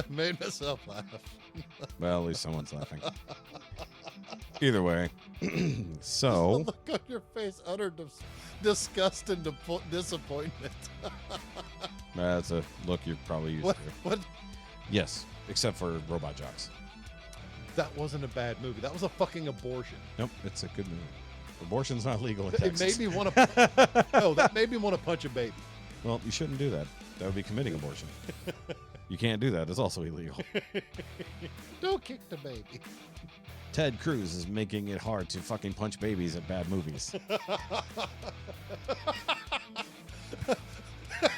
Made myself laugh. Well, at least someone's laughing. Either way, The so look on your face, utter disgust and disappointment. that's a look you're probably used What? to. What? Yes, except for Robot Jocks. That wasn't a bad movie. That was a fucking abortion. Nope, it's a good movie. Abortion's not legal in It Texas. made me want to. No, that made me want to punch a baby. Well, you shouldn't do that. That would be committing abortion. You can't do that. It's also illegal. Don't kick the baby. Ted Cruz is making it hard to fucking punch babies at bad movies.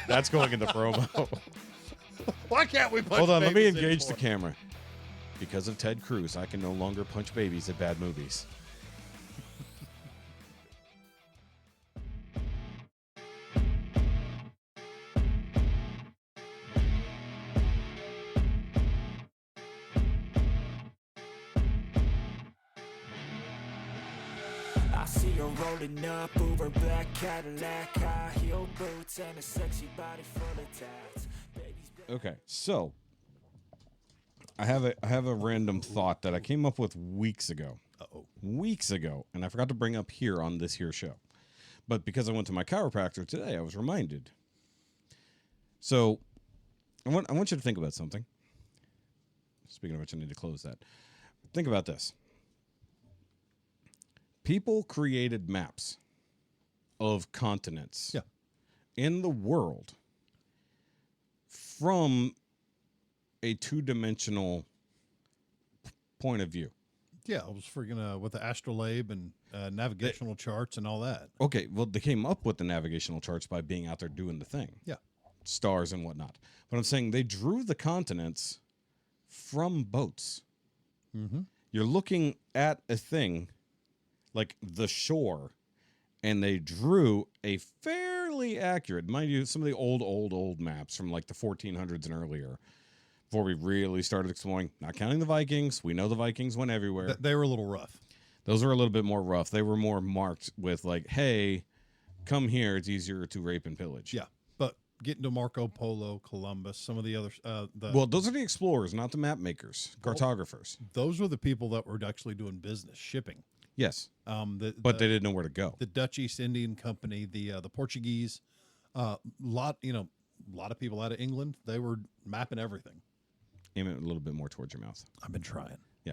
That's going in the promo. Why can't we punch? Hold on, let me babies engage the anymore? camera. Because of Ted Cruz, I can no longer punch babies at bad movies. I see her rolling up, Uber black Cadillac, high heel boots, and a sexy body full of tats. Baby's Okay, so I have a random thought that I came up with weeks ago. Weeks ago, and I forgot to bring up here on this here show. But because I went to my chiropractor today, I was reminded. So I want you to think about something. Speaking of which, I need to close that. Think about this. People created maps of continents in the world from a two-dimensional point of view. Yeah, I was freaking with the astrolabe and navigational charts and all that. Okay, well, they came up with the navigational charts by being out there doing the thing. Yeah. Stars and whatnot. But I'm saying they drew the continents from boats. Mm-hmm. You're looking at a thing like the shore, and they drew a fairly accurate, mind you, some of the old maps from like the 1400s and earlier, before we really started exploring, not counting the Vikings. We know the Vikings went everywhere. They were a little rough. Those were a little bit more rough. They were more marked with like, hey, come here. It's easier to rape and pillage. Yeah, but getting to Marco Polo, Columbus, some of the other, Well, those are the explorers, not the map makers, cartographers. those were the people that were actually doing business, shipping. Yes, But they didn't know where to go. The Dutch East Indian Company, the Portuguese, lot of people out of England, they were mapping everything. Aim it a little bit more towards your mouth. I've been trying. Yeah.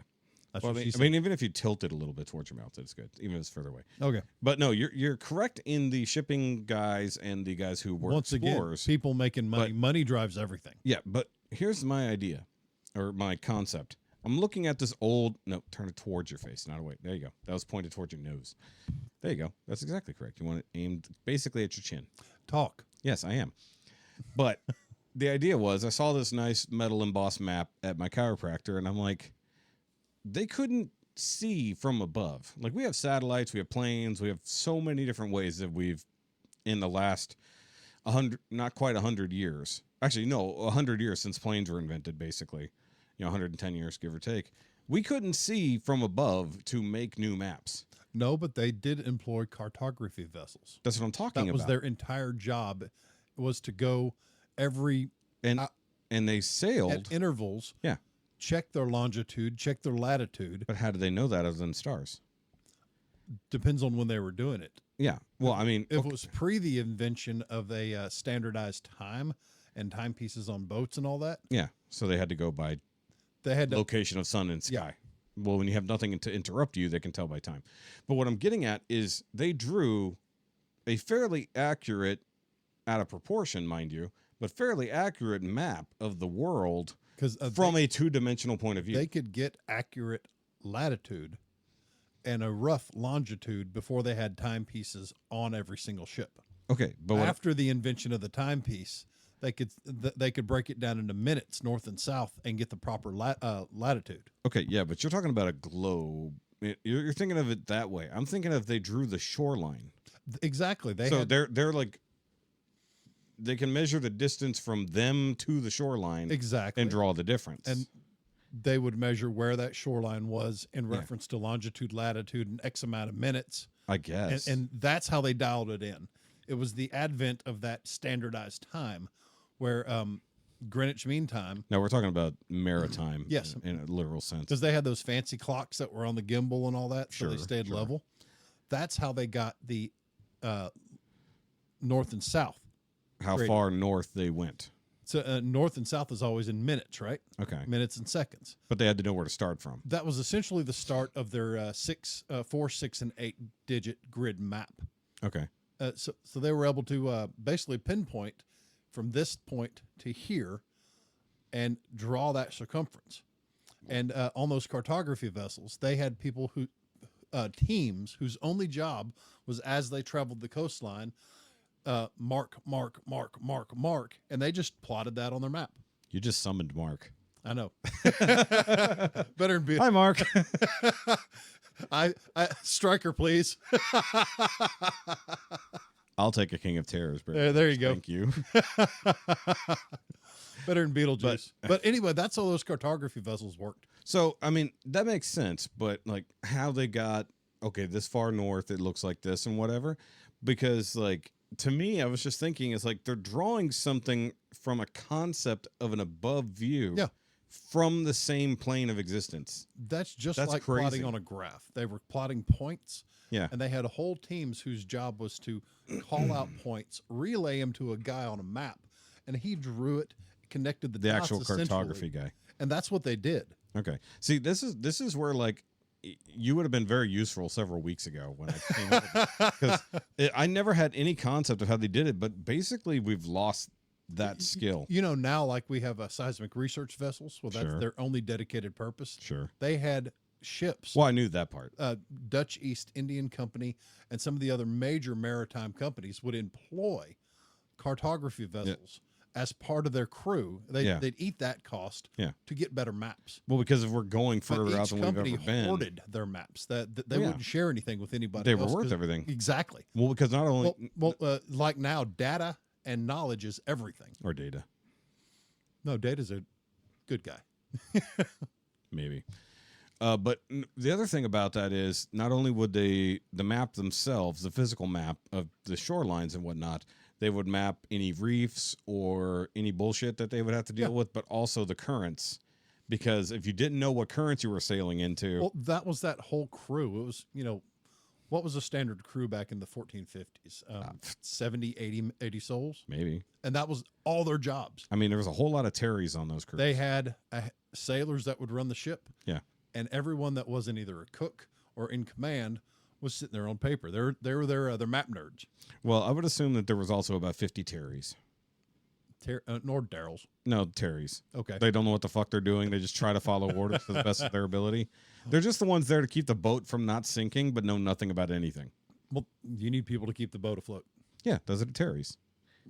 That's Well, what I she mean, said. even if you tilt it a little bit towards your mouth, it's good, even if it's further away. Okay. But no, you're correct in the shipping guys and the guys who were Once explorers. again, people making money. But- Money drives everything. Yeah, but here's my idea, or my concept. I'm looking at this old... No, turn it towards your face, not away. There you go. That was pointed towards your nose. There you go. That's exactly correct. You want it aimed basically at your chin. Talk. Yes, I am. But the idea was I saw this nice metal embossed map at my chiropractor, and I'm like, they couldn't see from above. Like, we have satellites, we have planes, we have so many different ways that we've, in the last 100, not quite 100 years. Actually, no, 100 years since planes were invented, basically. 110 years, give or take. We couldn't see from above to make new maps. No, but they did employ cartography vessels. That's what I'm talking That about. was their entire job, was to go every and they sailed at intervals. Yeah. Check their longitude, check their latitude. But how did they know that other than stars? Depends on when they were doing it. Yeah. Well, I mean, If it was pre the invention of a standardized time and timepieces on boats and all that, yeah. So they had to go by they had to. location of sun and sky. Well, when you have nothing to interrupt you, they can tell by time. But what I'm getting at is they drew a fairly accurate, out of proportion, mind you, but fairly accurate map of the world from a two-dimensional point of view. They could get accurate latitude and a rough longitude before they had timepieces on every single ship. Okay, but After the invention of the timepiece, they could break it down into minutes, north and south, and get the proper latitude. okay, yeah, but you're talking about a globe. You're thinking of it that way. I'm thinking of they drew the shoreline. Exactly. They're like, they can measure the distance from them to the shoreline exactly and draw the difference. And they would measure where that shoreline was in reference to longitude, latitude, and X amount of minutes. I guess. And that's how they dialed it in. It was the advent of that standardized time where Greenwich Mean Time, Now we're talking about maritime, Yes. in a literal sense. because they had those fancy clocks that were on the gimbal and all that, so they Sure, stayed sure. level. That's how they got the north and south. How Great. far north they went. So north and south is always in minutes, right? Okay, Minutes and seconds. but they had to know where to start from. That was essentially the start of their 4, 6, and 8-digit grid map. Okay, So they were able to basically pinpoint from this point to here and draw that circumference. And on those cartography vessels, they had people who teams whose only job was, as they traveled the coastline, mark, and they just plotted that on their map. you just summoned Mark. I know. Better than be. Hi, Mark. I striker, please. I'll take a King of Terrors, bro. There you go. Thank you. Better than Beetlejuice. But anyway, that's how those cartography vessels worked. So, I mean, that makes sense, but like how they got, okay, this far north, it looks like this and whatever. Because, like, to me, I was just thinking, it's like they're drawing something from a concept of an above view Yeah. from the same plane of existence. That's just That's like crazy. plotting on a graph. They were plotting points. Yeah. And they had whole teams whose job was to call out points, relay them to a guy on a map, and he drew it, connected the dots actual essentially. cartography guy. And that's what they did. Okay. See, this is where, like, you would have been very useful several weeks ago when I came up because I never had any concept of how they did it, but basically we've lost that skill. You know, now like we have seismic research vessels. Well, that's Sure. their only dedicated purpose. Sure. They had ships. Well, I knew that part. Dutch East Indian Company and some of the other major maritime companies would employ cartography vessels as part of their crew. They'd eat that cost to get better maps. Well, because if we're going But further out each than we've company ever been, hoarded their maps. That they Yeah. wouldn't share anything with anybody they were else worth 'cause- everything. Exactly. Well, because not only Like now, data and knowledge is everything. or data, No, data's a good guy. maybe. But the other thing about that is not only would the map themselves, the physical map of the shorelines and whatnot, they would map any reefs or any bullshit that they would have to deal with, but also the currents. Because if you didn't know what currents you were sailing into, Well, that was that whole crew. It was, what was a standard crew back in the 1450s? 70, 80 souls. maybe. And that was all their jobs. I mean, there was a whole lot of Terrys on those crews. They had sailors that would run the ship. Yeah. And everyone that wasn't either a cook or in command was sitting there on paper. They were their map nerds. Well, I would assume that there was also about 50 Terrys. Nor Daryl's. No, Terrys. Okay. They don't know what the fuck they're doing. They just try to follow orders to the best of their ability. They're just the ones there to keep the boat from not sinking, but know nothing about anything. Well, you need people to keep the boat afloat. Yeah, those are the Terrys.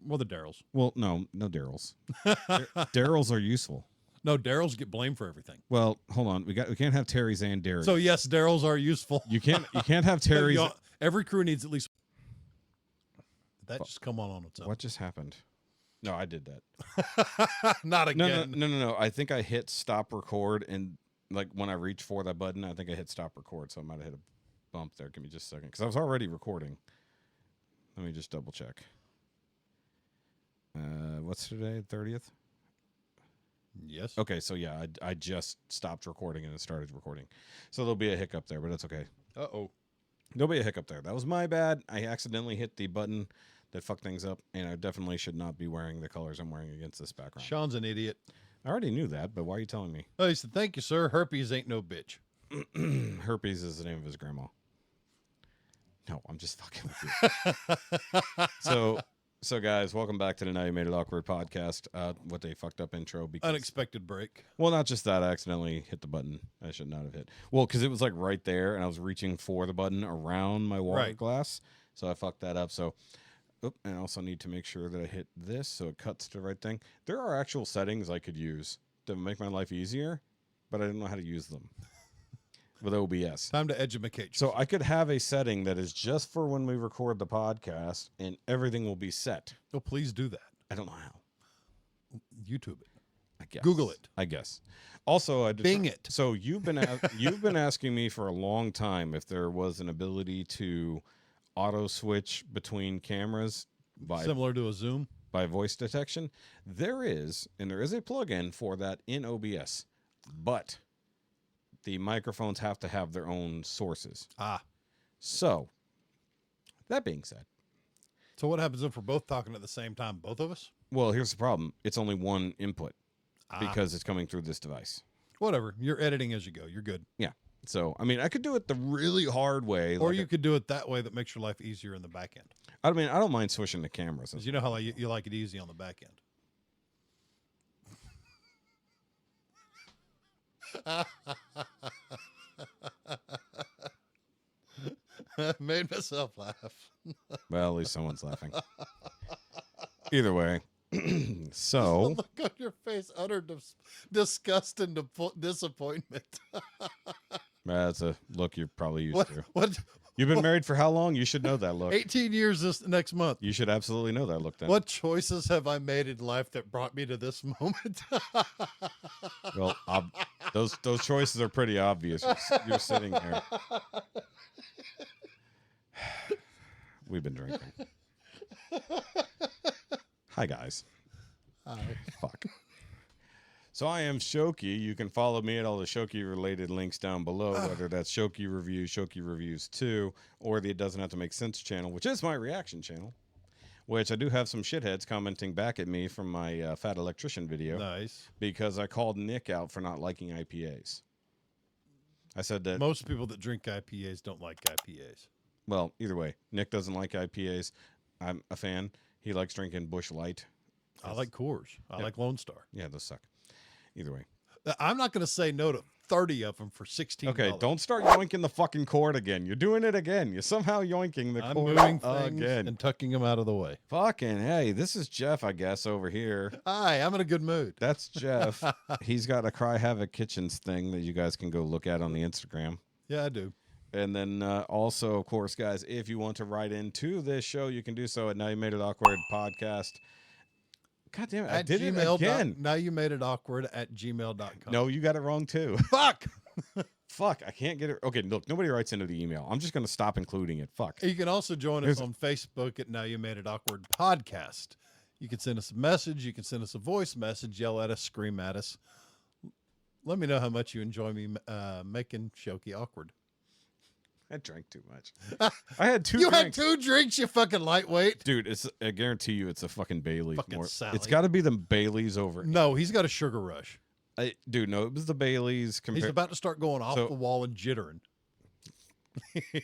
Well, the Daryls. Well, no Daryls. Daryls are useful. No, Daryls get blamed for everything. Well, hold on. We can't have Terrys and Derrys. So yes, Daryls are useful. you can't have Terrys. Every crew needs at least. Did that just come on its own? What just happened? No, I did that. Not again. No. I think I hit stop record, and like when I reached for that button, I think I hit stop record, so I might have hit a bump there. Give me just a second, because I was already recording. Let me just double check. What's today? 30th? Yes. Okay, so yeah, I just stopped recording and it started recording. So there'll be a hiccup there, but that's okay. Uh-oh. There'll be a hiccup there. That was my bad. I accidentally hit the button that fucked things up, and I definitely should not be wearing the colors I'm wearing against this background. Sean's an idiot. I already knew that, but why are you telling me? Oh, he said, "Thank you, sir. Herpes ain't no bitch." Herpes is the name of his grandma. No, I'm just fucking with you. So guys, welcome back to the Now You Made It Awkward podcast. What a fucked up intro. Because, Unexpected break. well, not just that. I accidentally hit the button I should not have hit. Well, because it was like right there, and I was reaching for the button around my water Right. glass. So I fucked that up. So, and I also need to make sure that I hit this so it cuts to the right thing. There are actual settings I could use to make my life easier, but I didn't know how to use them with OBS. Time to educate. So I could have a setting that is just for when we record the podcast, and everything will be set. Oh, please do that. I don't know how. YouTube it. I guess. Google it. I guess. Also, I Bing it. So you've been asking me for a long time if there was an ability to auto switch between cameras Similar to a Zoom. by voice detection. There is a plugin for that in OBS, but the microphones have to have their own sources. So, that being said. So what happens if we're both talking at the same time, both of us? Well, here's the problem. It's only one input because it's coming through this device. Whatever. You're editing as you go. You're good. Yeah. So, I mean, I could do it the really hard way. Or you could do it that way that makes your life easier in the back end. I mean, I don't mind switching the cameras. Because you know how you like it easy on the back end. Made myself laugh. Well, at least someone's laughing. Either way. So. Look on your face, utter disgust and disappointment. That's a look you're probably used to. What? You've been married for how long? You should know that look. 18 years this next month. You should absolutely know that look then. What choices have I made in life that brought me to this moment? Well, those choices are pretty obvious. You're sitting there. We've been drinking. Hi, guys. Hi. Fuck. So I am Shoky. You can follow me at all the Shoky-related links down below, whether that's Shoky Reviews, Shoky Reviews 2, or the It Doesn't Have to Make Sense channel, which is my reaction channel, which I do have some shitheads commenting back at me from my Fat Electrician video. Nice. Because I called Nick out for not liking IPAs. I said that... Most people that drink IPAs don't like IPAs. Well, either way, Nick doesn't like IPAs. I'm a fan. He likes drinking Busch Light. I like Coors. I like Lone Star. Yeah, those suck. Either way. I'm not going to say no to 30 of them for $16. Okay, don't start yoinking the fucking cord again. You're doing it again. You're somehow yoinking the I'm cord moving things again. and tucking them out of the way. Fucking hey, this is Jeff, I guess, over here. Hi, I'm in a good mood. That's Jeff. He's got a Cry Havoc Kitchens thing that you guys can go look at on the Instagram. Yeah, I do. And then also, of course, guys, if you want to write into this show, you can do so at Now You Made It Awkward Podcast. God damn it, I did it again. Now you made it awkward at gmail.com. No, you got it wrong too. Fuck. Fuck, I can't get it. Okay, look, nobody writes into the email. I'm just going to stop including it. Fuck. You can also join us on Facebook at Now You Made It Awkward Podcast. You can send us a message. You can send us a voice message, yell at us, scream at us. Let me know how much you enjoy me making Shoky awkward. I drank too much. I had two You drinks. had 2 drinks, you fucking lightweight. Dude, I guarantee you it's a fucking Bailey's. Fucking Sally. It's got to be the Bailey's over. No, he's got a sugar rush. Dude, no, it was the Bailey's. He's about to start going off the wall and jittering.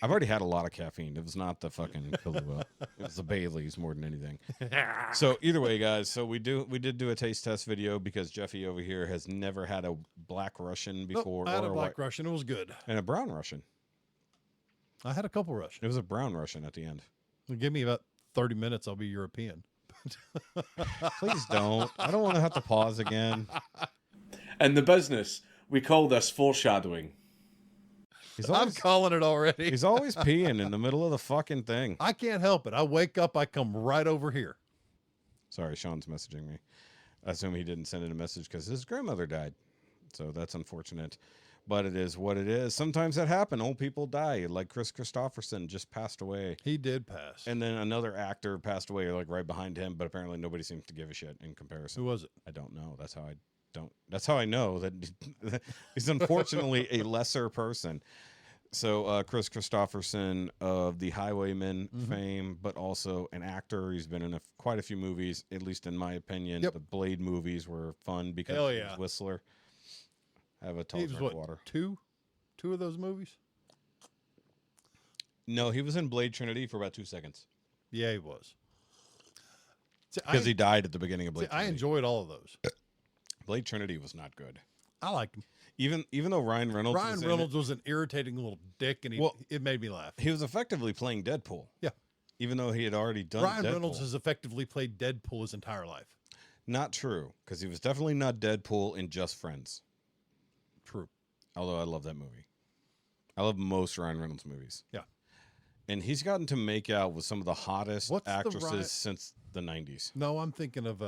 I've already had a lot of caffeine. It was not the fucking Kahlua. It was the Bailey's more than anything. So either way, guys, so we did do a taste test video because Jeffy over here has never had a Black Russian before. Nope, I had or a Black Russian. It was good. And a Brown Russian. I had a couple Russians. It was a Brown Russian at the end. Give me about 30 minutes. I'll be European. Please don't. I don't want to have to pause again. In the business, we call this foreshadowing. I'm calling it already. He's always peeing in the middle of the fucking thing. I can't help it. I wake up, I come right over here. Sorry, Shaun's messaging me. I assume he didn't send in a message because his grandmother died. So that's unfortunate. But it is what it is. Sometimes that happens. Old people die. Like Chris Christopherson just passed away. He did pass. And then another actor passed away like right behind him, but apparently nobody seems to give a shit in comparison. Who was it? I don't know. That's how I know that he's unfortunately a lesser person. So Chris Christopherson of the Highwaymen fame, but also an actor. He's been in quite a few movies, at least in my opinion. Yep. The Blade movies were fun because he was Whistler. Have a tall drink of water. Two of those movies? No, he was in Blade Trinity for about 2 seconds. Yeah, he was. Because he died at the beginning of Blade Trinity. I enjoyed all of those. Blade Trinity was not good. I liked him. Even though Ryan Reynolds was an irritating little dick, and it made me laugh. He was effectively playing Deadpool. Yeah. Even though he had already done Ryan Deadpool. Reynolds has effectively played Deadpool his entire life. Not true, because he was definitely not Deadpool in Just Friends. True. Although I love that movie. I love most Ryan Reynolds movies. Yeah. And he's gotten to make out with some of the hottest actresses since the 90s. No, I'm thinking of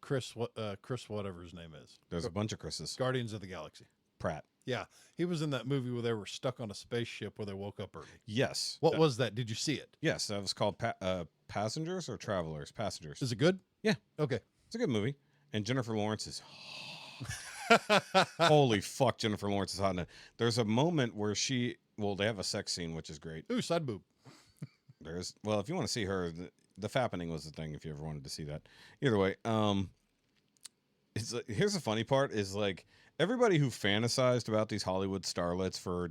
Chris whatever his name is. There's a bunch of Chris's. Guardians of the Galaxy. Pratt. Yeah, he was in that movie where they were stuck on a spaceship where they woke up early. Yes. What was that? Did you see it? Yes, that was called Passengers or Travelers? Passengers. Is it good? Yeah. Okay. It's a good movie. And Jennifer Lawrence is holy fuck, Jennifer Lawrence is hot in it. There's a moment where they have a sex scene, which is great. Ooh, side boob. Well, if you want to see her, the fappening was the thing if you ever wanted to see that. Either way, here's the funny part is like everybody who fantasized about these Hollywood starlets for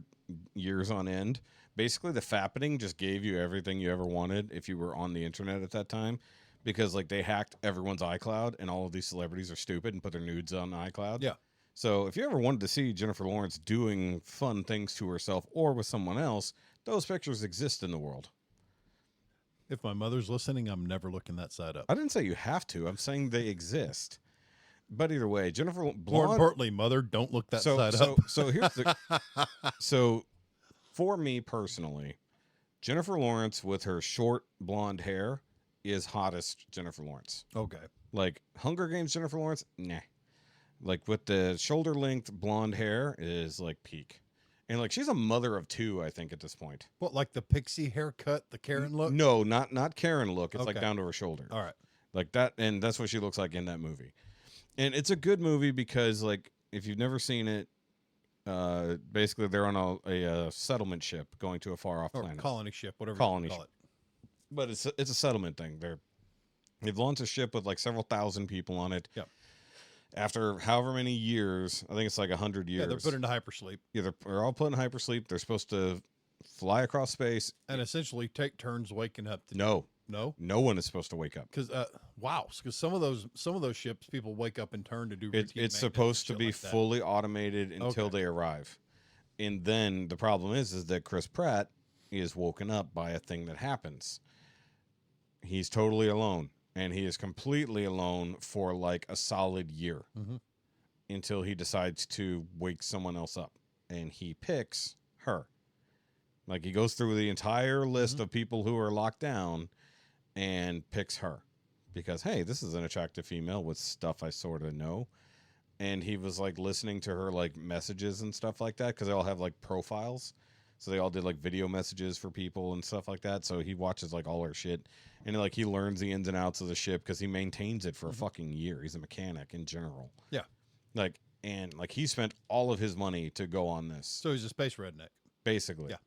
years on end, basically the fappening just gave you everything you ever wanted if you were on the internet at that time, because like they hacked everyone's iCloud and all of these celebrities are stupid and put their nudes on iCloud. Yeah. So if you ever wanted to see Jennifer Lawrence doing fun things to herself or with someone else, those pictures exist in the world. If my mother's listening, I'm never looking that side up. I didn't say you have to. I'm saying they exist. But either way, Jennifer More importantly, mother, don't look that side up. So here's the so for me personally, Jennifer Lawrence with her short blonde hair is hottest Jennifer Lawrence. Okay. Like Hunger Games Jennifer Lawrence, nah. Like with the shoulder length blonde hair is like peak. And like she's a mother of two, I think, at this point. What, like the pixie haircut, the Karen look? No, not Karen look. It's like Okay. down to her shoulder. All right. Like that, and that's what she looks like in that movie. And it's a good movie because, like, if you've never seen it, basically they're on a settlement ship going to a far off Or planet. colony ship, whatever Colony you call ship. But it's a settlement thing. They've launched a ship with like several thousand people on it. Yep. After however many years, I think it's like 100 years. Yeah, they're put into hypersleep. Yeah, they're all put in hypersleep. They're supposed to fly across space. And essentially take turns waking up. No one is supposed to wake up. Because because some of those ships people wake up in turn to do. It's maintenance supposed to and be shit like that. fully automated until Okay. they arrive, and then the problem is that Chris Pratt is woken up by a thing that happens. He's totally alone, and he is completely alone for like a solid year until he decides to wake someone else up, and he picks her. Like he goes through the entire list of people who are locked down and picks her because, hey, this is an attractive female with stuff I sort of know. And he was like listening to her like messages and stuff like that because they all have like profiles. So they all did like video messages for people and stuff like that. So he watches like all her shit and like he learns the ins and outs of the ship because he maintains it for a fucking year. He's a mechanic in general. Yeah. Like, and like he spent all of his money to go on this. So he's a space redneck. Basically. Yeah.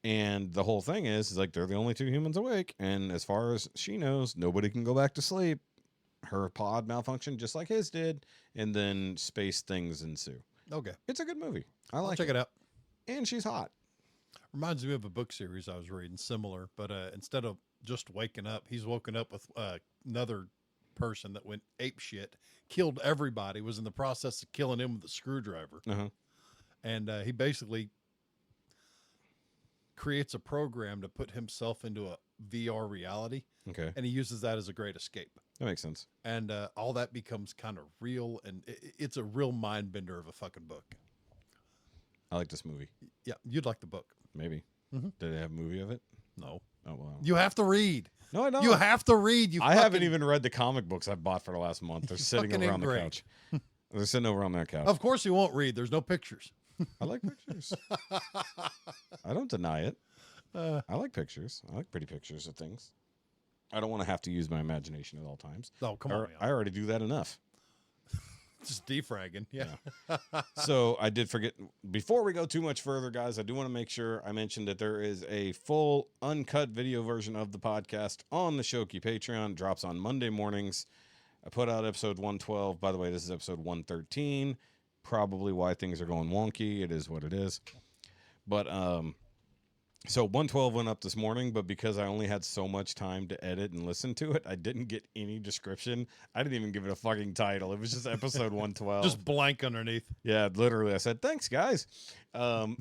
And the whole thing is like they're the only two humans awake. And as far as she knows, nobody can go back to sleep. Her pod malfunctioned just like his did. And then space things ensue. Okay. It's a good movie. I I'll like check it out. And she's hot. Reminds me of a book series I was reading, similar, but instead of just waking up, he's woken up with another person that went ape shit, killed everybody, was in the process of killing him with a screwdriver. Uh-huh. And he basically creates a program to put himself into a VR reality, Okay. and he uses that as a great escape. That makes sense. And all that becomes kind of real, and it's a real mind bender of a fucking book. I like this movie. Yeah, you'd like the book. Maybe. Mhm. Did they have a movie of it? No. Oh, wow. You have to read. No, I don't. You have to read. I haven't even read the comic books I've bought for the last month. They're sitting fucking over on the ingrate. couch. They're sitting over on that couch. Of course, you won't read. There's no pictures. I like pictures. I don't deny it. I like pictures. I like pretty pictures of things. I don't want to have to use my imagination at all times. Oh, come on. I already do that enough. Just defragging. Yeah. So I did forget. Before we go too much further, guys, I do want to make sure I mentioned that there is a full uncut video version of the podcast on the SHOKY Patreon. Drops on Monday mornings. I put out episode 112. By the way, this is episode 113. Probably why things are going wonky. It is what it is. But so 112 went up this morning, but because I only had so much time to edit and listen to it, I didn't get any description. I didn't even give it a fucking title. It was just episode 112. Just blank underneath. Yeah, literally. I said, thanks, guys.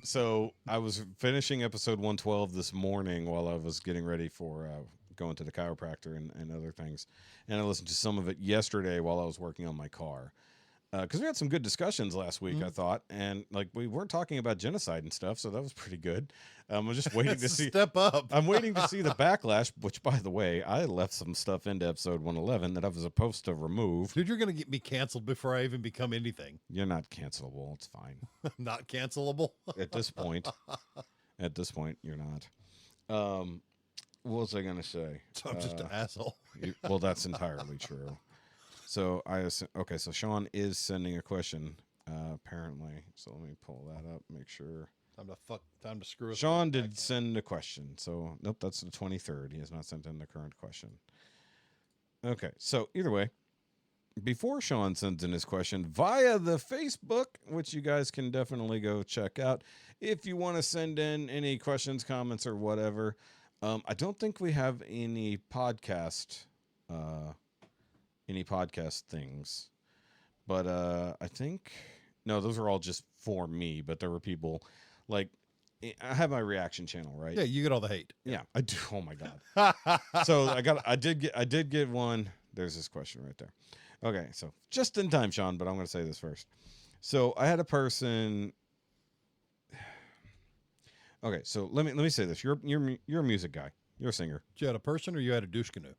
So I was finishing episode 112 this morning while I was getting ready for going to the chiropractor and other things. And I listened to some of it yesterday while I was working on my car. because we had some good discussions last week, I thought, and like we weren't talking about genocide and stuff, so that was pretty good. I'm just waiting to see. Step up. I'm waiting to see the backlash. Which, by the way, I left some stuff into episode 111 that I was supposed to remove. Dude, you're gonna get me canceled before I even become anything. You're not cancelable. It's fine. Not cancelable. At this point. At this point, you're not. What was I gonna say? So I'm just an asshole. Well, that's entirely true. So okay. So Shaun is sending a question, apparently. So let me pull that up. Make sure. Time to screw it. Shaun did send a question. So nope, that's the 23rd. He has not sent in the current question. Okay. So either way, before Shaun sends in his question via the Facebook, which you guys can definitely go check out if you want to send in any questions, comments, or whatever. I don't think we have any podcast things, but I think no, those are all just for me. But there were people like I have my reaction channel, right? Yeah, you get all the hate. Yeah, I do. Oh my god. So I did get one. There's this question right there. Okay, so just in time, Shaun, but I'm going to say this first. So I had a person. Okay, so let me say this. You're a music guy. You're a singer. You had a person or you had a douche canoe?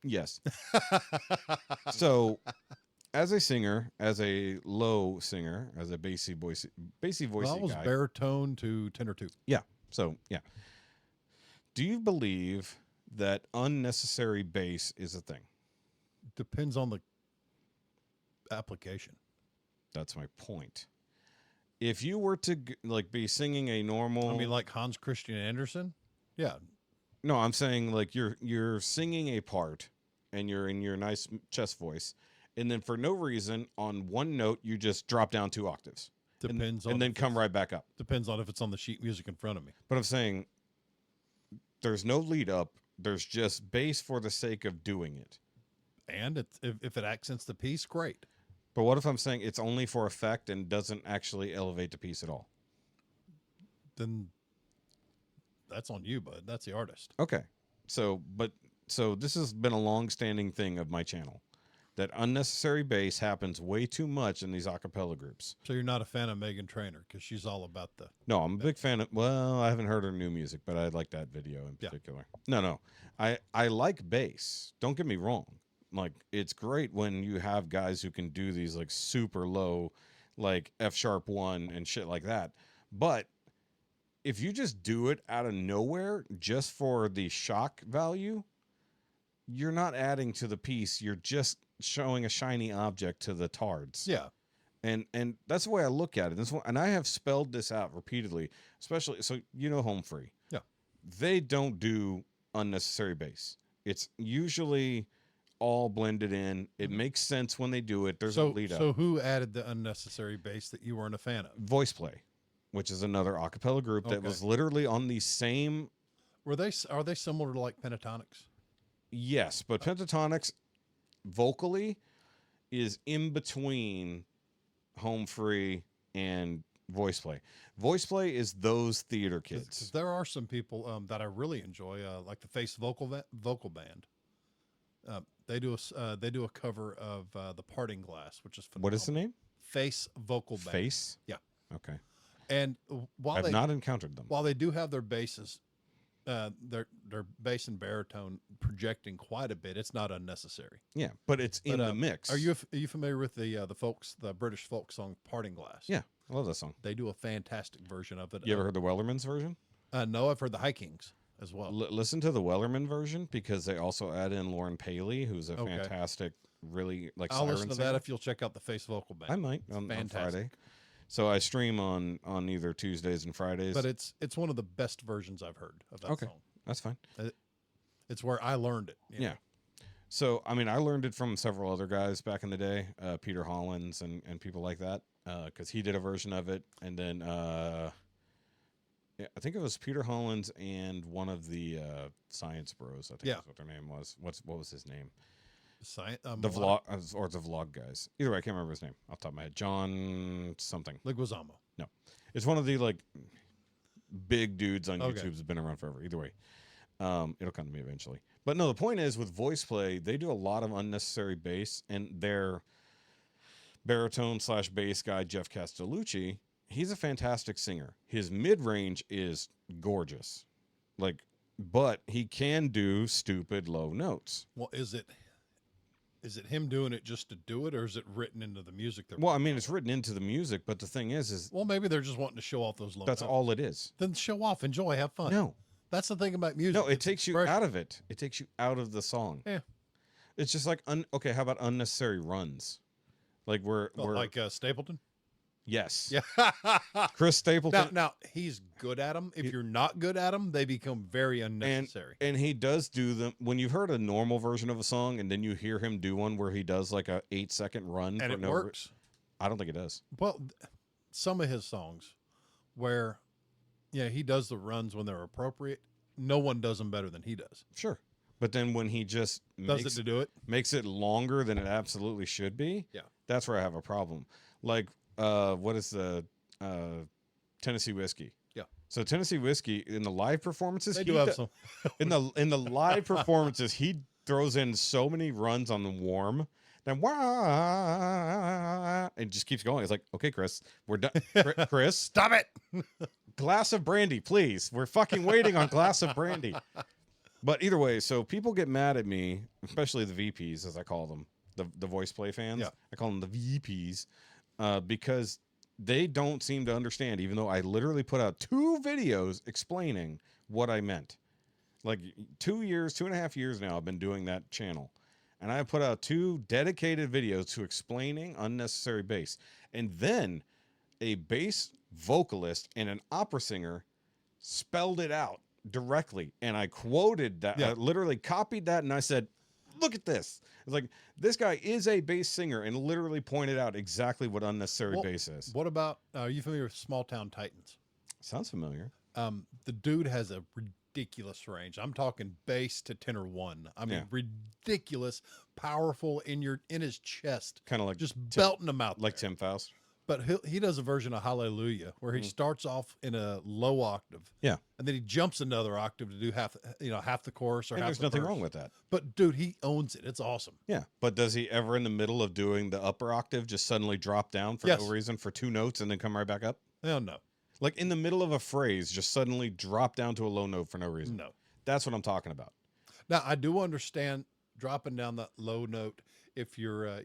Yes. So, as a singer, as a low singer, as a bassy voicey Well, I was guy. baritone to tenor two. Yeah. So yeah. Do you believe that unnecessary bass is a thing? Depends on the application. That's my point. If you were to like be singing a normal, I mean, like Hans Christian Andersen. Yeah. no, I'm saying like you're singing a part, and you're in your nice chest voice, and then for no reason on one note you just drop down 2 octaves. Depends on and then if come right back up. Depends on if it's on the sheet music in front of me. But I'm saying there's no lead up. There's just bass for the sake of doing it. And if it accents the piece, great. But what if I'm saying it's only for effect and doesn't actually elevate the piece at all? Then that's on you, bud. That's the artist. Okay. So this has been a long-standing thing of my channel, that unnecessary bass happens way too much in these a cappella groups. So you're not a fan of Megan Trainor because she's all about the. No, I'm a big fan of, well, I haven't heard her new music, but I like that video in particular. No. I like bass. Don't get me wrong. Like, it's great when you have guys who can do these like super low, like F#1 and shit like that. But if you just do it out of nowhere just for the shock value, you're not adding to the piece. You're just showing a shiny object to the tards. Yeah. And that's the way I look at it. And I have spelled this out repeatedly, especially, so Home Free. Yeah. They don't do unnecessary bass. It's usually all blended in. It makes sense when they do it. There's a lead up. So who added the unnecessary bass that you weren't a fan of? Voice Play, which is another a cappella group that was literally on the same. Are they similar to like Pentatonics? Yes, but Pentatonics vocally is in between Home Free and Voice Play. Voice Play is those theater kids. 'Cause there are some people that I really enjoy, like the Face Vocal Band. They do a cover of The Parting Glass, which is phenomenal. What is the name? Face Vocal Band. Face? Yeah. Okay. And while I've not encountered them. while they do have their basses, their bass and baritone projecting quite a bit, it's not unnecessary. Yeah, but it's in the mix. Are you familiar with the British folk song Parting Glass? Yeah, I love that song. They do a fantastic version of it. You ever heard the Wellerman's version? No, I've heard the High Kings as well. Listen to the Wellerman version, because they also add in Lauren Paley, who's a fantastic, really like. I'll listen to that if you'll check out the Face Vocal Band. I might on Friday. So I stream on either Tuesdays and Fridays. But it's one of the best versions I've heard of that song. That's fine. It's where I learned it. Yeah. So I mean, I learned it from several other guys back in the day, Peter Hollins and people like that, because he did a version of it, and then I think it was Peter Hollins and one of the Science Bros. I think that's what their name was. What was his name? The vlog guys. Either way, I can't remember his name off the top of my head. John something. Leguizamo. No, it's one of the like big dudes on YouTube who's been around forever. Either way, it'll come to me eventually. But no, the point is with Voice Play, they do a lot of unnecessary bass, and their baritone / bass guy, Jeff Castellucci, he's a fantastic singer. His mid-range is gorgeous. Like, but he can do stupid low notes. Well, is it him doing it just to do it, or is it written into the music? Well, I mean, it's written into the music, but the thing is well, maybe they're just wanting to show off those low that's notes. all it is. Then show off, enjoy, have fun. No. That's the thing about music. No, it It's takes you expression. out of it. It takes you out of the song. Yeah. It's just like, okay, how about unnecessary runs? Like we're Like Stapleton. yes. Yeah. Chris Stapleton. Now he's good at them. If you're not good at them, they become very unnecessary. And he does do them when you've heard a normal version of a song and then you hear him do one where he does like a 8-second run. And for it no works. I don't think it does. Well, some of his songs where, he does the runs when they're appropriate. No one does them better than he does. Sure. But then when he just Does it to do it? makes it longer than it absolutely should be, Yeah. that's where I have a problem. Like, what is the Tennessee Whiskey? Yeah. So Tennessee Whiskey in the live performances, They he do have do- some. in the live performances, he throws in so many runs on the warm. Then wah, it just keeps going. It's like, okay, Chris, we're done. Chris, Stop it. glass of brandy, please. We're fucking waiting on glass of brandy. But either way, so people get mad at me, especially the VPs, as I call them, the voice play fans. Yeah. I call them the VPs because they don't seem to understand, even though I literally put out 2 videos explaining what I meant. Like 2.5 years now, I've been doing that channel. And I put out 2 dedicated videos to explaining unnecessary bass. And then a bass vocalist and an opera singer spelled it out directly. And I quoted that. Yeah. I literally copied that and I said, look at this. It's like, this guy is a bass singer and literally pointed out exactly what unnecessary Well, bass is. What about, are you familiar with Small Town Titans? Sounds familiar. The dude has a ridiculous range. I'm talking bass to tenor 1. I mean, Yeah. ridiculous, powerful in his chest. Kind of like Just belting them out like there. Tim Faust. But he does a version of Hallelujah where he starts off in a low octave. Yeah. And then he jumps another octave to do half the chorus or And half there's the nothing verse. wrong with that. But dude, he owns it. It's awesome. Yeah, but does he ever in the middle of doing the upper octave just suddenly drop down for Yes. no reason for 2 notes and then come right back up? Hell no. Like in the middle of a phrase, just suddenly drop down to a low note for no reason. No. That's what I'm talking about. Now I do understand dropping down that low note if your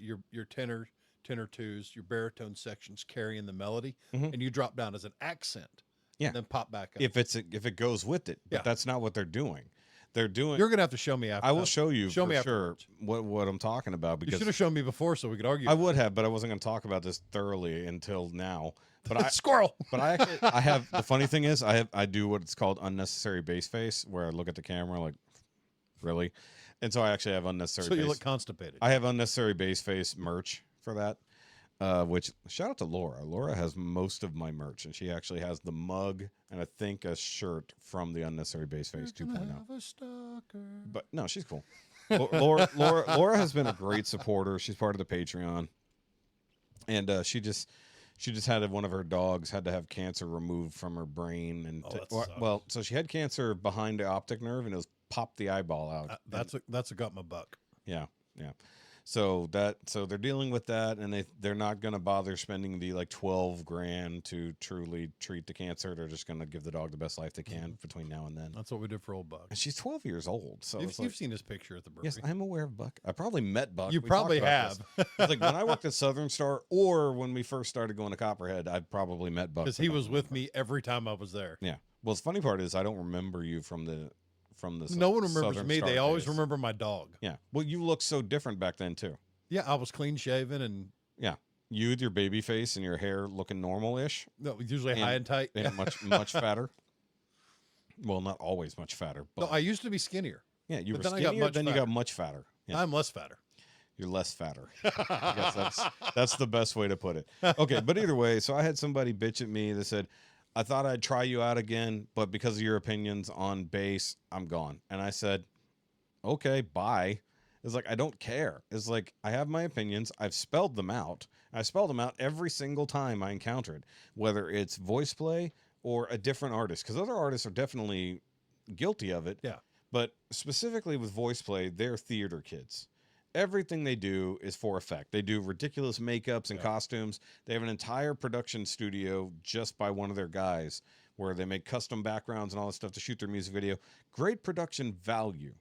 tenor 2s, your baritone sections carrying the melody, and you drop down as an accent. Yeah. And then pop back up. If it goes with it, but Yeah. that's not what they're doing. They're doing. You're gonna have to show me after. I will show you Show for me sure afterwards. what I'm talking about You because should have shown me before so we could argue. I would have, but I wasn't going to talk about this thoroughly until now. But I Squirrel. But I have the funny thing is I do what it's called unnecessary bass face, where I look at the camera like, really, and so I actually have unnecessary. So you bass. look constipated. I have unnecessary bass face merch for that. Which shout out to Laura. Laura has most of my merch, and she actually has the mug and I think a shirt from the unnecessary bass face 2.0. But no, she's cool. Laura has been a great supporter. She's part of the Patreon, and she just had one of her dogs had to have cancer removed from her brain, and that sucks. so she had cancer behind the optic nerve, and it was popped the eyeball out. That's a got my buck. Yeah. So they're dealing with that, and they're not going to bother spending the like $12,000 to truly treat the cancer. They're just going to give the dog the best life they can between now and then. That's what we did for old Buck. And she's 12 years old, so it's You've like, seen his picture at the brewery. yes, I'm aware of Buck. I probably met Buck. You We probably talked about have. this. It's like when I worked at Southern Star, or when we first started going to Copperhead, I probably met Buck Because he was with me every time I was there. Yeah. Well, the funny part is I don't remember you from the. No one remembers Southern me. Star They always days. remember my dog. Yeah. Well, you look so different back then too. Yeah, I was clean shaven and Yeah. You with your baby face and your hair looking normal-ish. no, usually high and tight. And much fatter. Well, not always much fatter, but No, I used to be skinnier. yeah, you but were then I got skinnier, much then you fatter. got much fatter. Yeah, I'm less fatter. you're less fatter. I guess that's the best way to put it. Okay, but either way, so I had somebody bitch at me that said, I thought I'd try you out again, but because of your opinions on bass, I'm gone. And I said, okay, bye. It's like, I don't care. It's like, I have my opinions. I've spelled them out. I spelled them out every single time I encountered, whether it's voice play or a different artist, because other artists are definitely guilty of it. Yeah. But specifically with voice play, they're theater kids. everything they do is for effect. They do ridiculous makeups and costumes. They have an entire production studio just by one of their guys where they make custom backgrounds and all that stuff to shoot their music video. Great production value.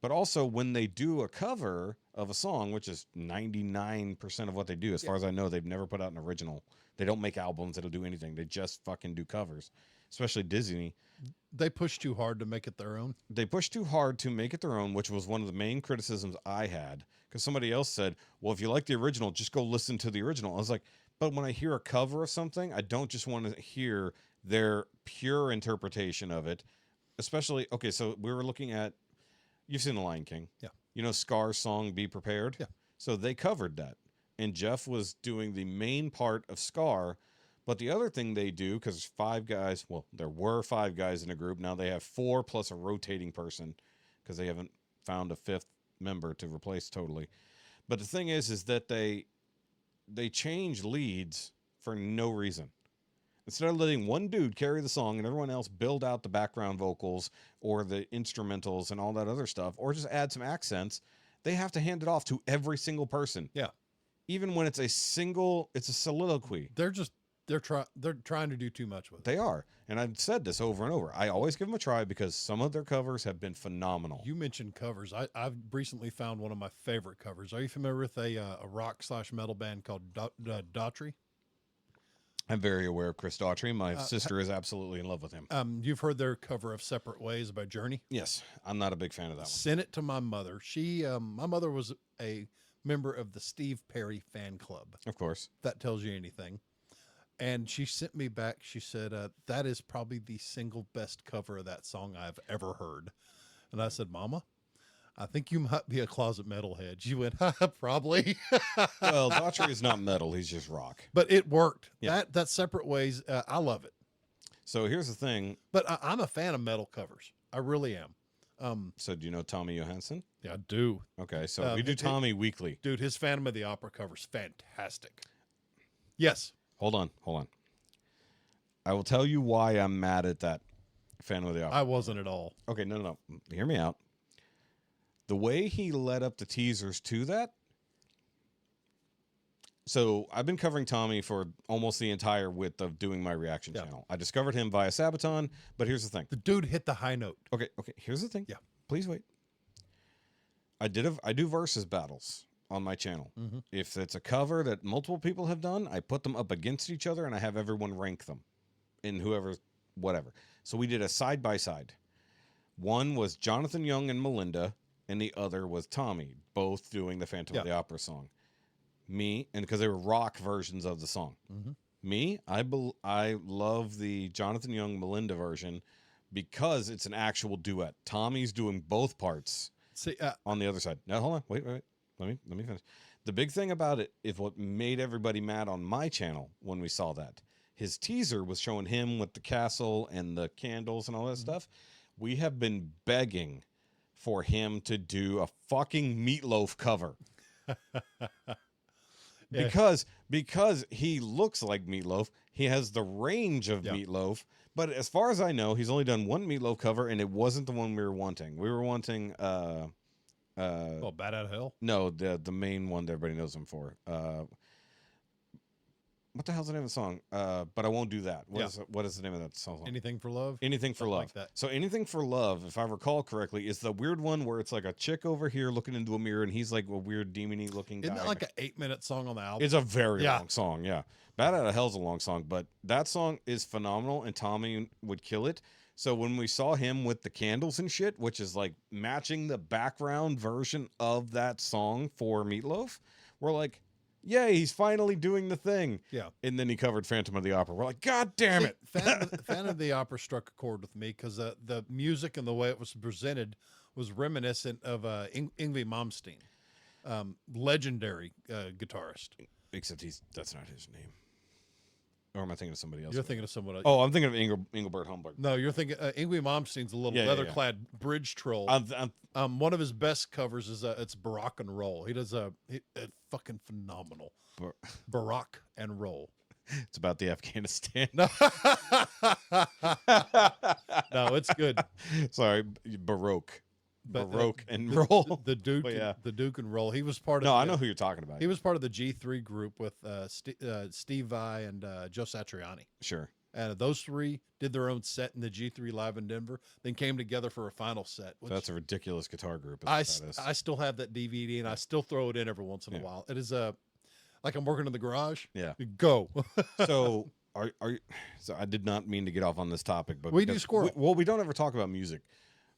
But also when they do a cover of a song, which is 99% of what they do, as far as I know, they've never put out an original. They don't make albums. They don't do anything. They just fucking do covers, especially Disney. They push too hard to make it their own. They pushed too hard to make it their own, which was one of the main criticisms I had. Because somebody else said, well, if you like the original, just go listen to the original. I was like, but when I hear a cover of something, I don't just want to hear their pure interpretation of it. Especially, okay, so we were looking at, you've seen The Lion King. Yeah. You know Scar's song, Be Prepared? Yeah. So they covered that. And Jeff was doing the main part of Scar. But the other thing they do, because there's 5 guys, well, there were 5 guys in a group. Now they have 4 plus a rotating person because they haven't found a 5th member to replace totally. But the thing is that they change leads for no reason. Instead of letting one dude carry the song and everyone else build out the background vocals or the instrumentals and all that other stuff, or just add some accents, they have to hand it off to every single person. Yeah. Even when it's a soliloquy. They're trying to do too much with it. They are. And I've said this over and over. I always give them a try because some of their covers have been phenomenal. You mentioned covers. I've recently found one of my favorite covers. Are you familiar with a rock/metal band called Daughtry? I'm very aware of Chris Daughtry. My sister is absolutely in love with him. You've heard their cover of Separate Ways by Journey? Yes. I'm not a big fan of that one. Sent it to my mother. My mother was a member of the Steve Perry fan club. Of course. If that tells you anything. And she sent me back. She said, that is probably the single best cover of that song I've ever heard. And I said, Mama, I think you might be a closet metalhead. She went, probably. Well, Daughtry is not metal. He's just rock. But it worked. Yeah. That Separate Ways, I love it. So here's the thing. But I'm a fan of metal covers. I really am. So do you know Tommy Johansson? Yeah, I do. Okay, so we do Tommy weekly. Dude, his Phantom of the Opera cover's fantastic. Yes. Hold on. I will tell you why I'm mad at that Phantom of the Opera. I wasn't at all. Okay, no. Hear me out. The way he led up the teasers to that. So I've been covering Tommy for almost the entire width of doing my reaction channel. I discovered him via Sabaton, but here's the thing. The dude hit the high note. Okay. Here's the thing. Yeah. Please wait. I do versus battles on my channel. Mm-hmm. If it's a cover that multiple people have done, I put them up against each other and I have everyone rank them in whatever. So we did a side by side. One was Jonathan Young and Melinda, and the other was Tommy, both doing the Phantom of the Opera song. Me, and because they were rock versions of the song. Mm-hmm. Me, I love the Jonathan Young Melinda version because it's an actual duet. Tommy's doing both parts. See, on the other side. Now, hold on. Wait. Let me finish. The big thing about it is what made everybody mad on my channel when we saw that. His teaser was showing him with the castle and the candles and all that stuff. We have been begging for him to do a fucking Meatloaf cover. Because he looks like Meatloaf. He has the range of Meatloaf. But as far as I know, he's only done one Meatloaf cover, and it wasn't the one we were wanting. We were wanting Bat Out of Hell? No, the main one that everybody knows him for. What the hell's the name of the song? But I won't do that. What is the name of that song? Anything for Love? Anything for Something Love. like that. So Anything for Love, if I recall correctly, is the weird one where it's like a chick over here looking into a mirror, and he's like a weird demony looking guy. Isn't that like an 8-minute song on the album? It's a very long song, yeah. Bat Out of Hell's a long song, but that song is phenomenal, and Tommy would kill it. So when we saw him with the candles and shit, which is like matching the background version of that song for Meatloaf, we're like, yay, he's finally doing the thing. Yeah. And then he covered Phantom of the Opera. We're like, God damn it. Phantom of the Opera struck a chord with me because the music and the way it was presented was reminiscent of Yngwie Malmsteen, legendary guitarist. Except that's not his name. Or am I thinking of somebody else? You're thinking of someone else. Oh, I'm thinking of Engelbert Humperdinck. No, you're thinking Yngwie Malmsteen's a little leather-clad bridge troll. One of his best covers is it's Barack and Roll. He does a fucking phenomenal Barack and Roll. It's about the Afghanistan. No, no, it's good. Sorry, Baroque. Baroque and roll. The Duke, But yeah. the Duke and roll. He was part of. No, I know who you're talking about. He was part of the G3 group with Steve Vai and Joe Satriani. Sure. And those three did their own set in the G3 Live in Denver, then came together for a final set. Which That's a ridiculous guitar group. I still have that DVD, and I still throw it in every once in a while. It is like I'm working in the garage. Yeah. Go. So are you? So I did not mean to get off on this topic, but We do squirrel. We don't ever talk about music,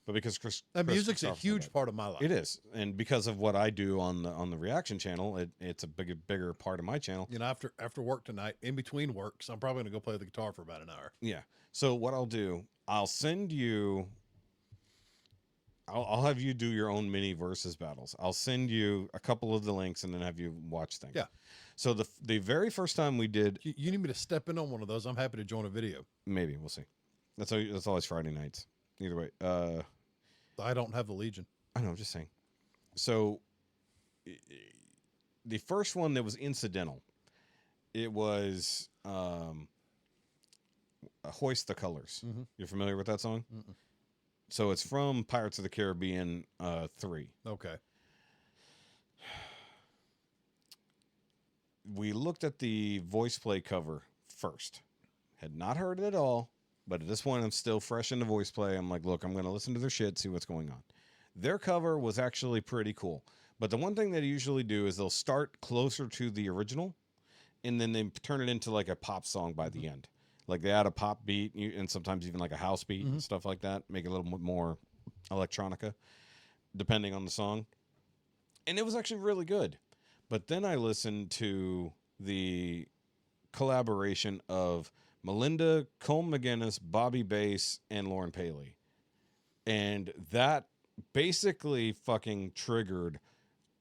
but because Chris Music's a Christopher's huge about part of my life. it is, and because of what I do on the reaction channel, it's a bigger part of my channel. You know, after work tonight, in between works, I'm probably gonna go play the guitar for about an hour. Yeah. So what I'll do, I'll send you. I'll have you do your own mini versus battles. I'll send you a couple of the links and then have you watch things. Yeah. So the very first time we did, You need me to step in on one of those? I'm happy to join a video. maybe we'll see. That's always Friday nights. Either way, I don't have the Legion. I know. I'm just saying. So the first one that was incidental, it was "Hoist the Colors." Mm-hmm. You're familiar with that song? Mm-mm. So it's from Pirates of the Caribbean 3. Okay. We looked at the voice play cover first. Had not heard it at all, but at this point I'm still fresh in the voice play. I'm like, look, I'm going to listen to their shit, see what's going on. Their cover was actually pretty cool. But the one thing they usually do is they'll start closer to the original, and then they turn it into like a pop song by the end. Like they add a pop beat and sometimes even like a house beat and stuff like that. Make it a little bit more electronica, depending on the song. And it was actually really good. But then I listened to the collaboration of Melinda, Cole McGuinness, Bobby Bass, and Lauren Paley. And that basically fucking triggered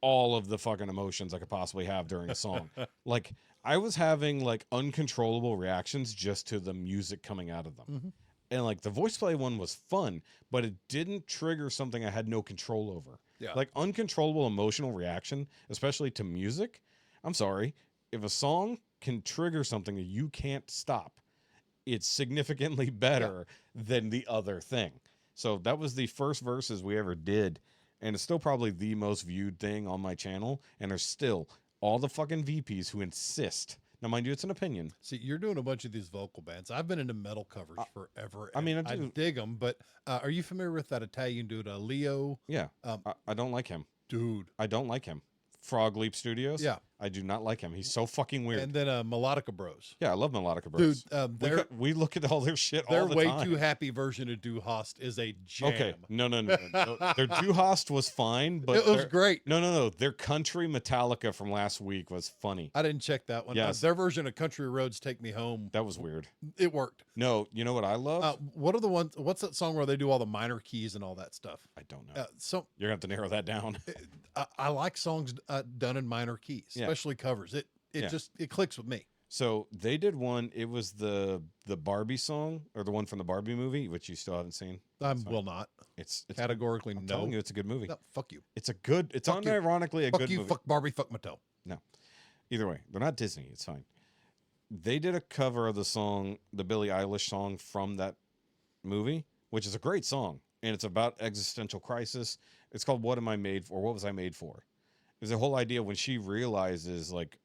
all of the fucking emotions I could possibly have during a song. Like, I was having like uncontrollable reactions just to the music coming out of them. Mm-hmm. And like the voice play one was fun, but it didn't trigger something I had no control over. Yeah. Like uncontrollable emotional reaction, especially to music. I'm sorry. If a song can trigger something that you can't stop, it's significantly better than the other thing. So that was the first verses we ever did. And it's still probably the most viewed thing on my channel. And there's still all the fucking VPs who insist. Now, mind you, it's an opinion. See, you're doing a bunch of these vocal bands. I've been into metal covers forever. I mean, I dig them, but are you familiar with that Italian dude, Leo? Yeah. I don't like him. Dude. I don't like him. Frog Leap Studios? Yeah. I do not like him. He's so fucking weird. And then Melodica Bros. Yeah, I love Melodica Bros. Dude, we look at all their shit their all the way time. too happy version of Du Hast is a jam. Okay, no. Their Du Hast was fine, but It was great. No. Their country Metallica from last week was funny. I didn't check that one. Yes. Their version of Country Roads Take Me Home. That was weird. It worked. No, you know what I love? What are the ones? What's that song where they do all the minor keys and all that stuff? I don't know. So You're gonna have to narrow that down. I like songs done in minor keys, Yeah. especially covers. It clicks with me. So they did one. It was the Barbie song, or the one from the Barbie movie, which you still haven't seen. I will not. It's Categorically I'm no. telling you, it's a good movie. No, fuck you. It's Fuck you. unironically a Fuck good you. movie. Fuck Barbie. Fuck Mattel. No. Either way, they're not Disney. It's fine. They did a cover of the song, the Billie Eilish song from that movie, which is a great song. And it's about existential crisis. It's called What Am I Made For? What Was I Made For? There's a whole idea when she realizes, like,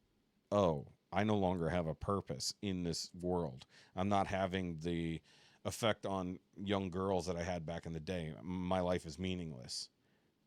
oh, I no longer have a purpose in this world. I'm not having the effect on young girls that I had back in the day. My life is meaningless.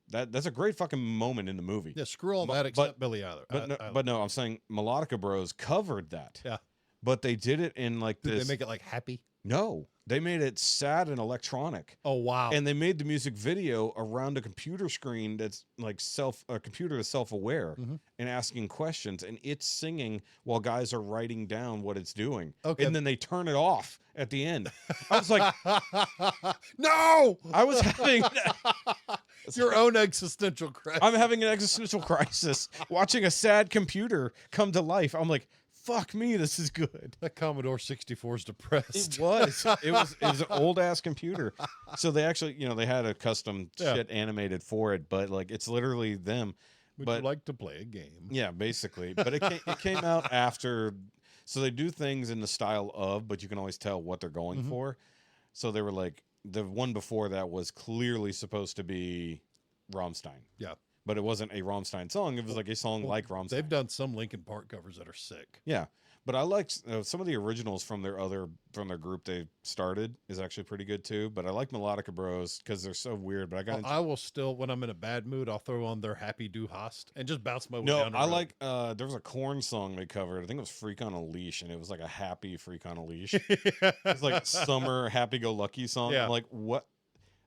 That's a great fucking moment in the movie. Yeah, screw all that except Billie Eilish. But no, I'm saying Melodica Bros covered that. Yeah. But they did it in like Did this. they make it like happy? No, they made it sad and electronic. Oh wow! And they made the music video around a computer screen that's like a computer that's self-aware and asking questions, and it's singing while guys are writing down what it's doing. Okay. And then they turn it off at the end. I was like, no! I was having Your own existential crisis. I'm having an existential crisis watching a sad computer come to life. I'm like, fuck me, this is good. That Commodore 64 is depressed. It was an old ass computer. So they actually, they had a custom shit animated for it, but like it's literally them. Would but you like to play a game? yeah, basically. But it came out after, so they do things in the style of, but you can always tell what they're going for. So they were like, the one before that was clearly supposed to be Rammstein. Yeah. But it wasn't a Rammstein song. It was like a song like Rammstein. They've done some Linkin Park covers that are sick. Yeah. But I like some of the originals from their group they started is actually pretty good too. But I like Melodica Bros because they're so weird. But I will still, when I'm in a bad mood, I'll throw on their Happy Do Hast and just bounce my way no, down the I road. like there was a Korn song they covered. I think it was Freak on a Leash, and it was like a happy Freak on a Leash. It's like summer happy go lucky song. Yeah. I'm like, what?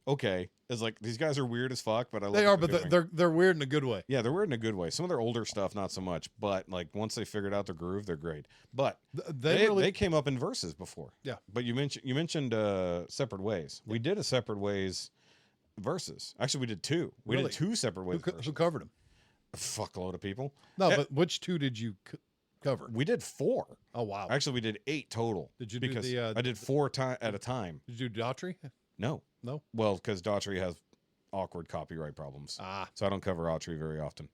Okay, it's like these guys are weird as fuck, but I love They what are, they're but doing. they're weird in a good way. Yeah, they're weird in a good way. Some of their older stuff, not so much, but like once they figured out their groove, they're great. But they came up in verses before. Yeah. But you mentioned Separate Ways. We did a Separate Ways verses. Actually, we did two. We Really? did two Separate Ways. Who covered them? A fuckload of people. No, but which two did you cover? We did 4. Oh wow! Actually, we did 8 total. Did you do because the, I did 4 at a time. Did you do Daughtry? No. No. Well, because Daughtry has awkward copyright problems. So I don't cover Daughtry very often.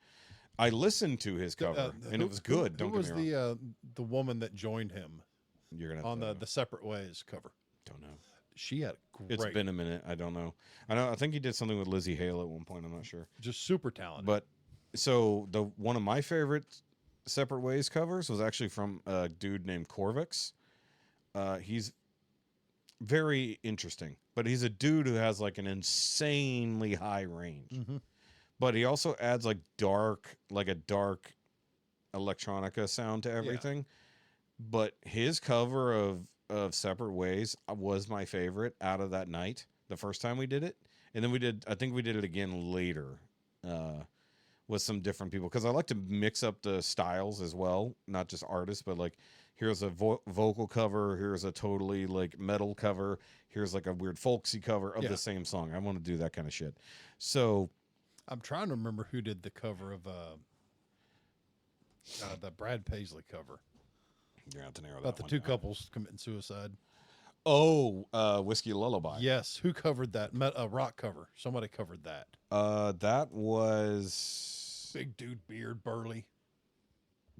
I listened to his cover, and it was good. Don't get me wrong. Who was the woman that joined him You're gonna have on to the Separate Ways cover? Don't know. She had great. It's been a minute. I don't know. I think he did something with Lizzie Hale at one point. I'm not sure. Just super talented. But so one of my favorite Separate Ways covers was actually from a dude named Corvix. He's very interesting, but he's a dude who has like an insanely high range. Mm-hmm. But he also adds like a dark electronica sound to everything. Yeah. But his cover of Separate Ways was my favorite out of that night, the first time we did it. And then I think we did it again later with some different people. Because I like to mix up the styles as well, not just artists, but like here's a vocal cover, here's a totally like metal cover, here's like a weird folksy cover of the same song. I want to do that kind of shit. So I'm trying to remember who did the cover of the Brad Paisley cover. You're going to have to narrow that About the one two down. couples committing suicide. Oh, Whiskey Lullaby. Yes. Who covered that? A rock cover. Somebody covered that. That was big dude, beard, burly.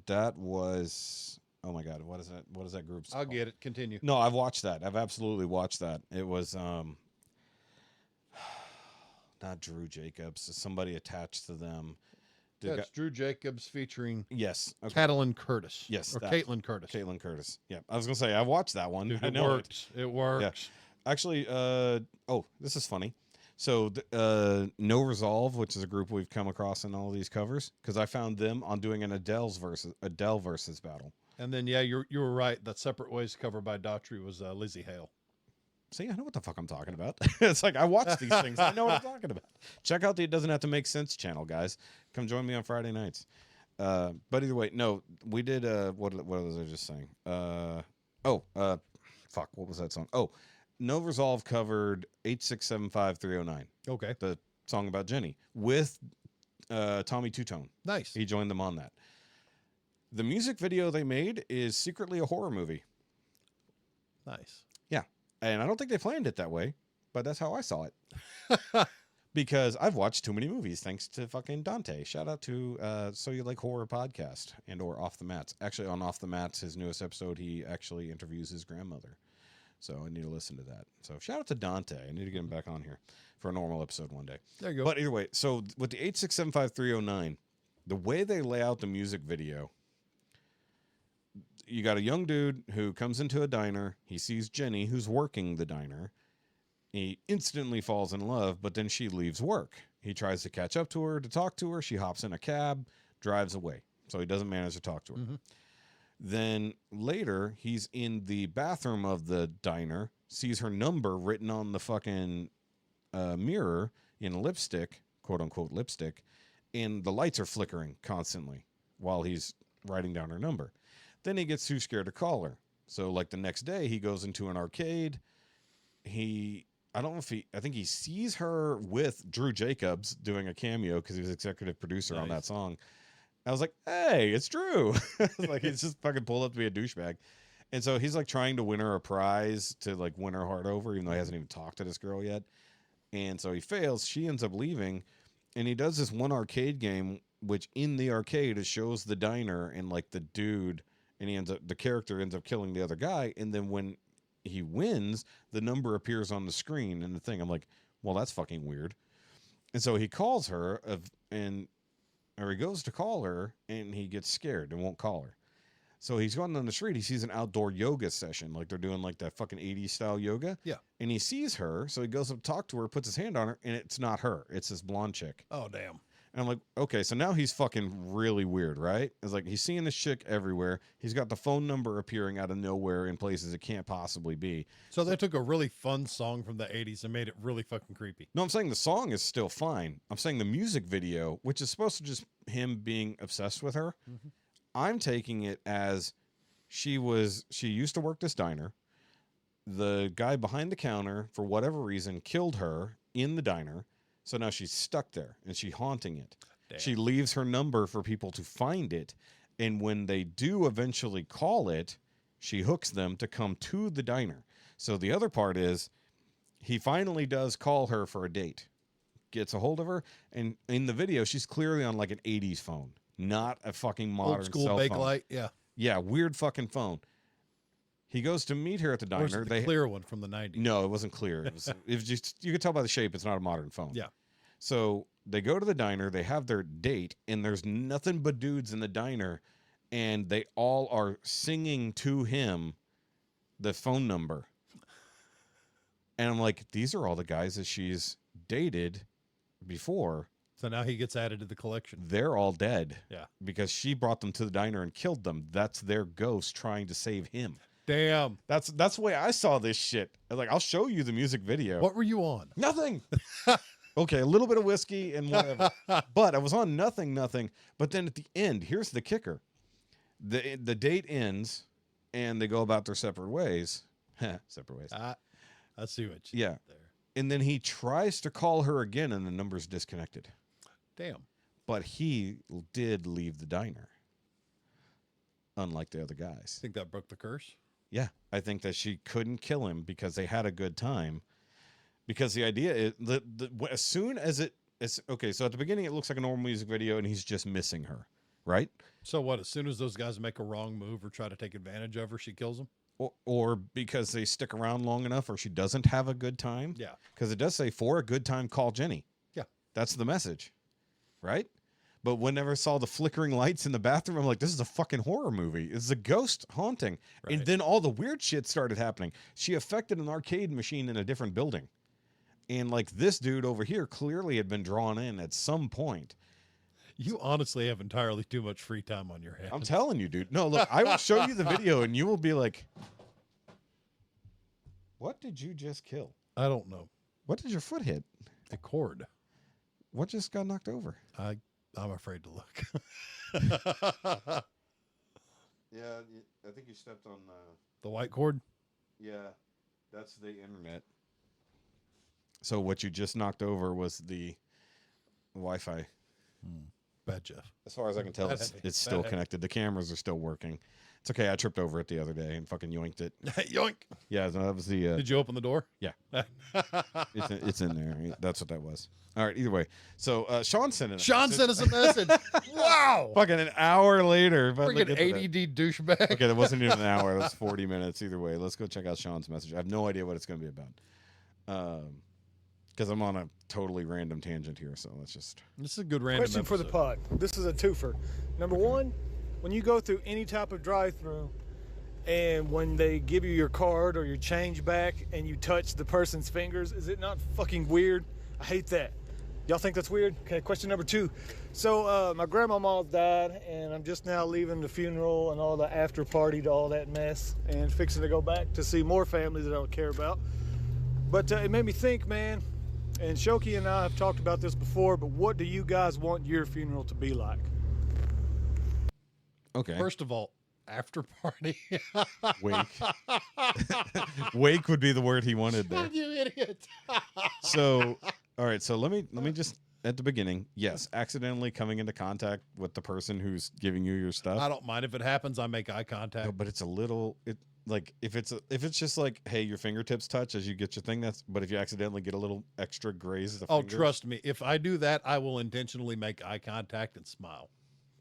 That was, oh my God, what is that? What is that group? I'll get it. Continue. No, I've watched that. I've absolutely watched that. It was not Drew Jacobs. Somebody attached to them. It's Drew Jacobs featuring Catalin Curtis. Yes, or Caitlin Curtis. Caitlin Curtis. Yeah, I was gonna say I watched that one. Dude, I know works. It works. Yeah. Actually, this is funny. So, No Resolve, which is a group we've come across in all of these covers, because I found them on doing an Adele versus battle. And then you were right. That Separate Ways cover by Daughtry was Lizzie Hale. See, I know what the fuck I'm talking about. It's like I watch these things. I know what I'm talking about. Check out the It Doesn't Have to Make Sense channel, guys. Come join me on Friday nights. But either way, no, we did. What was I just saying? Fuck. What was that song? Oh, No Resolve covered 8675309. Okay. The song about Jenny with Tommy Two-Tone. Nice. He joined them on that. The music video they made is secretly a horror movie. Nice. Yeah. And I don't think they planned it that way, but that's how I saw it. Because I've watched too many movies thanks to fucking Dante. Shout out to So You Like Horror podcast and or Off the Mats. Actually, on Off the Mats, his newest episode, he actually interviews his grandmother. So I need to listen to that. So shout out to Dante. I need to get him back on here for a normal episode one day. There you go. But either way, so with the 8675309, the way they lay out the music video, you got a young dude who comes into a diner. He sees Jenny, who's working the diner. He instantly falls in love, but then she leaves work. He tries to catch up to her, to talk to her. She hops in a cab, drives away. So he doesn't manage to talk to her. Mm-hmm. Then later, he's in the bathroom of the diner, sees her number written on the fucking mirror in lipstick, quote unquote lipstick, and the lights are flickering constantly while he's writing down her number. Then he gets too scared to call her. So like the next day, he goes into an arcade. I think he sees her with Drew Jacobs doing a cameo because he was executive producer on that song. I was like, hey, it's Drew. Like he's just fucking pulled up to be a douchebag. And so he's like trying to win her a prize to like win her heart over, even though he hasn't even talked to this girl yet. And so he fails. She ends up leaving. And he does this one arcade game, which in the arcade it shows the diner and like the dude, and the character ends up killing the other guy. And then when he wins, the number appears on the screen and the thing. I'm like, well, that's fucking weird. And so he calls her or he goes to call her and he gets scared and won't call her. So he's going on the street. He sees an outdoor yoga session. Like they're doing like that fucking 80s style yoga. Yeah. And he sees her. So he goes up to talk to her, puts his hand on her, and it's not her. It's this blonde chick. Oh, damn. And I'm like, okay, so now he's fucking really weird, right? It's like he's seeing this chick everywhere. He's got the phone number appearing out of nowhere in places it can't possibly be. So they took a really fun song from the 80s and made it really fucking creepy. No, I'm saying the song is still fine. I'm saying the music video, which is supposed to just him being obsessed with her, I'm taking it as she used to work this diner. The guy behind the counter, for whatever reason, killed her in the diner. So now she's stuck there and she's haunting it. Damn. She leaves her number for people to find it. And when they do eventually call it, she hooks them to come to the diner. So the other part is he finally does call her for a date, gets a hold of her. And in the video, she's clearly on like an 80s phone, not a fucking modern Old school cell phone. Bakelite. Yeah. Yeah, weird fucking phone. He goes to meet her at the Or is diner. it the clear one from the 90s? No, it wasn't clear. It was just, you could tell by the shape it's not a modern phone. Yeah. So they go to the diner, they have their date, and there's nothing but dudes in the diner, and they all are singing to him the phone number. And I'm like, these are all the guys that she's dated before. So now he gets added to the collection. They're all dead. Yeah. Because she brought them to the diner and killed them. That's their ghost trying to save him. Damn. That's the way I saw this shit. I was like, I'll show you the music video. What were you on? Nothing. Okay, a little bit of whiskey and whatever. But I was on nothing. But then at the end, here's the kicker. The date ends and they go about their separate ways. Separate ways. I see what you did there. And then he tries to call her again and the number's disconnected. Damn. But he did leave the diner. Unlike the other guys. Think that broke the curse? Yeah, I think that she couldn't kill him because they had a good time. Because the idea is as soon as okay, so at the beginning it looks like a normal music video and he's just missing her, right? So what? As soon as those guys make a wrong move or try to take advantage of her, she kills them? Or because they stick around long enough or she doesn't have a good time. Yeah. Because it does say, for a good time, call Jenny. Yeah. That's the message, right? But whenever I saw the flickering lights in the bathroom, I'm like, this is a fucking horror movie. It's a ghost haunting. Right. And then all the weird shit started happening. She affected an arcade machine in a different building. And like this dude over here clearly had been drawn in at some point. You honestly have entirely too much free time on your hands. I'm telling you, dude. No, look, I will show you the video and you will be like, what did you just kill? I don't know. What did your foot hit? A cord. What just got knocked over? I'm afraid to look. Yeah, I think you stepped on The white cord? yeah, that's the internet. So what you just knocked over was the Wi-Fi. Bad Jeff. As far as I can tell, Bad it's heavy. still Bad heavy. connected. The cameras are still working. It's okay. I tripped over it the other day and fucking yoinked it. Yoink. Yeah, no, that was the. Did you open the door? Yeah, it's in there. That's what that was. All right. Either way, so Shaun sent it. Sean sent us a message. Wow. Fucking an hour later. But Freaking ADD douchebag. Okay, that wasn't even an hour. That was 40 minutes. Either way, let's go check out Shaun's message. I have no idea what it's going to be about. Because I'm on a totally random tangent here. So let's just. This is a good random Question for the pod. This is a twofer. Number one, when you go through any type of drive-through and when they give you your card or your change back and you touch the person's fingers, is it not fucking weird? I hate that. Y'all think that's weird? Okay, question number two. So my grandmama died and I'm just now leaving the funeral and all the after party to all that mess and fixing to go back to see more families that I don't care about. But it made me think, man, and Shoki and I have talked about this before, but what do you guys want your funeral to be like? Okay. First of all, after party. Wake. Wake would be the word he wanted there. You idiot. So, all right. So let me just at the beginning. Yes, accidentally coming into contact with the person who's giving you your stuff. I don't mind if it happens. I make eye contact. No, but it's a little like if it's just like, hey, your fingertips touch as you get your thing. But if you accidentally get a little extra graze the Oh, fingers, trust me. If I do that, I will intentionally make eye contact and smile.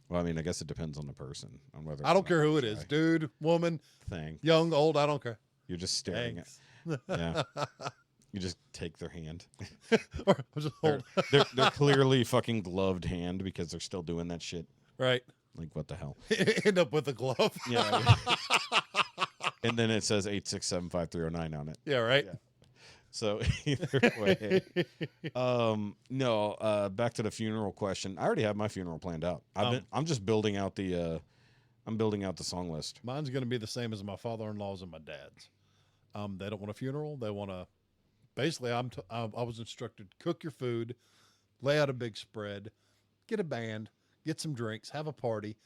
Well, I mean, I guess it depends on the person on whether I don't care who it is, dude, woman, thing. young, old. I don't care. You're just staring Thanks. at. Yeah. You just take their hand. Or just hold. They're clearly fucking gloved hand because they're still doing that shit. Right. Like, what the hell? End up with a glove. Yeah. And then it says 8675309 on it. Yeah, right. Yeah. So either way, back to the funeral question. I already have my funeral planned out. I'm just building out the song list. Mine's going to be the same as my father-in-law's and my dad's. They don't want a funeral. They want to. Basically, I was instructed: cook your food, lay out a big spread, get a band, get some drinks, have a party,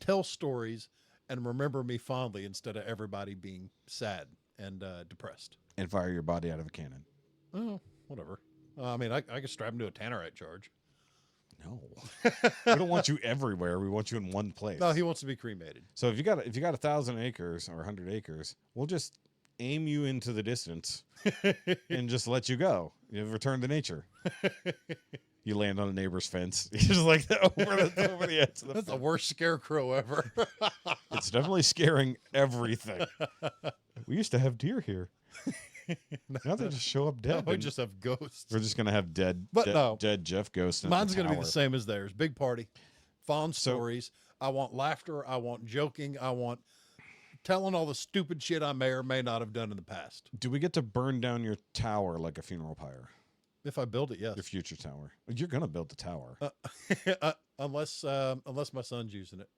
tell stories, and remember me fondly instead of everybody being sad and depressed. And fire your body out of a cannon. Oh, whatever. I mean, I could strap him to a tannerite charge. No, we don't want you everywhere. We want you in one place. No, he wants to be cremated. So if you got 1,000 acres or 100 acres, we'll just aim you into the distance and just let you go. You return to nature. You land on a neighbor's fence. You're just like over the edge of the That's the fence. worst scarecrow ever. It's definitely scaring everything. We used to have deer here. Now they just show up dead. We just have ghosts. We're just gonna have dead Jeff Ghost. Mine's going to be the same as theirs. Big party, fond stories. I want laughter. I want joking. I want telling all the stupid shit I may or may not have done in the past. Do we get to burn down your tower like a funeral pyre? If I build it, yes. Your future tower. You're gonna build the tower. Unless my son's using it.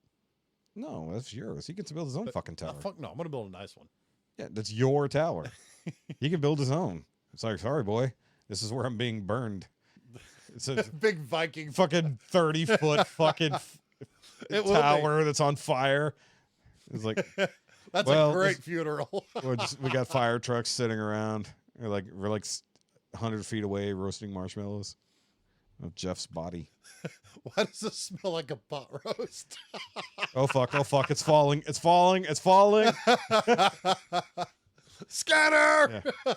No, that's yours. He gets to build his own fucking tower. Fuck no, I'm going to build a nice one. Yeah, that's your tower. He can build his own. It's like, sorry, boy, this is where I'm being burned. It's a Big Viking. fucking 30-foot fucking It will tower that's on fire. It's like, That's well, a great funeral. we got fire trucks sitting around. We're like 100 feet away roasting marshmallows of Jeff's body. Why does this smell like a pot roast? Oh fuck, it's falling. Scatter! Yeah.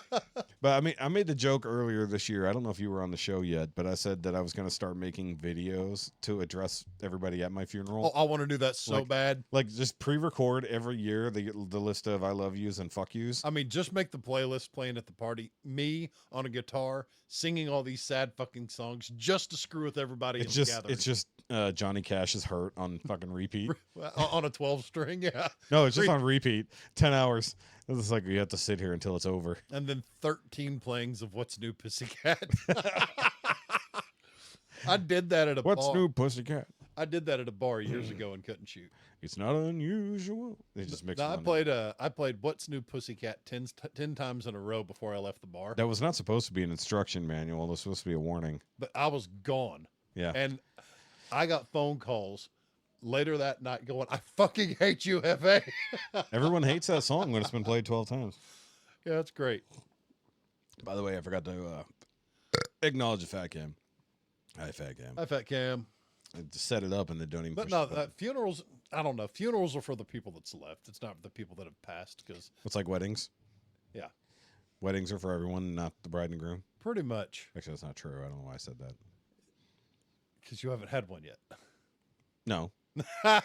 But I made the joke earlier this year. I don't know if you were on the show yet, but I said that I was going to start making videos to address everybody at my funeral. Oh, I want to do that so bad. Like just pre-record every year the list of I love yous and fuck yous. I mean, just make the playlist playing at the party. Me on a guitar singing all these sad fucking songs just to screw with everybody. It's just Johnny Cash is hurt on fucking repeat. On a 12 string, yeah. No, it's just on repeat. 10 hours. It's like you have to sit here until it's over. And then 13 playings of What's New Pussycat. I did that at a bar. What's new, Pussycat? I did that at a bar years ago and couldn't shoot. It's not unusual. They just mix. No, I played What's New Pussycat 10 times in a row before I left the bar. That was not supposed to be an instruction manual. It was supposed to be a warning. But I was gone. Yeah. And I got phone calls later that night going, I fucking hate you, FA. Everyone hates that song when it's been played 12 times. Yeah, that's great. By the way, I forgot to acknowledge the Fat Cam. Hi, Fat Cam. Hi, Fat Cam. I just set it up and then don't even But push no, the button. funerals, I don't know. Funerals are for the people that's left. It's not for the people that have passed because, It's like weddings. yeah, Weddings are for everyone, not the bride and groom. pretty much Actually, that's not true. I don't know why I said that. because you haven't had one yet. No. I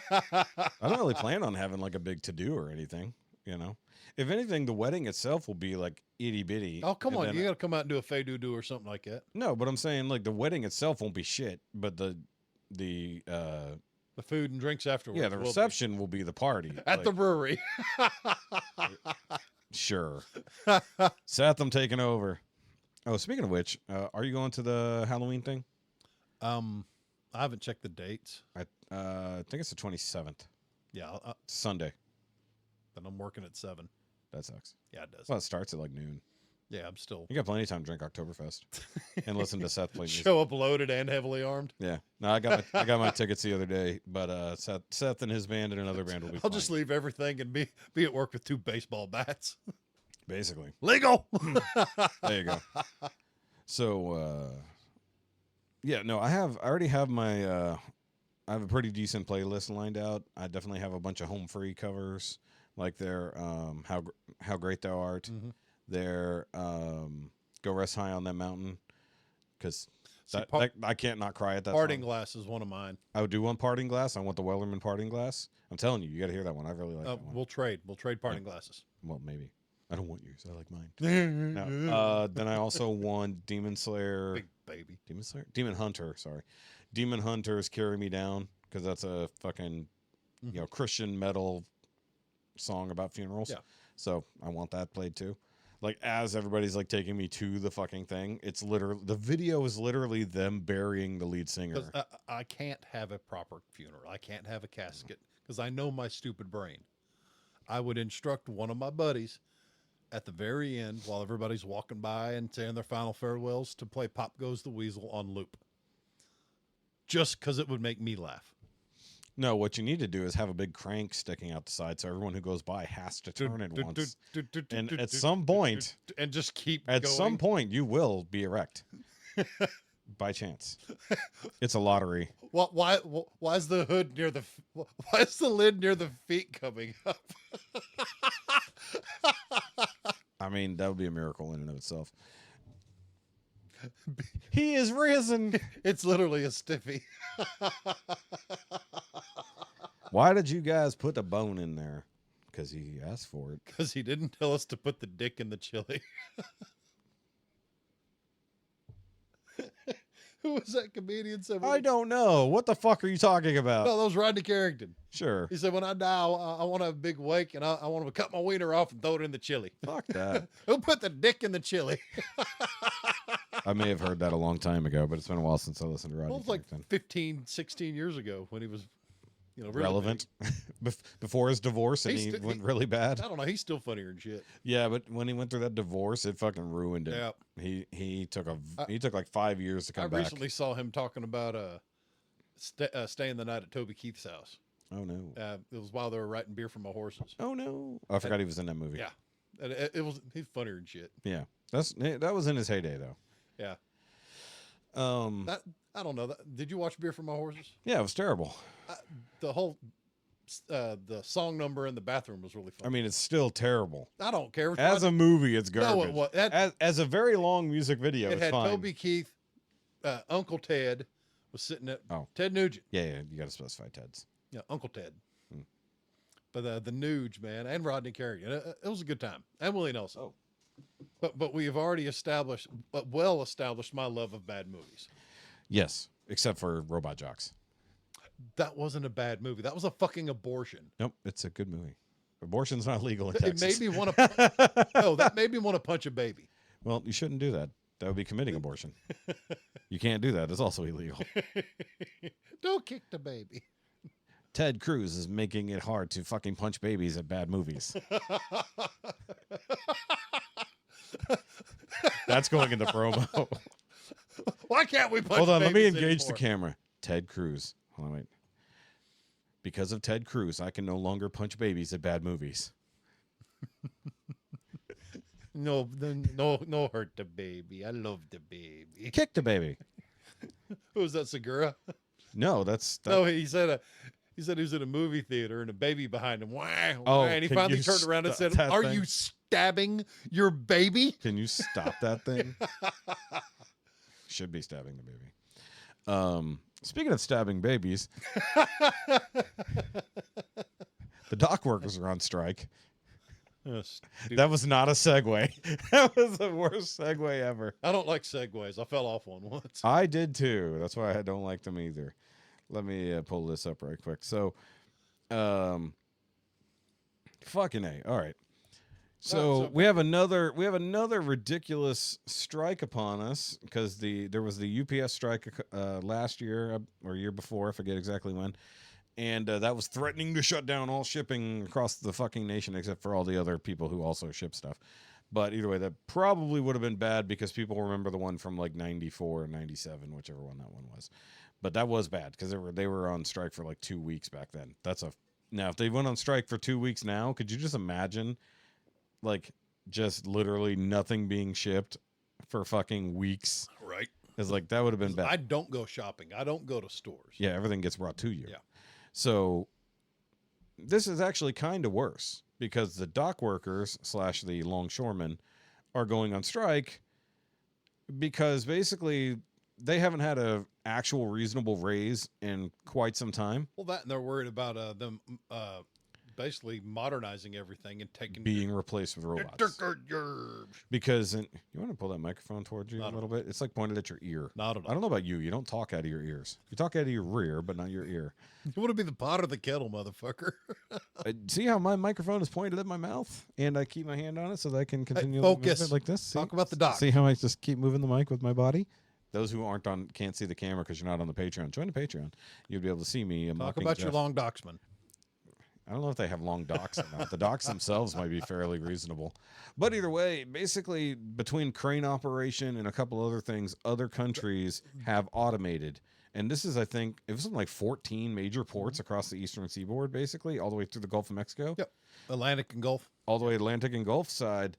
don't really plan on having like a big to-do or anything, you know? If anything, the wedding itself will be like itty-bitty. Oh, come and on. then- You got to come out and do a fey doo or something like that. No, but I'm saying like the wedding itself won't be shit, but the The food and drinks afterwards. yeah, the will be. reception will be the party. At Like, the brewery. sure. Seth, I'm taking over. Oh, speaking of which, are you going to the Halloween thing? I haven't checked the dates. I think it's the 27th. Yeah, Sunday. then I'm working at 7. That sucks. Yeah, it does. Well, it starts at like noon. Yeah, I'm still You got plenty of time to drink Oktoberfest and listen to Seth play music. show up loaded and heavily armed. Yeah, no, I got my tickets the other day, but Seth and his band and another band will be. I'll just leave everything and be at work with 2 baseball bats. basically. Legal. There you go. So, yeah, no, I already have my. I have a pretty decent playlist lined out. I definitely have a bunch of home free covers, like their how great thou art. Mm-hmm. Their Go Rest High on That Mountain, because See, I can't not cry at that Parting song. Glass is one of mine. I would do one Parting Glass. I want the Wellerman Parting Glass. I'm telling you, you got to hear that one. I really like that one. We'll trade. We'll trade parting glasses. Well, maybe. I don't want yours. I like mine. No. Then I also won Demon Slayer. Big baby. Demon Slayer? Demon Hunter, sorry. Demon Hunters Carry Me Down, because that's a fucking, Christian metal song about funerals. Yeah. So I want that played too. Like, as everybody's like taking me to the fucking thing, it's literally, the video is literally them burying the lead singer. 'Cause I can't have a proper funeral. I can't have a casket because I know my stupid brain. I would instruct one of my buddies at the very end while everybody's walking by and saying their final farewells to play Pop Goes the Weasel on loop. Just because it would make me laugh. No, what you need to do is have a big crank sticking out the side so everyone who goes by has to turn it once. And at some point, and just keep at going. some point, you will be erect. By chance. It's a lottery. Why is the hood near the why is the lid near the feet coming up? I mean, that would be a miracle in and of itself. He is risen. It's literally a stiffy. Why did you guys put the bone in there? Because he asked for it. Because he didn't tell us to put the dick in the chili. Who was that comedian? I don't know. What the fuck are you talking about? No, that was Rodney Carrington. Sure. He said, when I die, I want to have a big wake and I want to cut my wiener off and throw it in the chili. Fuck that. Who put the dick in the chili? I may have heard that a long time ago, but it's been a while since I listened to Rodney Well, it was like Carrington. 15, 16 years ago when he was, really Relevant. Before his divorce, and he went really bad. I don't know. He's still funnier than shit. Yeah, but when he went through that divorce, it fucking ruined him. Yeah. He took like 5 years to come back. I recently saw him talking about staying the night at Toby Keith's house. Oh no. It was while they were writing Beer for My Horses. Oh no. I forgot he was in that movie. Yeah. And he's funnier than shit. Yeah. That was in his heyday though. Yeah. I don't know. Did you watch Beer for My Horses? Yeah, it was terrible. The whole the song number in the bathroom was really fun. I mean, it's still terrible. I don't care. As a movie, it's garbage. No, as a very long music video, it it's had fine. Toby Keith, Uncle Ted was sitting at Ted Nugent. Yeah, you got to specify Ted's. Yeah, Uncle Ted. But the Nuge, man, and Rodney Carrington. It was a good time. And Willie Nelson. Oh. But we have already established my love of bad movies. Yes, except for Robot Jocks. That wasn't a bad movie. That was a fucking abortion. Nope, it's a good movie. Abortion's not legal in It Texas. made me want to. No, that made me want to punch a baby. Well, you shouldn't do that. That would be committing abortion. You can't do that. It's also illegal. Don't kick the baby. Ted Cruz is making it hard to fucking punch babies at bad movies. That's going in the promo. Why can't we punch Hold on, let me babies engage the anymore? camera. Ted Cruz. Hold on, wait. Because of Ted Cruz, I can no longer punch babies at bad movies. No, hurt the baby. I love the baby. Kick the baby. Who was that, Segura? No, that's... No, he said he was in a movie theater and a baby behind him. Wah, wah, and he can finally you turned around and stop said, that "Are thing? you stabbing your baby?" Can you stop that thing? Should be stabbing the baby. Speaking of stabbing babies, the dock workers are on strike. That was not a segue. That was the worst segue ever. I don't like segues. I fell off one once. I did too. That's why I don't like them either. Let me pull this up right quick. So, fucking A. All right. So we have another ridiculous strike upon us because there was the UPS strike last year or year before, I forget exactly when, and that was threatening to shut down all shipping across the fucking nation except for all the other people who also ship stuff. But either way, that probably would have been bad because people remember the one from like 94 or 97, whichever one that one was. But that was bad because they were on strike for like 2 weeks back then. Now if they went on strike for 2 weeks now, could you just imagine? Like, just literally nothing being shipped for fucking weeks. Right. It's like, that would have been bad. I don't go shopping. I don't go to stores. Yeah, everything gets brought to you. Yeah. So, this is actually kind of worse because the dock workers / the longshoremen are going on strike because basically they haven't had a actual reasonable raise in quite some time. Well, that and they're worried about them basically modernizing everything and taking being replaced with robots. Because you want to pull that microphone towards you a little bit? It's like pointed at your ear. Not at all. I don't know about you. You don't talk out of your ears. You talk out of your rear, but not your ear. You want to be the pot or the kettle, motherfucker. See how my microphone is pointed at my mouth, and I keep my hand on it so that I can continue to focus. move it like this. See? Talk about the dock. See how I just keep moving the mic with my body? Those who can't see the camera because you're not on the Patreon, join the Patreon. You'll be able to see me. Talk about your long docksman. I don't know if they have long docks or not. The docks themselves might be fairly reasonable. But either way, basically, between crane operation and a couple other things, other countries have automated. And this is, I think, it was something like 14 major ports across the eastern seaboard, basically, all the way through the Gulf of Mexico. Yep. Atlantic and Gulf. All the way Atlantic and Gulf side.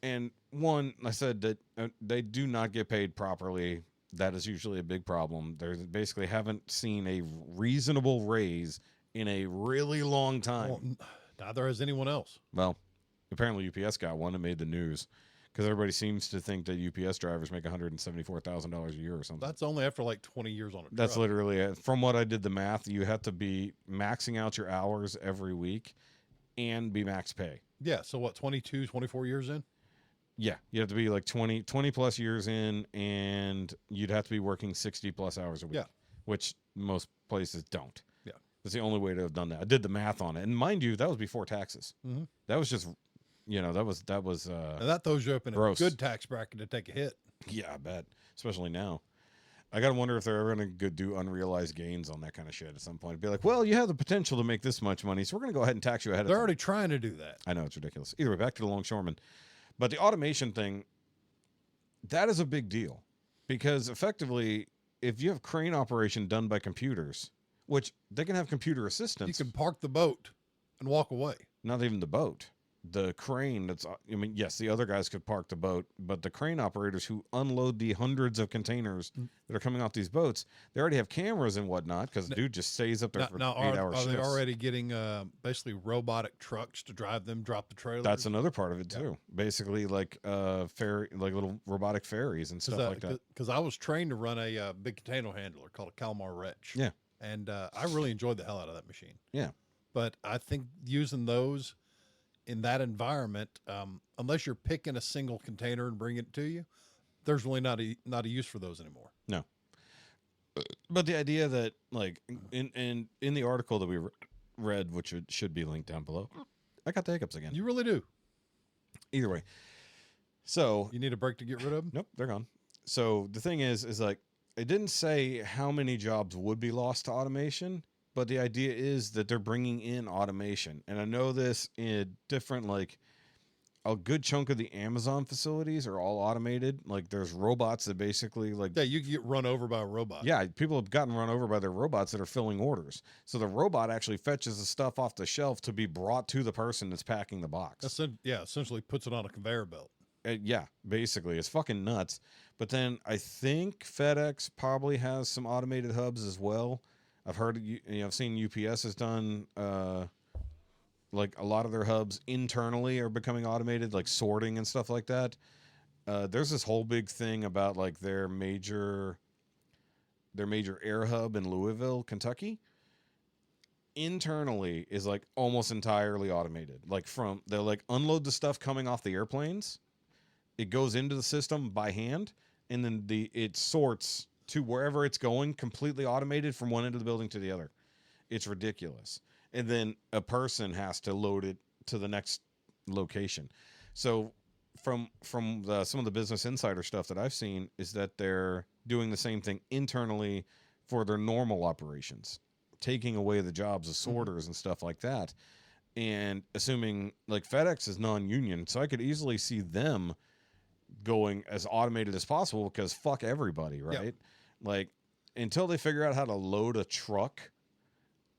And one, I said that they do not get paid properly. That is usually a big problem. They basically haven't seen a reasonable raise in a really long time. Well, neither has anyone else. Well, apparently UPS got one and made the news because everybody seems to think that UPS drivers make $174,000 a year or something. That's only after like 20 years on a That's truck. literally it. From what I did the math, you have to be maxing out your hours every week and be max pay. Yeah. So what, 22, 24 years in? Yeah, you have to be like 20 plus years in, and you'd have to be working 60 plus hours a week, Yeah. which most places don't. Yeah. That's the only way to have done that. I did the math on it. And mind you, that was before taxes. Mhm. That was just, that was And that throws you up in gross. a good tax bracket to take a hit. Yeah, I bet. Especially now. I got to wonder if they're ever going to do unrealized gains on that kind of shit at some point. Be like, well, you have the potential to make this much money, so we're going to go ahead and tax you ahead of They're time. already trying to do that. I know, it's ridiculous. Either way, back to the longshoremen. But the automation thing, that is a big deal. Because effectively, if you have crane operation done by computers, which they can have computer You assistants, can park the boat and walk away. not even the boat. The crane yes, the other guys could park the boat, but the crane operators who unload the hundreds of containers that are coming off these boats, they already have cameras and whatnot because the dude just stays up there for Now, 8 hours. are they already getting basically robotic trucks to drive them, drop the trailer? That's another part of it too. Basically, like ferry, like little robotic ferries and stuff like that. Because I was trained to run a big container handler called a Kalmar Wretch. Yeah. And I really enjoyed the hell out of that machine. Yeah. But I think using those in that environment, unless you're picking a single container and bringing it to you, there's really not a use for those anymore. No. But the idea that, like, in the article that we read, which should be linked down below, I got the hiccups again. You really do. Either way. So You need a break to get rid of them? nope, they're gone. So the thing is like, it didn't say how many jobs would be lost to automation, but the idea is that they're bringing in automation. And I know this in different, like, a good chunk of the Amazon facilities are all automated. Like, there's robots that basically, like, Yeah, you can get run over by a robot. yeah, people have gotten run over by their robots that are filling orders. So the robot actually fetches the stuff off the shelf to be brought to the person that's packing the box. Essentially puts it on a conveyor belt. Yeah, basically. It's fucking nuts. But then I think FedEx probably has some automated hubs as well. I've heard, I've seen UPS has done, like, a lot of their hubs internally are becoming automated, like sorting and stuff like that. There's this whole big thing about, like, their major air hub in Louisville, Kentucky. Internally is, like, almost entirely automated. Like, they'll, like, unload the stuff coming off the airplanes. It goes into the system by hand, and then it sorts to wherever it's going, completely automated from one end of the building to the other. It's ridiculous. And then a person has to load it to the next location. So from some of the Business Insider stuff that I've seen is that they're doing the same thing internally for their normal operations, taking away the jobs of sorters and stuff like that. And assuming, like, FedEx is non-union, so I could easily see them going as automated as possible because fuck everybody, right? Yep. Like, until they figure out how to load a truck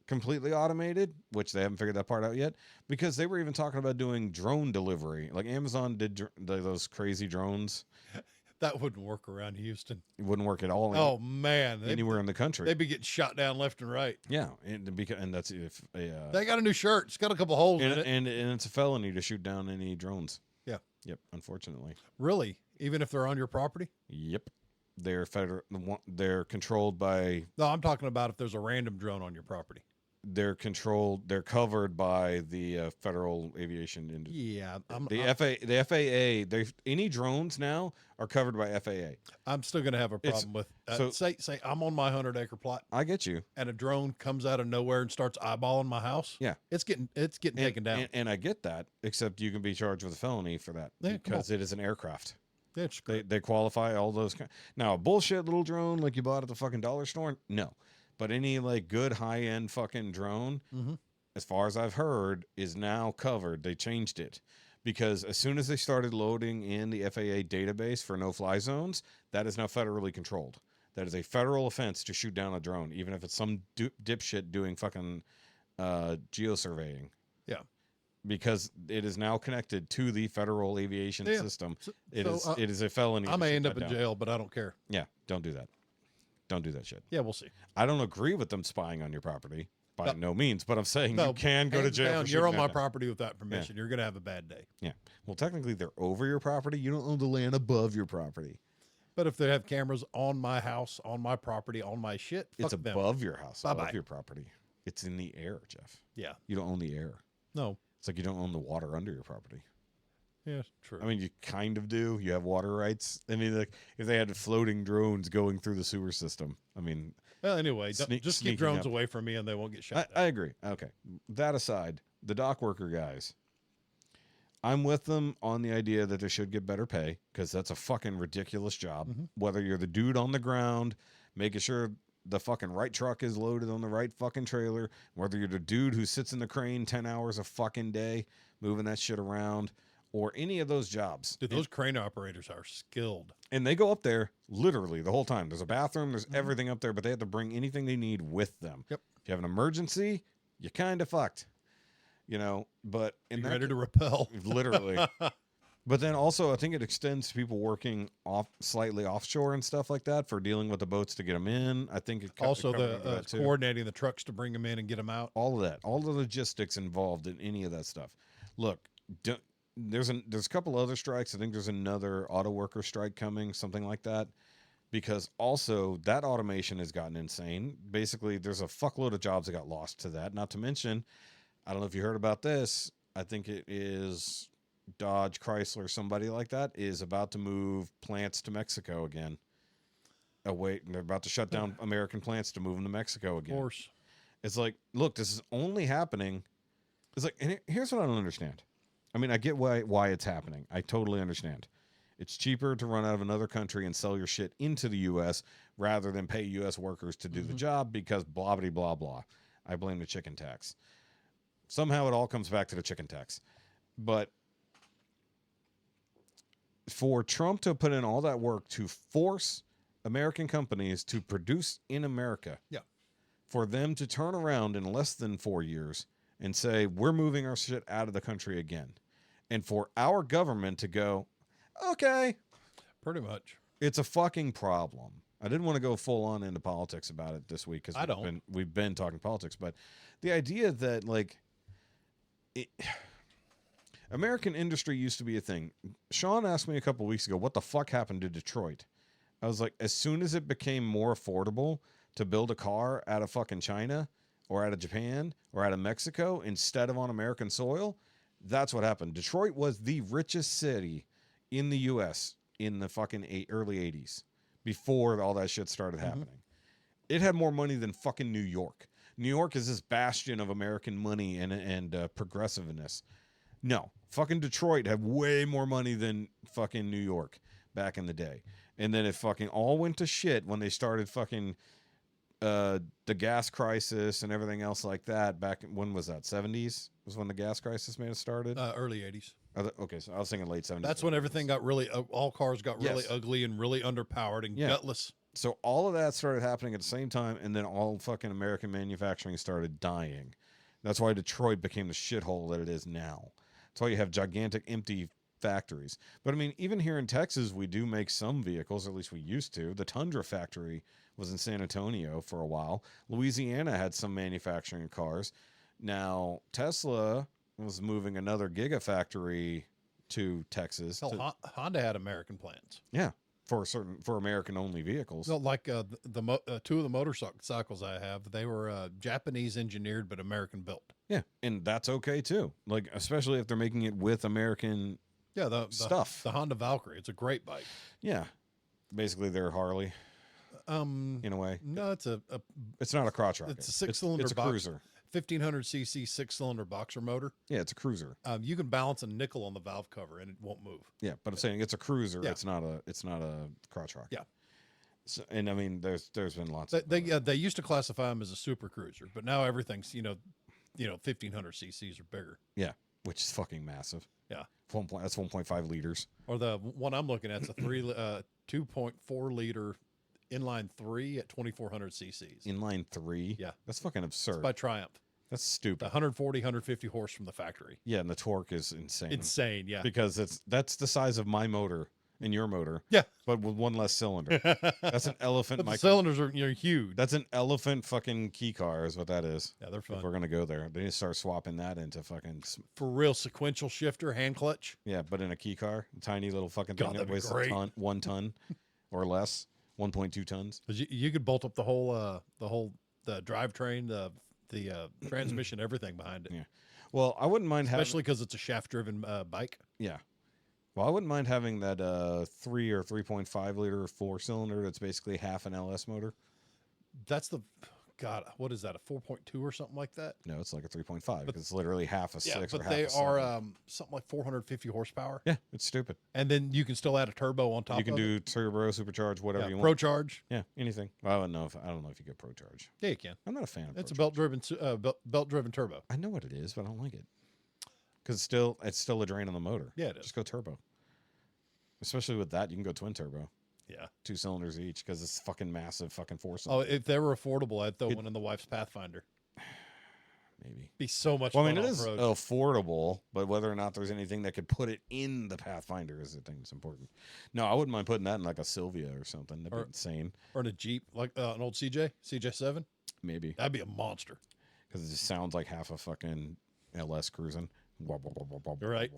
completely automated, which they haven't figured that part out yet, because they were even talking about doing drone delivery. Like, Amazon did those crazy drones. That wouldn't work around Houston. It wouldn't work at all Oh, man. anywhere in the country. They'd be getting shot down left and right. Yeah, and that's if They got a new shirt. It's got a couple holes in it. and it's a felony to shoot down any drones. Yeah. Yep, unfortunately. Really? Even if they're on your property? Yep. They're controlled by. No, I'm talking about if there's a random drone on your property. they're controlled. They're covered by the Federal Aviation Industry. Yeah, The FAA. Any drones now are covered by FAA. I'm still going to have a problem with. Say I'm on my 100-acre plot, I get you, and a drone comes out of nowhere and starts eyeballing my house. Yeah. it's getting taken down. and I get that. Except you can be charged with a felony for that Yeah, come because it is an aircraft. It's They qualify all those. Now a bullshit little drone like you bought at the fucking dollar store, no. But any like good high end fucking drone, as far as I've heard, is now covered. They changed it because as soon as they started loading in the FAA database for no-fly zones, that is now federally controlled. That is a federal offense to shoot down a drone, even if it's some dipshit doing fucking geosurveying. Yeah. Because it is now connected to the federal aviation system. It is a felony. I may end up in jail, but I don't care. Yeah, don't do that. Don't do that shit. Yeah, we'll see. I don't agree with them spying on your property by no means, but I'm saying you can go to hands jail. down, For you're on shooting my that. property without permission. You're going to have a bad day. Yeah. Well, technically, they're over your property. You don't own the land above your property. But if they have cameras on my house, on my property, on my shit, It's fuck them. above your house, Bye-bye. above your property. It's in the air, Jeff. Yeah. You don't own the air. No. It's like you don't own the water under your property. Yeah, true. I mean, you kind of do. You have water rights. I mean, like if they had floating drones going through the sewer system, I mean. Well, anyway, just sneaking keep drones up. away from me and they won't get shot. I agree. Okay. That aside, the dock worker guys, I'm with them on the idea that they should get better pay because that's a fucking ridiculous job. Whether you're the dude on the ground, making sure the fucking right truck is loaded on the right fucking trailer, whether you're the dude who sits in the crane 10 hours a fucking day, moving that shit around, or any of those jobs. Dude, those crane operators are skilled. And they go up there literally the whole time. There's a bathroom, there's everything up there, but they have to bring anything they need with them. Yep. If you have an emergency, you're kind of fucked. You know, but in Ready to repel. literally. But then also, I think it extends to people working slightly offshore and stuff like that for dealing with the boats to get them in. I think it Also, covered that too. coordinating the trucks to bring them in and get them out. All of that, all the logistics involved in any of that stuff. Look, there's a couple other strikes. I think there's another auto worker strike coming, something like that, because also that automation has gotten insane. Basically, there's a fuckload of jobs that got lost to that. Not to mention, I don't know if you heard about this. I think it is Dodge, Chrysler, somebody like that is about to move plants to Mexico again. They're about to shut down American plants to move them to Mexico again. Of course. It's like, look, this is only happening. It's like, and here's what I don't understand. I mean, I get why it's happening. I totally understand. It's cheaper to run out of another country and sell your shit into the U.S. rather than pay U.S. workers to do the job because blah, blah, blah, blah. I blame the chicken tax. Somehow it all comes back to the chicken tax. But for Trump to put in all that work to force American companies to produce in America, for them to turn around in less than 4 years and say, we're moving our shit out of the country again, and for our government to go, okay. Pretty much. It's a fucking problem. I didn't want to go full on into politics about it this week because we've been talking politics, but the idea that like American industry used to be a thing. Shaun asked me a couple weeks ago, what the fuck happened to Detroit? I was like, as soon as it became more affordable to build a car out of fucking China or out of Japan or out of Mexico instead of on American soil, that's what happened. Detroit was the richest city in the U.S. in the fucking early 80s before all that shit started happening. It had more money than fucking New York. New York is this bastion of American money and progressiveness. No, fucking Detroit had way more money than fucking New York back in the day. And then it fucking all went to shit when they started fucking the gas crisis and everything else like that. Back when was that? 70s was when the gas crisis may have started. Early 80s. Okay, so I was thinking late 70s. That's when everything got really, all cars got really ugly and really underpowered and gutless. So all of that started happening at the same time, and then all fucking American manufacturing started dying. That's why Detroit became the shithole that it is now. That's why you have gigantic empty factories. But I mean, even here in Texas, we do make some vehicles, or at least we used to. The Tundra factory was in San Antonio for a while. Louisiana had some manufacturing cars. Now, Tesla was moving another gigafactory to Texas. Hell, Honda had American plants. Yeah. for American only vehicles. No, like two of the motorcycles I have, they were Japanese engineered but American built. Yeah, and that's okay too. Like especially if they're making it with American Yeah, the stuff. The Honda Valkyrie, it's a great bike. Yeah, basically they're Harley in a way. No, it's It's not a crotch rocket. it's a six-cylinder It's a cruiser. 1500cc 6-cylinder boxer motor. Yeah, it's a cruiser. You can balance a nickel on the valve cover and it won't move. Yeah, but I'm saying it's a cruiser. Yeah. It's not a crotch rocket. Yeah. So, and I mean, there's been lots. They used to classify them as a super cruiser, but now everything's 1500 cc's or bigger. Yeah, which is fucking massive. Yeah. That's 1.5 liters. Or the one I'm looking at is a 2.4 liter inline 3 at 2400 cc's. Inline 3. Yeah. That's fucking absurd. By Triumph. That's The stupid. 140, 150 horse from the factory. Yeah, and the torque is insane. Insane, yeah. Because that's the size of my motor and your motor. Yeah. But with one less cylinder. That's an elephant. But the micro. cylinders are huge. That's an elephant fucking key car is what that is. Yeah, they're If we're fun. gonna go there, they need to start swapping that into fucking For real, sequential shifter, hand clutch. yeah, but in a key car, a tiny little fucking God, thing that that'd be weighs great. 1 ton or less, 1.2 tons. 'Cause you could bolt up the whole drivetrain, the transmission, everything behind it. Yeah. Well, I wouldn't mind having Especially because it's a shaft-driven bike. yeah. Well, I wouldn't mind having that 3 or 3.5 liter 4-cylinder that's basically half an LS motor. That's what is that? A 4.2 or something like that? No, it's like a 3.5 because it's literally half a 6 or but half they a 7. are something like 450 horsepower. Yeah, it's stupid. And then you can still add a turbo on top. You can of do it. turbo, supercharge, whatever you want. Pro charge. Yeah, anything. Well, I don't know if you get pro charge. Yeah, you can. I'm not a fan of It's a pro charge. belt-driven turbo. I know what it is, but I don't like it. Because it's still a drain on the motor. Yeah, it is. Just go turbo. Especially with that, you can go twin turbo. Yeah. 2 cylinders each because it's fucking massive fucking 4 Oh, cylinder. if they were affordable, I'd throw one in the wife's Pathfinder. Maybe. Be so much Well, I fun mean, it is off-road. affordable, but whether or not there's anything that could put it in the Pathfinder is the thing that's important. No, I wouldn't mind putting that in like a Sylvia or something. That'd be insane. Or in a Jeep, like an old CJ7. Maybe. That'd be a monster. Because it just sounds like half a fucking LS cruising. You're right.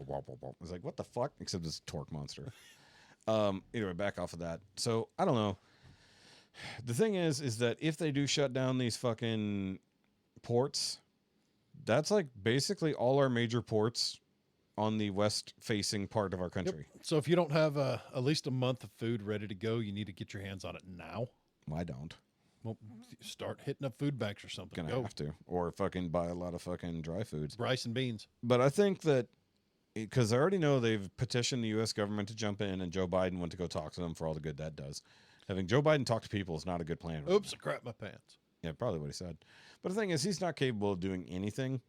It's like, what the fuck? Except it's a torque monster. Anyway, back off of that. So, I don't know. The thing is that if they do shut down these fucking ports, that's like basically all our major ports on the west-facing part of our country. So if you don't have at least a month of food ready to go, you need to get your hands on it now. I don't. Well, start hitting up food banks or something. Gonna have to. Or fucking buy a lot of fucking dry foods. Rice and beans. But I think that because I already know they've petitioned the U.S. government to jump in, and Joe Biden went to go talk to them for all the good that does. Having Joe Biden talk to people is not a good plan. Oops, I crapped my pants. Yeah, probably what he said. But the thing is, he's not capable of doing anything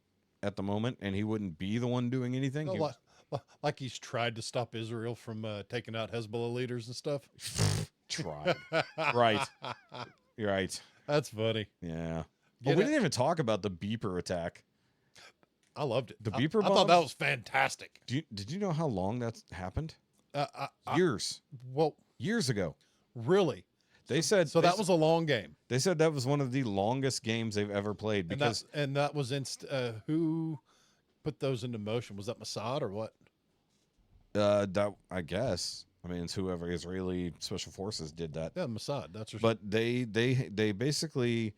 at the moment, and he wouldn't be the one doing anything. No, like he's tried to stop Israel from taking out Hezbollah leaders and stuff. Tried. Right. You're right. That's funny. Yeah. But we didn't even talk about the beeper attack. I loved it. The beeper I thought that bombs? was fantastic. Did you know how long that's happened? Years. Well, Years ago. really? They said So that was a long game. They said that was one of the longest games they've ever played because And that was who put those into motion? Was that Mossad or what? that I guess. I mean, it's whoever Israeli special forces did that. Yeah, Mossad. That's But they basically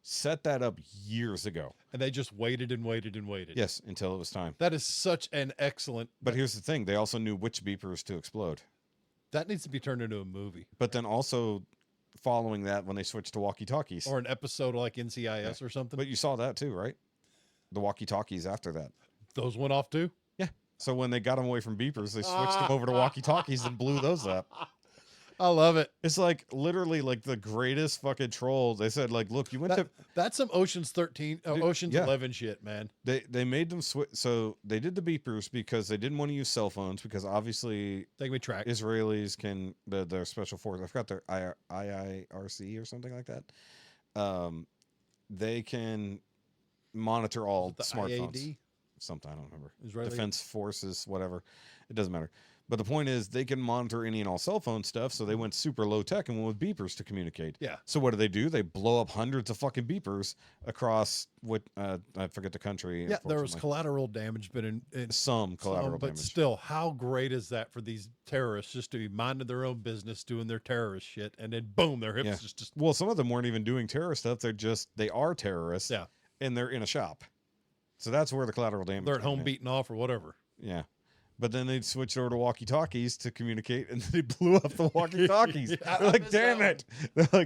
set that up years ago. and they just waited and waited and waited. Yes, until it was time. That is such an excellent. But here's the thing: they also knew which beepers to explode. That needs to be turned into a movie But then also following that, when they switched to walkie-talkies, or an episode like NCIS or something. but you saw that too, right? The walkie-talkies after that. Those went off too. Yeah. So when they got them away from beepers, they switched them over to walkie-talkies and blew those up. I love it. It's like literally like the greatest fucking troll. They said like, look, you went to That's some Ocean's 13, Ocean's yeah. 11 shit, man. they made them switch. So they did the beepers because they didn't want to use cell phones because obviously They can be tracked. Israelis can their special force. I forgot their IIRC or something like that. They can monitor all The smartphones. IAD? Something I don't remember. Israeli? Defense forces, whatever. It doesn't matter. But the point is, they can monitor any and all cell phone stuff, so they went super low tech and went with beepers to communicate. Yeah. So what do? They blow up hundreds of fucking beepers across what I forget the country. Yeah, there was unfortunately. collateral damage, but in Some collateral but damage. still, how great is that for these terrorists just to be minding their own business, doing their terrorist shit, and then boom, their hips Yeah. just Well, some of them weren't even doing terrorist stuff. They are terrorists. Yeah. And they're in a shop. So that's where the collateral damage. they're at came home in. beating off or whatever. Yeah. But then they switched over to walkie-talkies to communicate, and they blew up the walkie-talkies. Yeah, They're like, I damn missed it. They're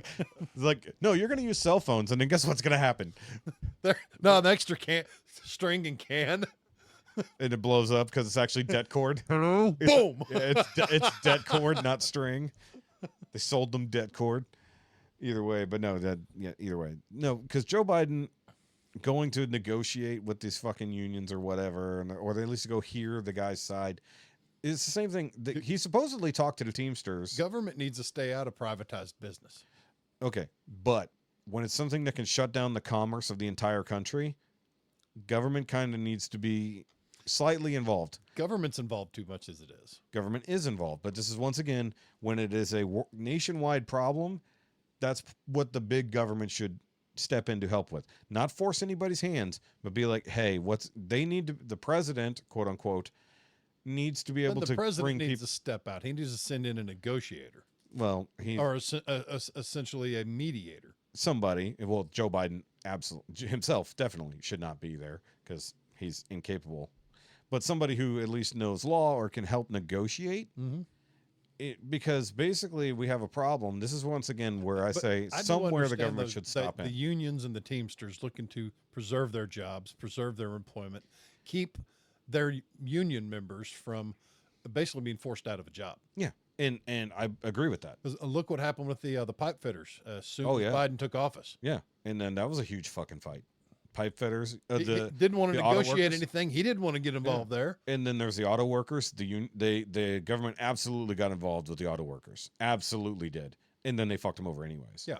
like, no, you're going to use cell phones, and then guess what's going to happen? No, an extra string and can. And it blows up because it's actually det cord. Hello, boom. Yeah, it's det cord, not string. They sold them det cord. Either way, but no, either way. No, because Joe Biden going to negotiate with these fucking unions or whatever, or at least go hear the guy's side. It's the same thing. He supposedly talked to the Teamsters. Government needs to stay out of privatized business. Okay, but when it's something that can shut down the commerce of the entire country, government kind of needs to be slightly involved. Government's involved too much as it is. Government is involved, but this is once again, when it is a nationwide problem, that's what the big government should step in to help with. Not force anybody's hands, but be like, hey, the president, quote unquote, needs to be able And the to president bring needs people. to step out. He needs to send in a negotiator Well, or essentially a mediator. somebody. Well, Joe Biden absolutely himself definitely should not be there because he's incapable. But somebody who at least knows law or can help negotiate. Mm-hmm. Because basically we have a problem. This is once again where I say I do somewhere the understand government should stop the in. unions and the Teamsters looking to preserve their jobs, preserve their employment, keep their union members from basically being forced out of a job. Yeah, and I agree with that. 'Cause, look what happened with the pipe fitters as soon Oh, as yeah. Biden took office. Yeah, and then that was a huge fucking fight. Pipe fitters, He didn't want to the auto negotiate workers. anything. He didn't want to get involved there. And then there's the auto workers. The government absolutely got involved with the auto workers. Absolutely did. And then they fucked them over anyways. Yeah.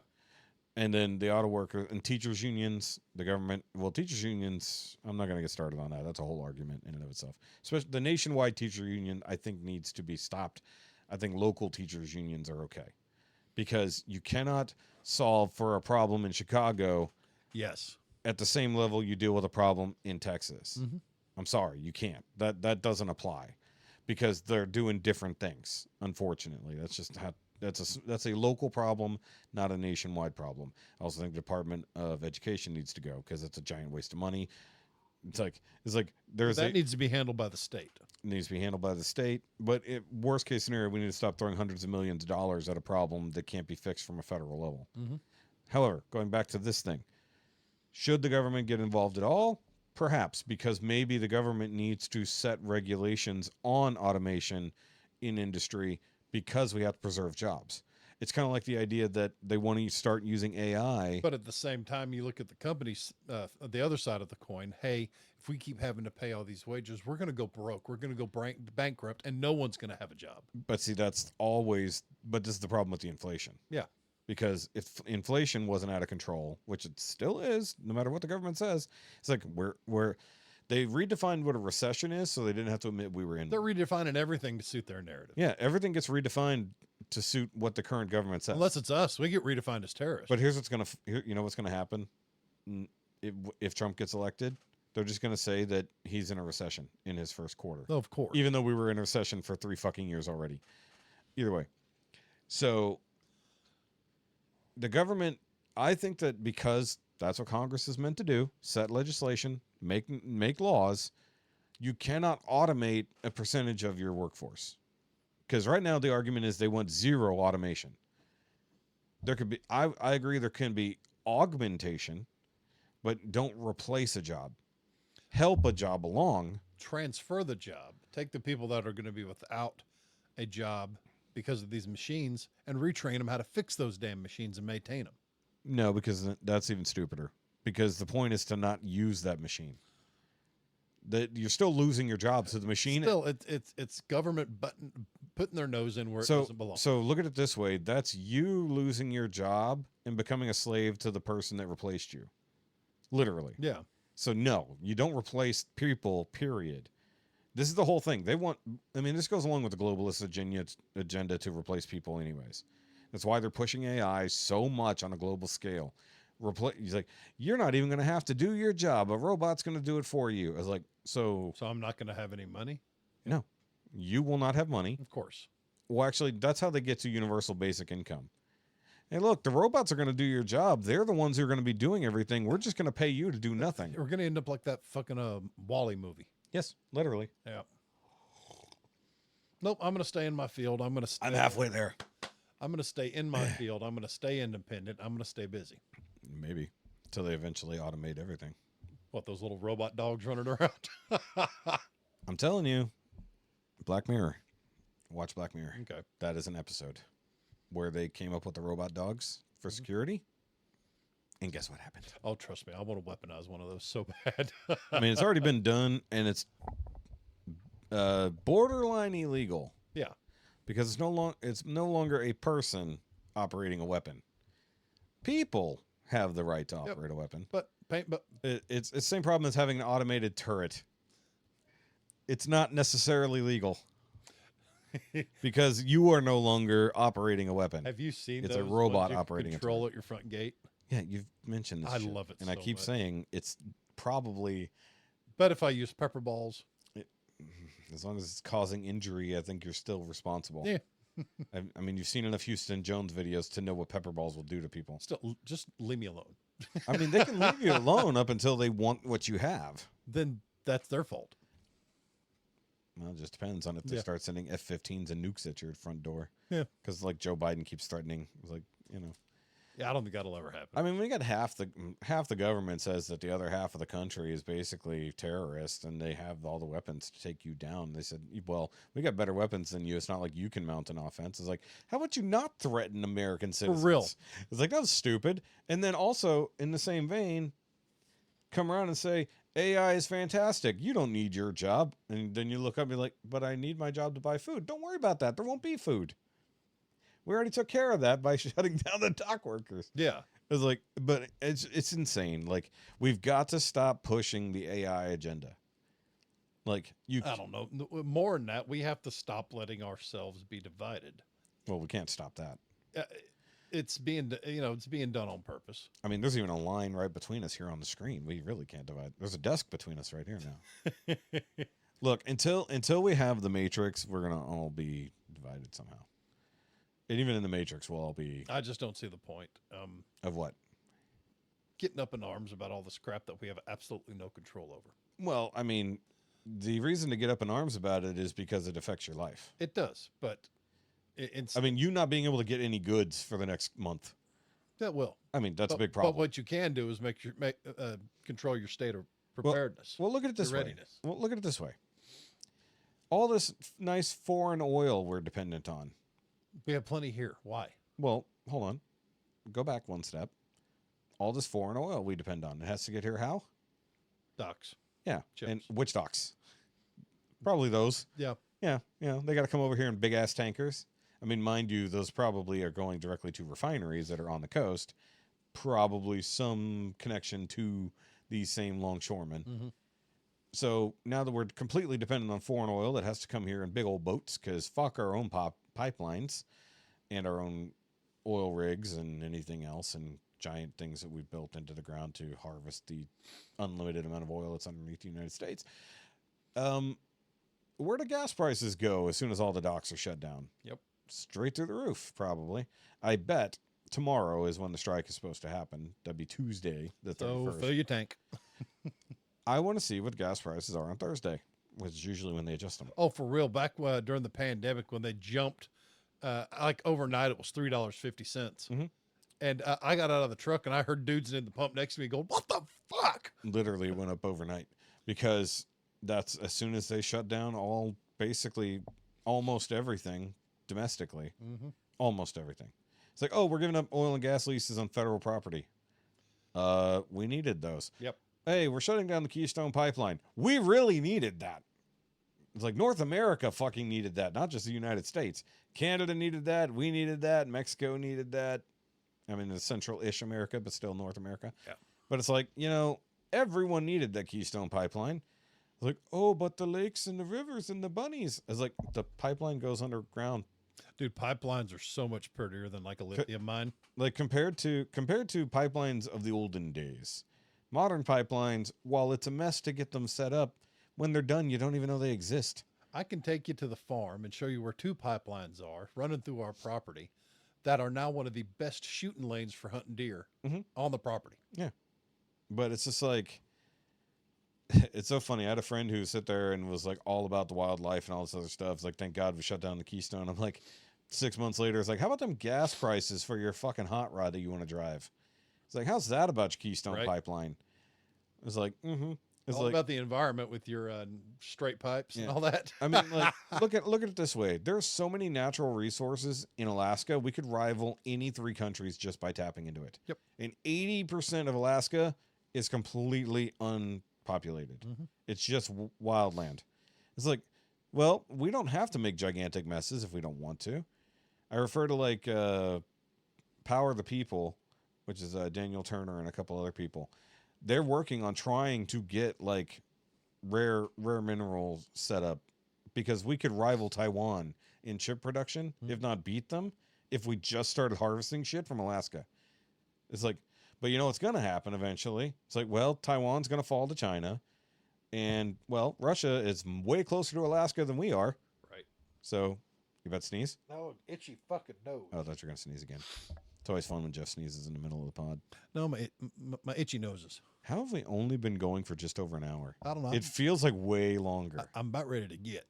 And then the auto worker and teachers unions, the government. Well, teachers unions. I'm not going to get started on that. That's a whole argument in and of itself. Especially the nationwide teacher union, I think needs to be stopped. I think local teachers unions are okay, because you cannot solve for a problem in Chicago Yes. at the same level you deal with a problem in Texas. Mhm. I'm sorry, you can't. That doesn't apply, because they're doing different things. Unfortunately, that's just how that's a local problem, not a nationwide problem. I also think the Department of Education needs to go, because it's a giant waste of money. It's like That needs to be handled by the state. needs to be handled by the state. But worst case scenario, we need to stop throwing hundreds of millions of dollars at a problem that can't be fixed from a federal level. Mhm. However, going back to this thing, should the government get involved at all? Perhaps, because maybe the government needs to set regulations on automation in industry, because we have to preserve jobs. It's kind of like the idea that they want to start using AI. But at the same time, you look at the companies, the other side of the coin. Hey, if we keep having to pay all these wages, we're going to go broke. We're going to go bankrupt, and no one's going to have a job. But see, but this is the problem with the inflation. Yeah. Because if inflation wasn't out of control, which it still is, no matter what the government says, it's like they redefined what a recession is, so they didn't have to admit we were in. They're redefining everything to suit their narrative. Yeah, everything gets redefined to suit what the current government says. Unless it's us, we get redefined as terrorists. But what's gonna happen? If Trump gets elected, they're just gonna say that he's in a recession in his first quarter. of course. Even though we were in a recession for 3 fucking years already. Either way. So the government, I think that because that's what Congress is meant to do, set legislation, make laws, you cannot automate a percentage of your workforce. Because right now the argument is they want zero automation. There could be, I agree, there can be augmentation, but don't replace a job. Help a job along. Transfer the job. Take the people that are going to be without a job because of these machines and retrain them how to fix those damn machines and maintain them. No, because that's even stupider. Because the point is to not use that machine. That you're still losing your job, so the machine. Still, it's government putting their nose in where it doesn't belong. So look at it this way: that's you losing your job and becoming a slave to the person that replaced you, literally. Yeah. So no, you don't replace people. Period. This is the whole thing. They want, I mean, this goes along with the globalist agenda to replace people anyways. That's why they're pushing AI so much on a global scale. He's like, you're not even going to have to do your job. A robot's going to do it for you. I was like, so I'm not going to have any money? no, you will not have money. Of course. Well, actually, that's how they get to universal basic income. Hey, look, the robots are going to do your job. They're the ones who are going to be doing everything. We're just going to pay you to do nothing. We're going to end up like that fucking Wall-E movie. Yes, literally. Yeah. Nope, I'm going to stay in my field. I'm going to stay. I'm halfway there. I'm going to stay in my field. I'm going to stay independent. I'm going to stay busy. Maybe. Until they eventually automate everything. What, those little robot dogs running around? I'm telling you, Black Mirror. Watch Black Mirror. Okay. That is an episode where they came up with the robot dogs for security. And guess what happened? Oh, trust me. I want to weaponize one of those so bad. I mean, it's already been done, and it's borderline illegal. Yeah. Because it's no longer a person operating a weapon. People have the right to operate a weapon. But It's the same problem as having an automated turret. It's not necessarily legal. Because you are no longer operating a weapon. have you seen It's those a robot ones you operating a control turret. at your front gate? Yeah, you've mentioned this. I shit, love it and I so keep much. saying it's probably, But if I use pepper balls, as long as it's causing injury, I think you're still responsible. yeah, I mean, you've seen enough Houston Jones videos to know what pepper balls will do to people. still just leave me alone. I mean, they can leave you alone up until they want what you have. Then that's their fault. Well, it just depends on if they Yeah. start sending F-15s and nukes at your front door. Yeah. Because like Joe Biden keeps threatening. It's like, you know. Yeah, I don't think that'll ever happen. I mean, we got half the government says that the other half of the country is basically terrorists and they have all the weapons to take you down. They said, well, we got better weapons than you. It's not like you can mount an offense. It's like, how about you not threaten American citizens? real. It's like, that was stupid. And then also, in the same vein, come around and say, AI is fantastic. You don't need your job. And then you look up and be like, but I need my job to buy food. Don't worry about that. There won't be food. We already took care of that by shutting down the dock workers. Yeah. It's like, but it's insane. Like, we've got to stop pushing the AI agenda. Like, I don't know. More than that, we have to stop letting ourselves be divided. well, we can't stop that. It's being done on purpose. I mean, there's even a line right between us here on the screen. We really can't divide. There's a desk between us right here now. Look, until we have the Matrix, we're gonna all be divided somehow. And even in the Matrix, we'll all be I just don't see the point. of what? Getting up in arms about all this crap that we have absolutely no control over. Well, I mean, the reason to get up in arms about it is because it affects your life. It does, but I mean, you not being able to get any goods for the next month. that will. I mean, that's But- a big problem. But what you can do is control your state of preparedness. Well, look at it this your way. readiness. Well, look at it this way. All this nice foreign oil we're dependent on. We have plenty here. Why? Well, hold on. Go back one step. All this foreign oil we depend on. It has to get here how? Docks. Yeah. Ships. And which docks? Probably those. Yeah. Yeah. Yeah. They got to come over here in big ass tankers. I mean, mind you, those probably are going directly to refineries that are on the coast. Probably some connection to these same longshoremen. Mm-hmm. So now that we're completely dependent on foreign oil that has to come here in big old boats, because fuck our own pipelines and our own oil rigs and anything else and giant things that we've built into the ground to harvest the unlimited amount of oil that's underneath the United States. Where do gas prices go as soon as all the docks are shut down? Yep. Straight through the roof, probably. I bet tomorrow is when the strike is supposed to happen. That'd be Tuesday, the 31st. So fill your tank. I want to see what gas prices are on Thursday, which is usually when they adjust them. Oh, for real. Back during the pandemic when they jumped, like overnight, it was $3.50. Mhm. And I got out of the truck and I heard dudes in the pump next to me going, "What the fuck?" Literally went up overnight because that's as soon as they shut down basically almost everything domestically, almost everything. It's like, oh, we're giving up oil and gas leases on federal property. We needed those. Yep. Hey, we're shutting down the Keystone Pipeline. We really needed that. It's like North America fucking needed that, not just the United States. Canada needed that. We needed that. Mexico needed that. I mean, it's Central-ish America, but still North America. Yeah. But it's like, everyone needed that Keystone Pipeline. It's Like, oh, but the lakes and the rivers and the bunnies. It's like the pipeline goes underground. Dude, pipelines are so much prettier than like a lithium mine. Like compared to pipelines of the olden days, modern pipelines, while it's a mess to get them set up, when they're done, you don't even know they exist. I can take you to the farm and show you where 2 pipelines are running through our property that are now one of the best shooting lanes for hunting deer on the property. Yeah. But it's just like, it's so funny. I had a friend who sit there and was like all about the wildlife and all this other stuff. It's like, thank God we shut down the Keystone. I'm like, 6 months later, it's like, how about them gas prices for your fucking hot rod that you want to drive? It's like, how's that about your Keystone pipeline? It's like, It's all like, about the environment with your straight pipes and all that. I mean, like, look at it this way. There's so many natural resources in Alaska. We could rival any 3 countries just by tapping into it. Yep. And 80% of Alaska is completely unpopulated. It's just wild land. It's like, well, we don't have to make gigantic messes if we don't want to. I refer to like Power the People, which is Daniel Turner and a couple other people. They're working on trying to get like rare minerals set up because we could rival Taiwan in chip production, if not beat them, if we just started harvesting shit from Alaska. It's like, but you know what's going to happen eventually? It's like, well, Taiwan's going to fall to China. And, well, Russia is way closer to Alaska than we are. Right. So, you about to sneeze? No, itchy fucking nose. Oh, I thought you were going to sneeze again. It's always fun when Jeff sneezes in the middle of the pod. No, my itchy noses. How have we only been going for just over an hour? I don't know. It feels like way longer. I'm about ready to get.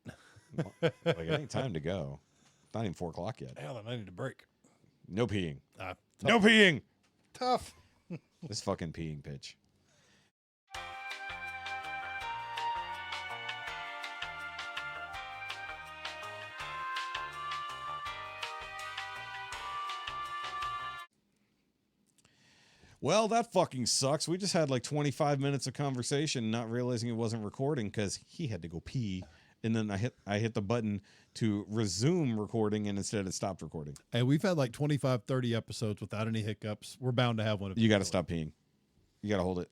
Like, it ain't time to go. It's not even 4 o'clock yet. Hell, I need a break. No peeing. Tough. No peeing! Tough. This fucking peeing pitch. Well, that fucking sucks. We just had like 25 minutes of conversation, not realizing it wasn't recording because he had to go pee. And then I hit the button to resume recording, and instead it stopped recording. Hey, we've had like 25, 30 episodes without any hiccups. We're bound to have one. You got to stop peeing. You got to hold it.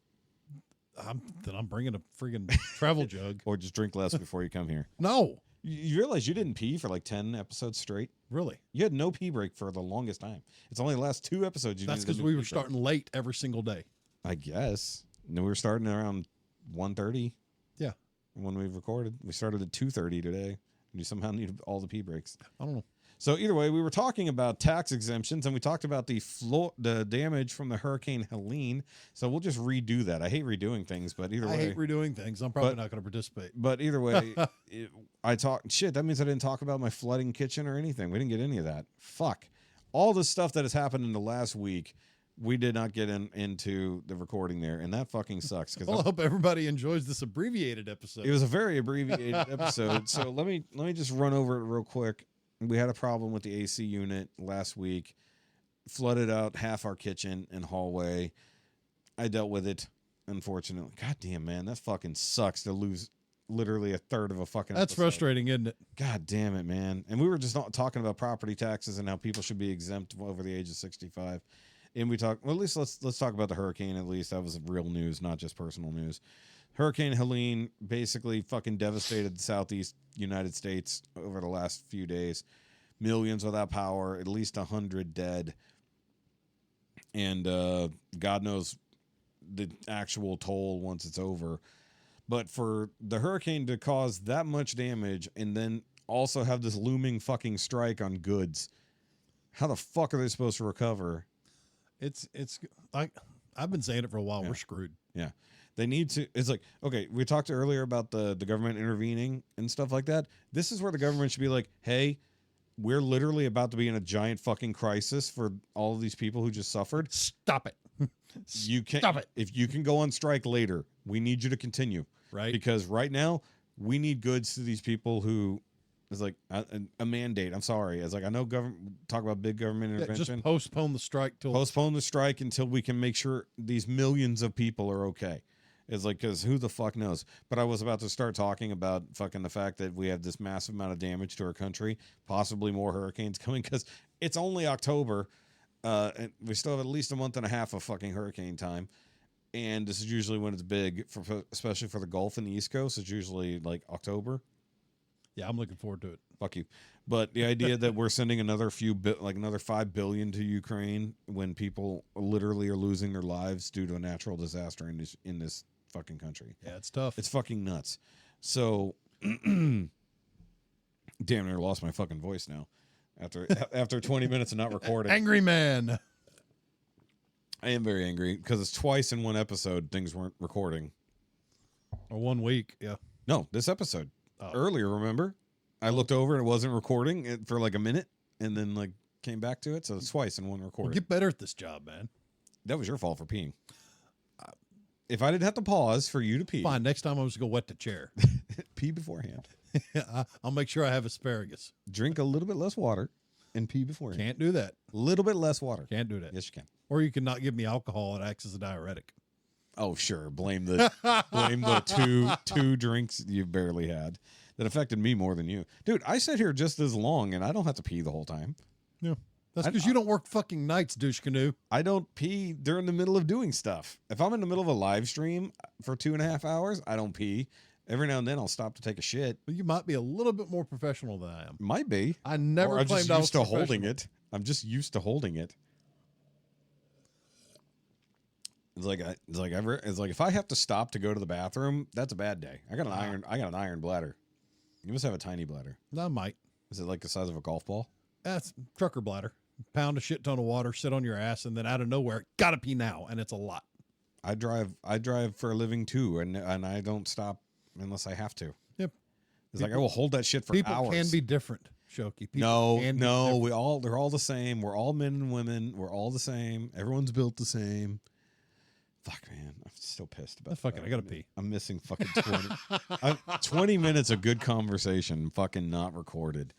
I'm bringing a friggin' travel jug. Or just drink less before you come here. No. You realize you didn't pee for like 10 episodes straight? Really? You had no pee break for the longest time. It's only the last 2 episodes. That's because we were starting late every single day. I guess. No, we were starting around 1:30. Yeah. When we recorded. We started at 2:30 today. And you somehow needed all the pee breaks. I don't know. So either way, we were talking about tax exemptions, and we talked about the damage from the Hurricane Helene. So we'll just redo that. I hate redoing things, but either way. I hate redoing things. I'm probably not going to participate. But either way, that means I didn't talk about my flooding kitchen or anything. We didn't get any of that. Fuck. All the stuff that has happened in the last week, we did not get into the recording there, and that fucking sucks. Well, I hope everybody enjoys this abbreviated episode. It was a very abbreviated episode. So let me just run over it real quick. We had a problem with the AC unit last week. Flooded out half our kitchen and hallway. I dealt with it, unfortunately. God damn, man, that fucking sucks to lose literally a third of a fucking That's episode. frustrating, isn't it? God damn it, man. And we were just not talking about property taxes and how people should be exempt over the age of 65. And we talked, well, at least let's talk about the hurricane. At least that was real news, not just personal news. Hurricane Helene basically fucking devastated the southeast United States over the last few days. Millions without power, at least 100 dead. And God knows the actual toll once it's over. But for the hurricane to cause that much damage and then also have this looming fucking strike on goods, how the fuck are they supposed to recover? It's like I've been saying it for a while. Yeah. We're screwed. Yeah. They need to, it's like, okay, we talked earlier about the government intervening and stuff like that. This is where the government should be like, hey, we're literally about to be in a giant fucking crisis for all of these people who just suffered. Stop it. You can't, Stop it. If you can go on strike later, we need you to continue. Right. Because right now, we need goods to these people who, it's like a mandate. I'm sorry. It's like, I know talk about big government intervention. Just postpone the strike till Postpone the strike until we can make sure these millions of people are okay. It's like, because who the fuck knows? But I was about to start talking about fucking the fact that we have this massive amount of damage to our country, possibly more hurricanes coming, because it's only October. And we still have at least a month and a half of fucking hurricane time. and this is usually when it's big, especially for the Gulf and the East Coast. It's usually like October. Yeah, I'm looking forward to it. Fuck you. But the idea that we're sending another another 5 billion to Ukraine when people literally are losing their lives due to a natural disaster in this fucking country. Yeah, it's tough. It's fucking nuts. So, damn near lost my fucking voice now after 20 minutes of not recording. Angry man. I am very angry because it's twice in one episode things weren't recording. Or 1 week. Yeah. No, this episode. Oh. Earlier, remember? I looked over and it wasn't recording for like a minute and then like came back to it. So it's twice in one recording. Well, get better at this job, man. That was your fault for peeing. If I didn't have to pause for you to pee, Fine. Next time I'm just going to wet the chair. pee beforehand. I'll make sure I have asparagus. Drink a little bit less water and pee beforehand. Can't do that. A little bit less water. Can't do that. Yes, you can. Or you can not give me alcohol. It acts as a diuretic. Oh, sure. Blame the two drinks you barely had that affected me more than you. Dude, I sit here just as long and I don't have to pee the whole time. Yeah. That's because you don't work fucking nights, douche canoe. I don't pee during the middle of doing stuff. If I'm in the middle of a live stream for 2.5 hours, I don't pee. Every now and then I'll stop to take a shit. But you might be a little bit more professional than I am. Might be. I never Or I'm claimed just I was used to holding professional. it. I'm just used to holding it. It's like if I have to stop to go to the bathroom, that's a bad day. I got an iron bladder. You must have a tiny bladder. I might. Is it like the size of a golf ball? That's trucker bladder. Pound a shit ton of water, sit on your ass, and then out of nowhere, gotta pee now, and it's a lot. I drive for a living too, and I don't stop unless I have to. Yep. It's like I will hold that shit for People hours. can be different, Shoky. People No, can be no, different. they're all the same. We're all men and women. We're all the same. Everyone's built the same. Fuck, man, I'm still pissed about. Fucking, I gotta pee. I'm missing fucking 20 minutes of good conversation, fucking not recorded.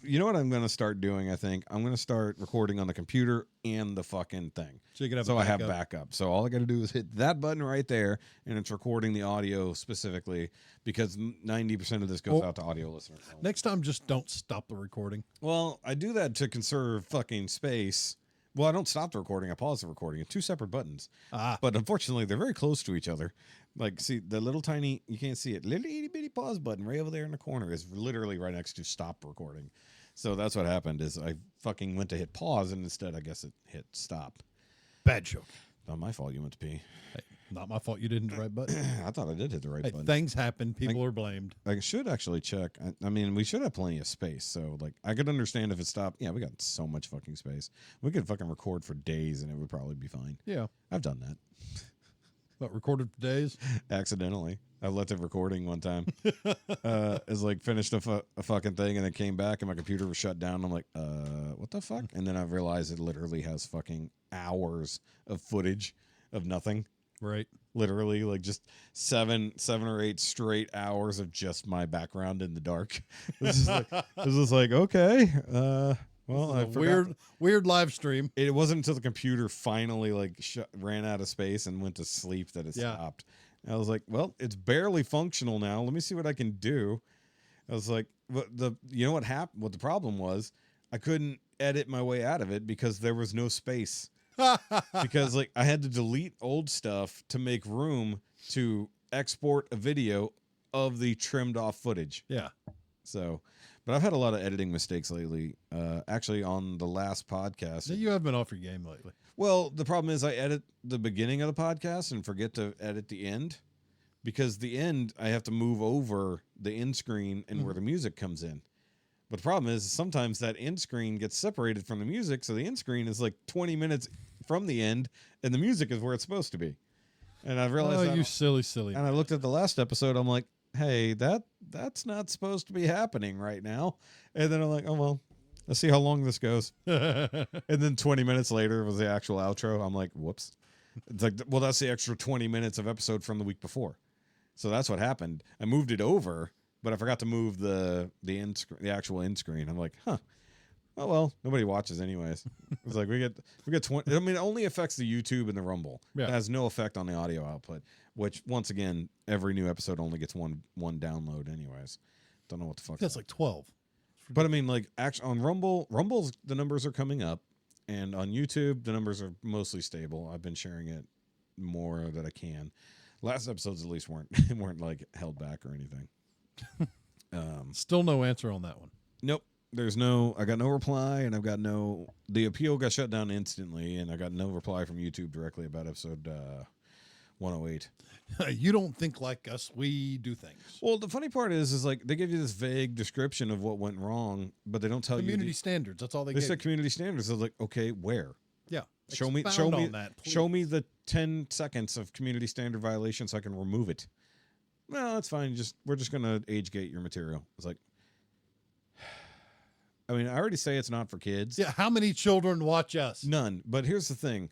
You know what I'm going to start doing, I think? I'm going to start recording on the computer and the fucking thing. So you can have I have backup. backup. So all I got to do is hit that button right there, and it's recording the audio specifically because 90% of this goes out to audio listeners. Next time, just don't stop the recording. Well, I do that to conserve fucking space. Well, I don't stop the recording. I pause the recording. It's 2 separate buttons. But unfortunately, they're very close to each other. Like, see, the little tiny, you can't see it, little itty bitty pause button right over there in the corner is literally right next to stop recording. So that's what happened is I fucking went to hit pause and instead I guess it hit stop. Bad joke. Not my fault you went to pee. Hey, not my fault you didn't hit the right button. I thought I did hit the right Hey, button. things happen. People are blamed. I should actually check. I mean, we should have plenty of space. So, like, I could understand if it stopped. Yeah, we got so much fucking space. We could fucking record for days and it would probably be fine. Yeah. I've done that. But recorded for days. Accidentally. I left it recording one time. It's like finished a fucking thing and then came back and my computer was shut down. I'm like, what the fuck? And then I realized it literally has fucking hours of footage of nothing. Right. Literally, like just seven or 8 straight hours of just my background in the dark. This is like okay. Well, I forgot. Weird live stream. It wasn't until the computer finally like ran out of space and went to sleep that it Yeah. stopped. I was like, well, it's barely functional now. Let me see what I can do. I was like, you know what happened? What the problem was, I couldn't edit my way out of it because there was no space. Because like I had to delete old stuff to make room to export a video of the trimmed off footage. Yeah. So, but I've had a lot of editing mistakes lately. Actually, on the last podcast. You have been off your game lately. Well, the problem is I edit the beginning of the podcast and forget to edit the end. Because the end, I have to move over the end screen and where the music comes in. But the problem is sometimes that end screen gets separated from the music. So the end screen is like 20 minutes from the end and the music is where it's supposed to be. And I realized Oh, you silly. and I looked at the last episode. I'm like, hey, that's not supposed to be happening right now. And then I'm like, oh, well, let's see how long this goes. And then 20 minutes later was the actual outro. I'm like, whoops. It's like, well, that's the extra 20 minutes of episode from the week before. So that's what happened. I moved it over, but I forgot to move the actual end screen. I'm like, huh. Oh, well, nobody watches anyways. It's like we get 20. I mean, it only affects the YouTube and the Rumble. Yeah. It has no effect on the audio output, which once again, every new episode only gets one download anyways. Don't know what the fuck. That's like 12. But I mean, like, actually on Rumble's the numbers are coming up, and on YouTube the numbers are mostly stable. I've been sharing it more that I can. Last episodes at least weren't weren't like held back or anything. Still no answer on that one. Nope. I got no reply, and the appeal got shut down instantly, and I got no reply from YouTube directly about episode 108. You don't think like us. We do things. Well, the funny part is like they give you this vague description of what went wrong, but they don't tell Community you standards. That's all they They gave. said community standards. I was like, okay, where? Yeah. Show me on that, show me please. the 10 seconds of community standard violation so I can remove it. No, that's fine. We're just gonna age gate your material. It's like, I mean, I already say it's not for kids. Yeah. How many children watch us? None. But here's the thing.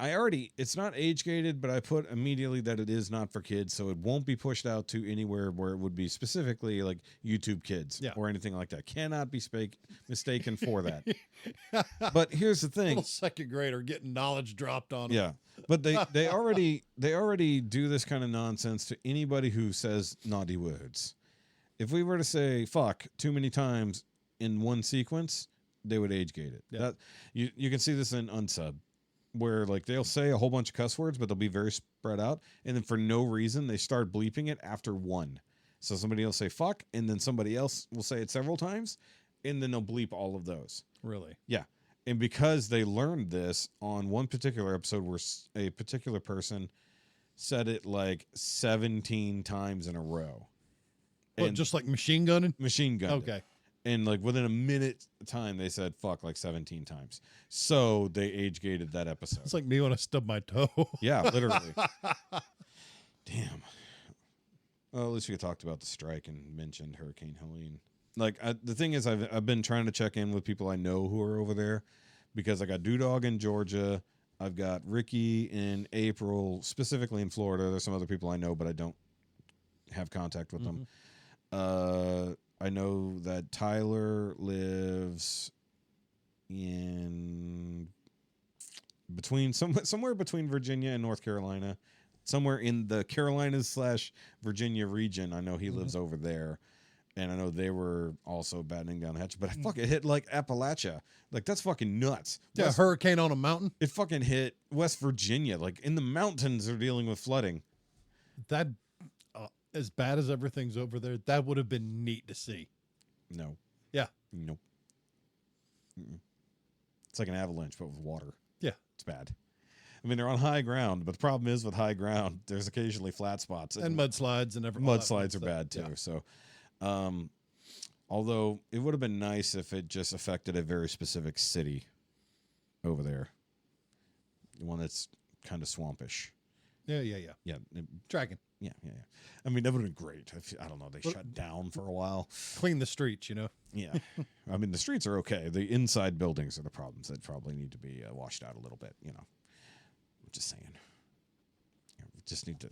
It's not age gated, but I put immediately that it is not for kids, so it won't be pushed out to anywhere where it would be specifically like YouTube Kids or anything like that. Cannot be mistaken for that. But here's the thing. Little second grader getting knowledge dropped on them. Yeah. But they already do this kind of nonsense to anybody who says naughty words. If we were to say fuck too many times in one sequence, they would age gate it. Yeah. You can see this in Unsub, where like they'll say a whole bunch of cuss words, but they'll be very spread out, and then for no reason they start bleeping it after one. So somebody will say fuck, and then somebody else will say it several times, and then they'll bleep all of those. Really? Yeah. And because they learned this on one particular episode where a particular person said it like 17 times in a row. What, And just like machine gunning? machine gun. Okay. And like within a minute time, they said fuck like 17 times. So they age gated that episode. It's like me when I stub my toe. Yeah, literally. Damn. Well, at least we talked about the strike and mentioned Hurricane Helene. Like the thing is, I've been trying to check in with people I know who are over there, because I got Doodog in Georgia, I've got Ricky in April, specifically in Florida. There's some other people I know, but I don't have contact with them. I know that Tyler lives in somewhere between Virginia and North Carolina, somewhere in the Carolinas / Virginia region. I know he lives over there, and I know they were also battening down the hatch. But fuck, it hit like Appalachia. Like that's fucking nuts. Yeah, hurricane on a mountain. It fucking hit West Virginia. Like in the mountains, they're dealing with flooding. That, as bad as everything's over there, that would have been neat to see. No. Yeah. Nope. It's like an avalanche, but with water. Yeah. It's bad. I mean, they're on high ground, but the problem is with high ground, there's occasionally flat spots. And mudslides and everything. Mudslides are bad too. Yeah. So, although it would have been nice if it just affected a very specific city over there, one that's kind of swampish. Yeah. Yeah. Dragon. Yeah. I mean, that would have been great. I don't know. They shut down for a while. Clean the streets, you know? Yeah. I mean, the streets are okay. The inside buildings are the problems that probably need to be washed out a little bit, you know. I'm just saying. We just need to.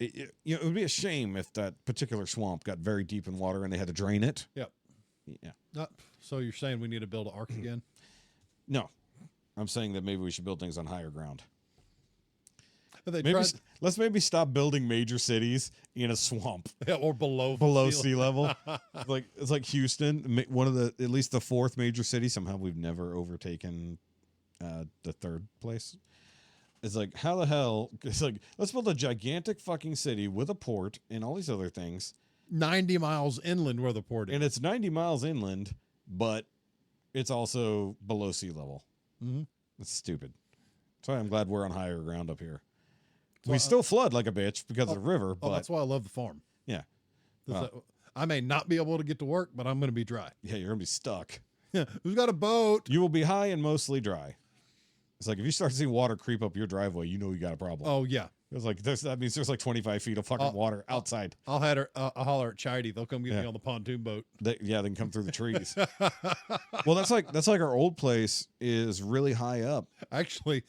It would be a shame if that particular swamp got very deep in water and they had to drain it. Yep. Yeah. So you're saying we need to build an ark again? No. I'm saying that maybe we should build things on higher ground. Let's maybe stop building major cities in a swamp. Yeah, or below sea level. It's like Houston, one of at least the fourth major city. Somehow we've never overtaken the third place. It's like, how the hell? It's like, let's build a gigantic fucking city with a port and all these other things. 90 miles inland where the port is. And it's 90 miles inland, but it's also below sea level. Mm-hmm. That's stupid. That's why I'm glad we're on higher ground up here. We still flood like a bitch because of the river. But that's why I love the farm. Yeah. I may not be able to get to work, but I'm going to be dry. Yeah, you're going to be stuck. Yeah. Who's got a boat? You will be high and mostly dry. It's like if you start seeing water creep up your driveway, you know you got a problem. Oh, yeah. It's like that means there's like 25 feet of fucking water outside. I'll holler at Chidey. They'll come get me on the pontoon boat. They can come through the trees. Well, that's like our old place is really high up. Actually,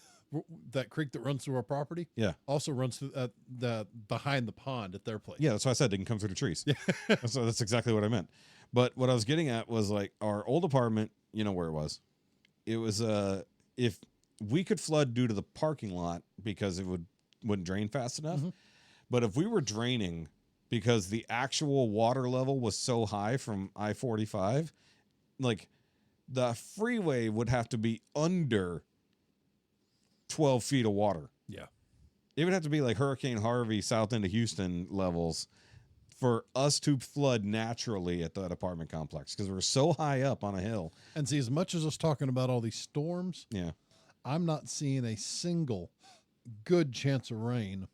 that creek that runs through our property, also runs through the behind the pond at their place. Yeah, that's why I said they can come through the trees. Yeah, so that's exactly what I meant. But what I was getting at was like our old apartment. You know where it was? It was if we could flood due to the parking lot because it wouldn't drain fast enough. Mm-hmm. But if we were draining because the actual water level was so high from I-45, like the freeway would have to be under 12 feet of water Yeah. It would have to be like Hurricane Harvey south into Houston levels for us to flood naturally at that apartment complex because we're so high up on a hill. And see, as much as us talking about all these storms, Yeah. I'm not seeing a single good chance of rain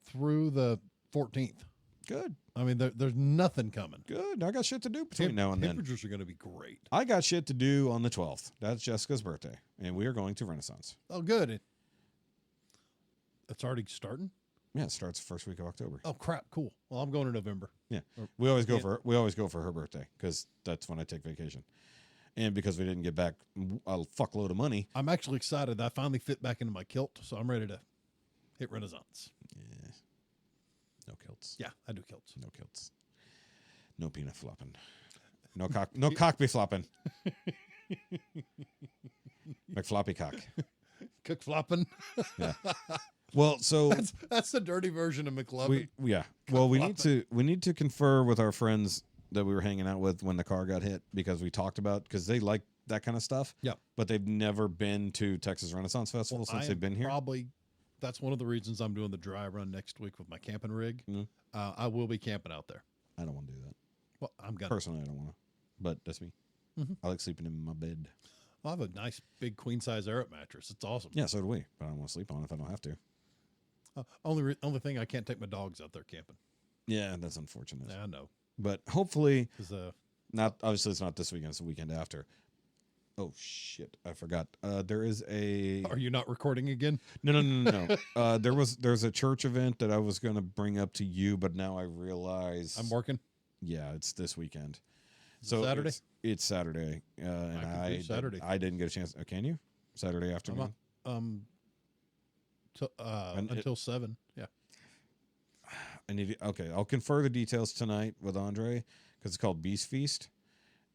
through the 14th. Good. I mean, there's nothing coming. Good. I got shit to do between now and then. Temperatures are going to be great. I got shit to do on the 12th. That's Jessica's birthday. And we are going to Renaissance. Oh, good. It's already starting? Yeah, it starts the first week of October. Oh, crap. Cool. Well, I'm going in November. Yeah. We always go for her birthday because that's when I take vacation. And because we didn't get back a fuckload of money. I'm actually excited. I finally fit back into my kilt, so I'm ready to hit Renaissance. Yeah. No kilts. Yeah, I do kilts. No kilts. No peanut flopping. No cock be flopping. McFloppy cock. Cook flopping. Yeah. Well, so that's the dirty version of McLovin. We need to confer with our friends that we were hanging out with when the car got hit because they like that kind of stuff. Yeah. But they've never been to Texas Renaissance Festival since they've been here. That's one of the reasons I'm doing the dry run next week with my camping rig. Mm-hmm. I will be camping out there. I don't want to do that. Well, I'm gonna. Personally, I don't want to. But that's me. Mm-hmm. I like sleeping in my bed. I have a nice big queen size Arup mattress. It's awesome. Yeah, so do we. But I don't want to sleep on it if I don't have to. Only thing I can't take my dogs out there camping. Yeah, that's unfortunate. Yeah, I know. But hopefully, Because it's not this weekend. It's the weekend after. Oh shit! I forgot. There is a. Are you not recording again? No. There's a church event that I was gonna bring up to you, but now I realize I'm working. Yeah, it's this weekend. So Saturday. It's Saturday, and I Saturday. I didn't get a chance. Can you Saturday afternoon? Until 7. Yeah. Okay, I'll confer the details tonight with Andre because it's called Beast Feast.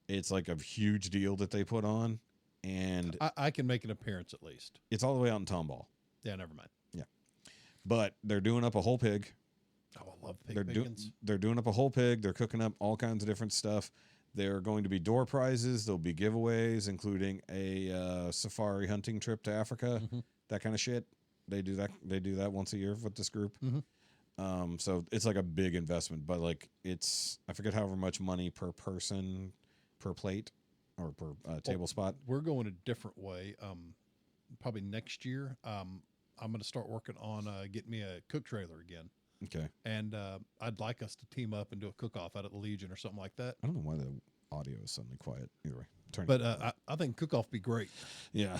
It's like a huge deal that they put on, and I can make an appearance at least. it's all the way out in Tomball. Yeah, never mind. Yeah, but they're doing up a whole pig. Oh, I love pig bacons. They're doing up a whole pig. They're cooking up all kinds of different stuff. There are going to be door prizes. There'll be giveaways, including a safari hunting trip to Africa. Mm-hmm. That kind of shit. They do that. They do that once a year with this group. Mm-hmm. So it's like a big investment, but like I forget however much money per person, per plate, or per table spot. We're going a different way. Probably next year. I'm going to start working on getting me a cook trailer again. Okay. And I'd like us to team up and do a cook-off out at the Legion or something like that. I don't know why the audio is suddenly quiet. Either way. But I think cook-off would be great. Yeah.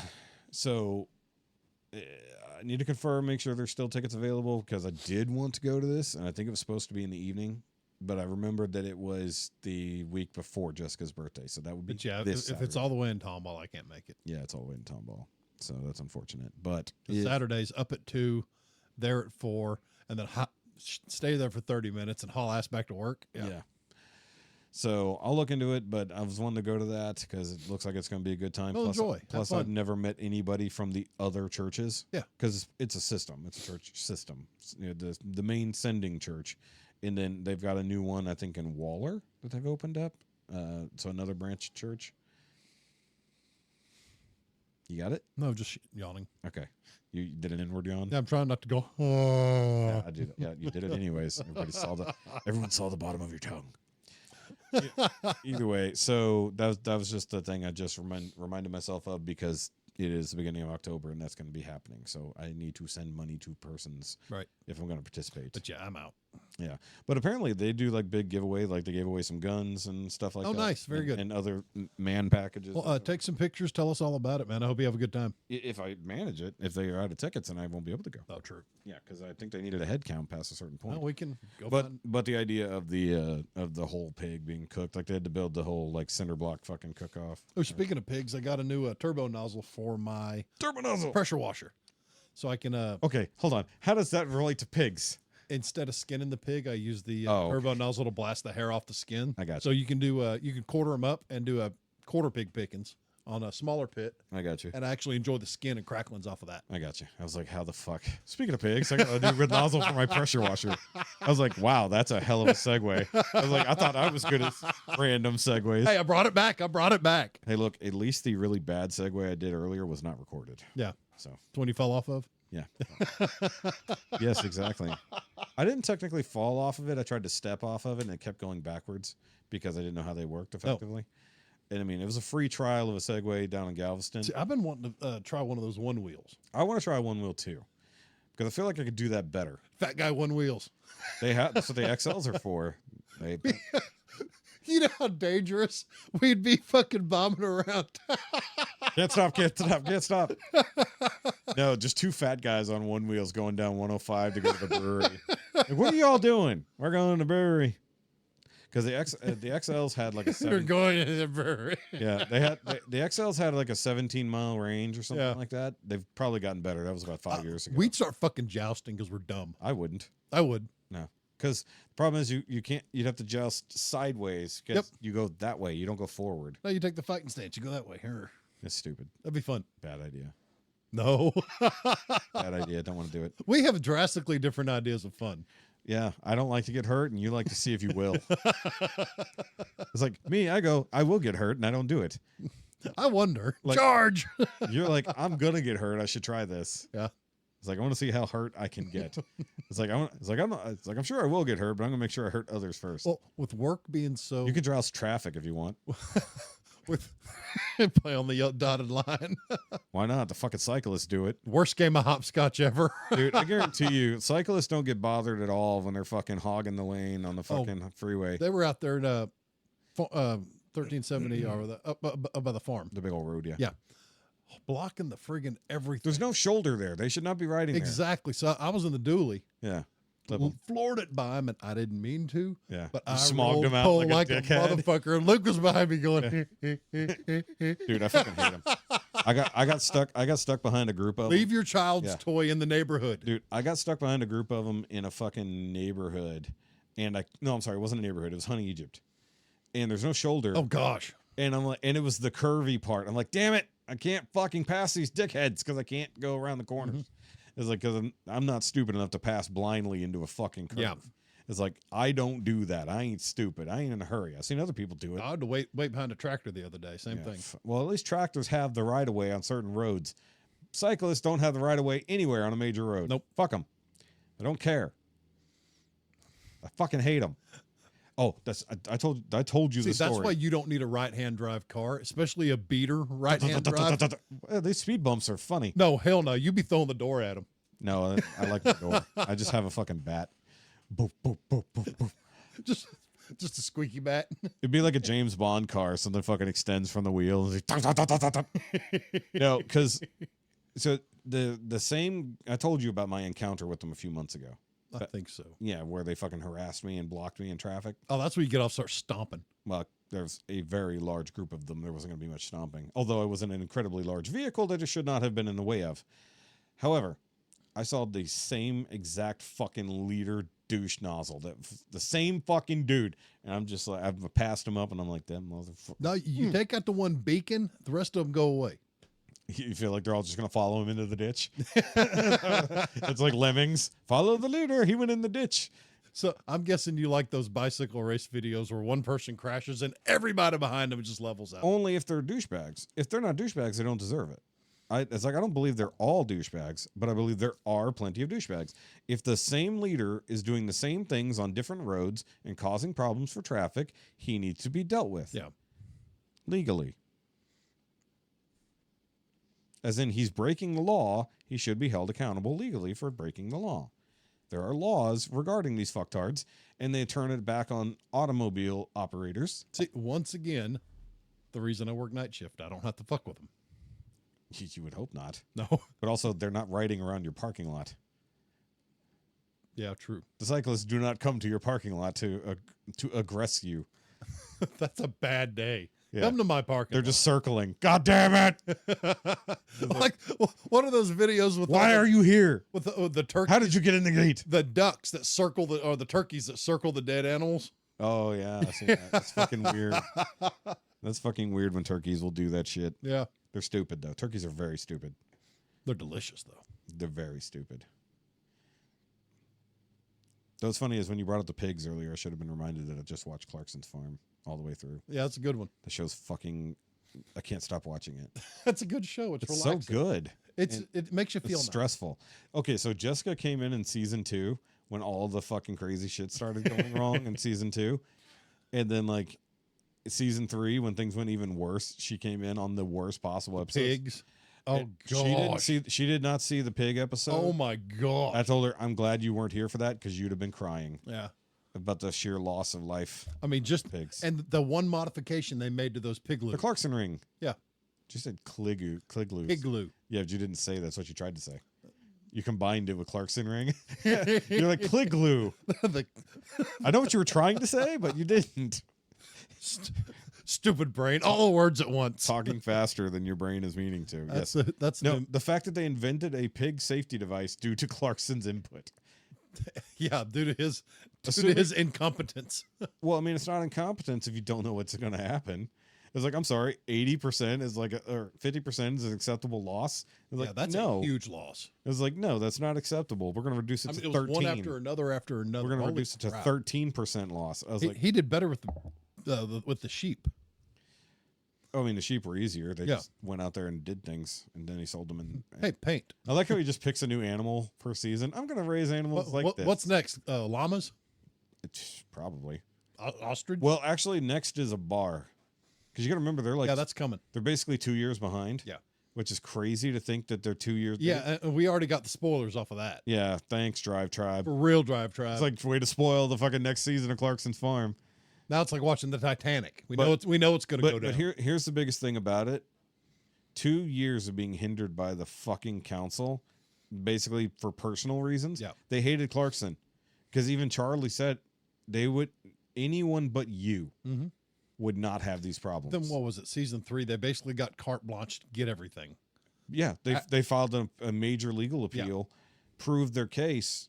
So I need to confirm, make sure there's still tickets available because I did want to go to this, and I think it was supposed to be in the evening, but I remembered that it was the week before Jessica's birthday, so that would be But yeah, this if it's all the way in Tomball, I can't make it. Yeah, it's all the way in Tomball, so that's unfortunate. But Saturday's up at 2, there at 4, and then stay there for 30 minutes and haul ass back to work. Yeah. So I'll look into it, but I was wanting to go to that because it looks like it's going to be a good time. Well, enjoy. Plus, I've never met anybody from the other churches. Yeah. Because it's a system. It's a church system. You know, the main sending church. And then they've got a new one, I think, in Waller that they've opened up. So another branch church. You got it? No, just yawning. Okay. You did an inward yawn? Yeah, I'm trying not to go. Yeah, I did. Yeah, you did it anyways. Everyone saw the bottom of your tongue. Either way, so that was just the thing I just reminded myself of because it is the beginning of October and that's going to be happening. So I need to send money to persons, right, if I'm going to participate. But yeah, I'm out. Yeah, but apparently they do like big giveaway, like they gave away some guns and stuff like that. Oh, nice, very good. And other man packages. Well, take some pictures. Tell us all about it, man. I hope you have a good time. If I manage it, if they are out of tickets, then I won't be able to go. Oh, true. Yeah, because I think they needed a head count past a certain point. Well, we can go. But the idea of the whole pig being cooked, like they had to build the whole like cinder block fucking cook off. Oh, speaking of pigs, I got a new turbo nozzle for my pressure washer, so I can. Okay, hold on. How does that relate to pigs? Instead of skinning the pig, I use the turbo nozzle to blast the hair off the skin. I got you. So you can do you can quarter them up and do a quarter pig pickings on a smaller pit. I got you. And I actually enjoy the skin and cracklings off of that. I got you. I was like, how the fuck? Speaking of pigs, I got a new nozzle for my pressure washer. I was like, wow, that's a hell of a segue. I was like, I thought I was good at random segues. Hey, I brought it back. Hey, look, at least the really bad segue I did earlier was not recorded. Yeah. So It's when you fell off of? Yeah. Yes, exactly. I didn't technically fall off of it. I tried to step off of it, and it kept going backwards because I didn't know how they worked effectively. And I mean, it was a free trial of a Segway down in Galveston. See, I've been wanting to try one of those one wheels. I want to try one wheel too, because I feel like I could do that better. Fat guy one wheels. They have that's what the XLs are for. They, You know how dangerous we'd be fucking bombing around. can't stop. No, just two fat guys on one wheels going down 105 to go to the brewery. Like, what are y'all doing? We're going to the brewery. Because the XLs had like a They're going to the brewery. yeah, the XLs had like a 17-mile range or something Yeah. like that. They've probably gotten better. That was about 5 years ago. We'd start fucking jousting because we're dumb. I wouldn't. I would. No. Because the problem is you can't, you'd have to joust sideways because you go that way. You don't go forward. No, you take the fighting stance. You go that way. Here. It's stupid. That'd be fun. Bad idea. No. Bad idea. Don't want to do it. We have drastically different ideas of fun. Yeah. I don't like to get hurt, and you like to see if you will. It's like me. I will get hurt, and I don't do it. I wonder. Like- Charge. You're like, I'm going to get hurt. I should try this. Yeah. It's like, I want to see how hurt I can get. It's like, I'm sure I will get hurt, but I'm going to make sure I hurt others first. Well, with work being so. You can drowse traffic if you want. with play on the dotted line. Why not? The fucking cyclists do it. Worst game of hopscotch ever. Dude, I guarantee you, cyclists don't get bothered at all when they're fucking hogging the lane on the fucking freeway. They were out there in 1370 or up by the farm. The big old road, yeah. Yeah. Blocking the friggin' everything. There's no shoulder there. They should not be riding Exactly. So I was in the dually. there. Yeah. Floored it by him, and I didn't mean to. Yeah. But You I smogged rolled him out pole like a a dickhead. motherfucker, and Luke was behind me going. Dude, I fucking hate him. I got stuck behind a group of them. Leave your child's Yeah. toy in the neighborhood. Dude, I got stuck behind a group of them in a fucking neighborhood. And I'm sorry, it wasn't a neighborhood. It was Honey Egypt. And there's no shoulder. Oh gosh. And I'm like, and it was the curvy part. I'm like, damn it, I can't fucking pass these dickheads because I can't go around the corners. It's like, because I'm not stupid enough to pass blindly into a fucking curve. Yeah. It's like, I don't do that. I ain't stupid. I ain't in a hurry. I've seen other people do it. I had to wait behind a tractor the other day. Same Yeah, thing. Well, at least tractors have the right of way on certain roads. Cyclists don't have the right of way anywhere on a major road. Nope. Fuck them. I don't care. I fucking hate them. Oh, I told you See, the story. that's why you don't need a right-hand drive car, especially a beater right-hand drive. Well, these speed bumps are funny. No, hell no. You be throwing the door at them. No, I like the door. I just have a fucking bat. Boop, boop, boop, boop, boop. Just a squeaky bat. It'd be like a James Bond car. Something fucking extends from the wheel. No, because so the same. I told you about my encounter with them a few months ago. I think so. Yeah, where they fucking harassed me and blocked me in traffic. Oh, that's where you get off, start stomping. Well, there's a very large group of them. There wasn't going to be much stomping. Although it was in an incredibly large vehicle that it should not have been in the way of. However, I saw the same exact fucking leader douche nozzle. The same fucking dude. And I'm just like, I've passed him up and I'm like, that motherfucker. No, you take out the one beacon, the rest of them go away. You feel like they're all just going to follow him into the ditch? It's like lemmings. Follow the leader. He went in the ditch. So I'm guessing you like those bicycle race videos where one person crashes and everybody behind them just levels out. Only if they're douchebags. If they're not douchebags, they don't deserve it. It's like, I don't believe they're all douchebags, but I believe there are plenty of douchebags. If the same leader is doing the same things on different roads and causing problems for traffic, he needs to be dealt with. Yeah. Legally. As in, he's breaking the law, he should be held accountable legally for breaking the law. There are laws regarding these fucktards, and they turn it back on automobile operators. See, once again, the reason I work night shift, I don't have to fuck with them. You would hope not. No. But also, they're not riding around your parking lot. Yeah, true. The cyclists do not come to your parking lot to aggress you. That's a bad day. Yeah. Come to my parking They're lot. just circling. God damn it! Like, what are those videos with Why are you here? with the turkey? How did you get in the gate? The ducks that circle the turkeys that circle the dead animals? Oh yeah, I've seen that. That's fucking weird. That's fucking weird when turkeys will do that shit. Yeah. They're stupid though. Turkeys are very stupid. They're delicious though. They're very stupid. Though what's funny is when you brought up the pigs earlier, I should have been reminded that I just watched Clarkson's Farm all the way through. Yeah, that's a good one. The show's fucking. I can't stop watching it. That's a good show. It's It's relaxing. so good. It makes you feel It's nice. stressful. Okay, so Jessica came in season 2 when all the fucking crazy shit started going wrong in season 2, and then like season 3 when things went even worse, she came in on the worst possible episode. Pigs. Oh And god. she did not see the pig episode. Oh my god. I told her I'm glad you weren't here for that because you'd have been crying Yeah. about the sheer loss of life. I mean, just Pigs. and the one modification they made to those The pigloos. Clarkson ring. Yeah. She said Cligloos. Pigloo. Yeah, but you didn't say that's what you tried to say. You combined it with Clarkson ring. You're like Cligloo. The I know what you were trying to say, but you didn't. stupid brain. All the words at once. Talking faster than your brain is meaning to. That's Yes. that's No, the fact that they invented a pig safety device due to Clarkson's input. yeah, due to his Assuming- incompetence. Well, I mean, it's not incompetence if you don't know what's going to happen. It's like, I'm sorry, 80% is like, or 50% is an acceptable loss. It's like, yeah, that's no. a huge loss. It's like, no, that's not acceptable. We're going to reduce it I mean, to it was 13. one after another after another. We're going to Holy reduce it to crap. 13% loss. I was like, He did better with the sheep. I mean, the sheep were easier. They Yeah. just went out there and did things, and then he sold them. And Hey, paint. I like how he just picks a new animal per season. I'm going to raise animals like this. What's next? Llamas? It's probably. Ostrich? Well, actually, next is a bar. Because you got to remember, they're like, yeah, that's coming. they're basically 2 years behind. Yeah. Which is crazy to think that they're 2 years. Yeah, we already got the spoilers off of that. Yeah. Thanks, Drive Tribe. For real, Drive Tribe. It's like way to spoil the fucking next season of Clarkson's Farm. now it's like watching the Titanic. We But- know it's going to go But down. here's the biggest thing about it. 2 years of being hindered by the fucking council, basically for personal reasons. Yeah. They hated Clarkson. Because even Charlie said anyone but you Mhm. would not have these problems. Then what was it? Season 3, they basically got carte blanche to get everything. Yeah, they filed a major legal appeal, proved their case,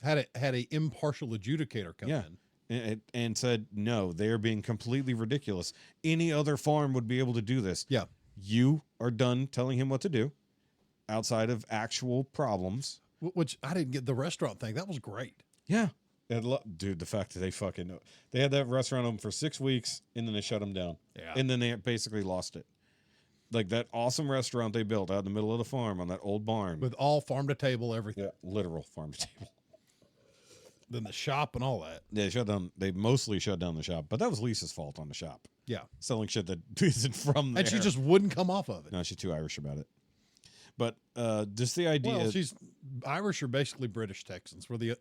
Had a impartial adjudicator come Yeah. in. and said no, they are being completely ridiculous. Any other farm would be able to do this. Yeah. You are done telling him what to do, outside of actual problems. Which I didn't get the restaurant thing. That was great. Yeah, dude, the fact that they had that restaurant open for 6 weeks and then they shut them down. Yeah. And then they basically lost it. Like that awesome restaurant they built out in the middle of the farm on that old barn. With all farm to table, everything. Yeah, literal farm to table. Then the shop and all that. They shut down. They mostly shut down the shop, but that was Lisa's fault on the shop, Yeah. selling shit that isn't from there. And she just wouldn't come off of it. no, she's too Irish about it. But just the idea, Well, she's Irish or basically British Texans. We're the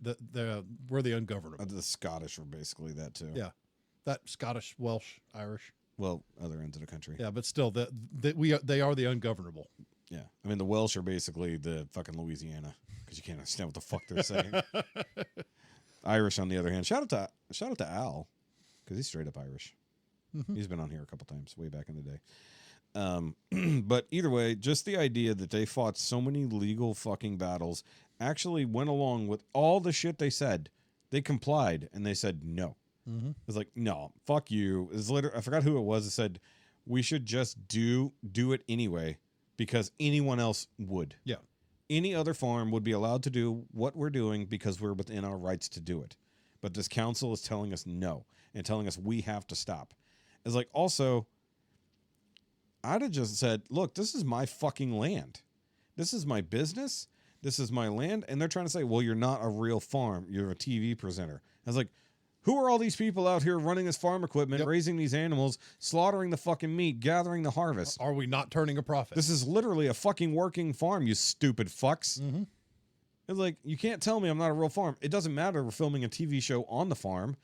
ungovernable. the Scottish were basically that too. Yeah. That Scottish, Welsh, Irish. Well, other ends of the country. Yeah, but still, they are the ungovernable. Yeah. I mean, the Welsh are basically the fucking Louisiana because you can't understand what the fuck they're saying. Irish, on the other hand, shout out to Al because he's straight up Irish. He's been on here a couple times way back in the day. But either way, just the idea that they fought so many legal fucking battles, actually went along with all the shit they said. They complied and they said no. It's like, no, fuck you. It's literally, I forgot who it was that said we should just do it anyway because anyone else would. Yeah. Any other farm would be allowed to do what we're doing because we're within our rights to do it. But this council is telling us no and telling us we have to stop. It's like, also, I'd have just said, look, this is my fucking land. This is my business. This is my land. And they're trying to say, well, you're not a real farm. You're a TV presenter. I was like, who are all these people out here running this farm equipment, raising these animals, slaughtering the fucking meat, gathering the harvest? Are we not turning a profit? This is literally a fucking working farm, you stupid fucks. It's like, you can't tell me I'm not a real farm. It doesn't matter we're filming a TV show on the farm.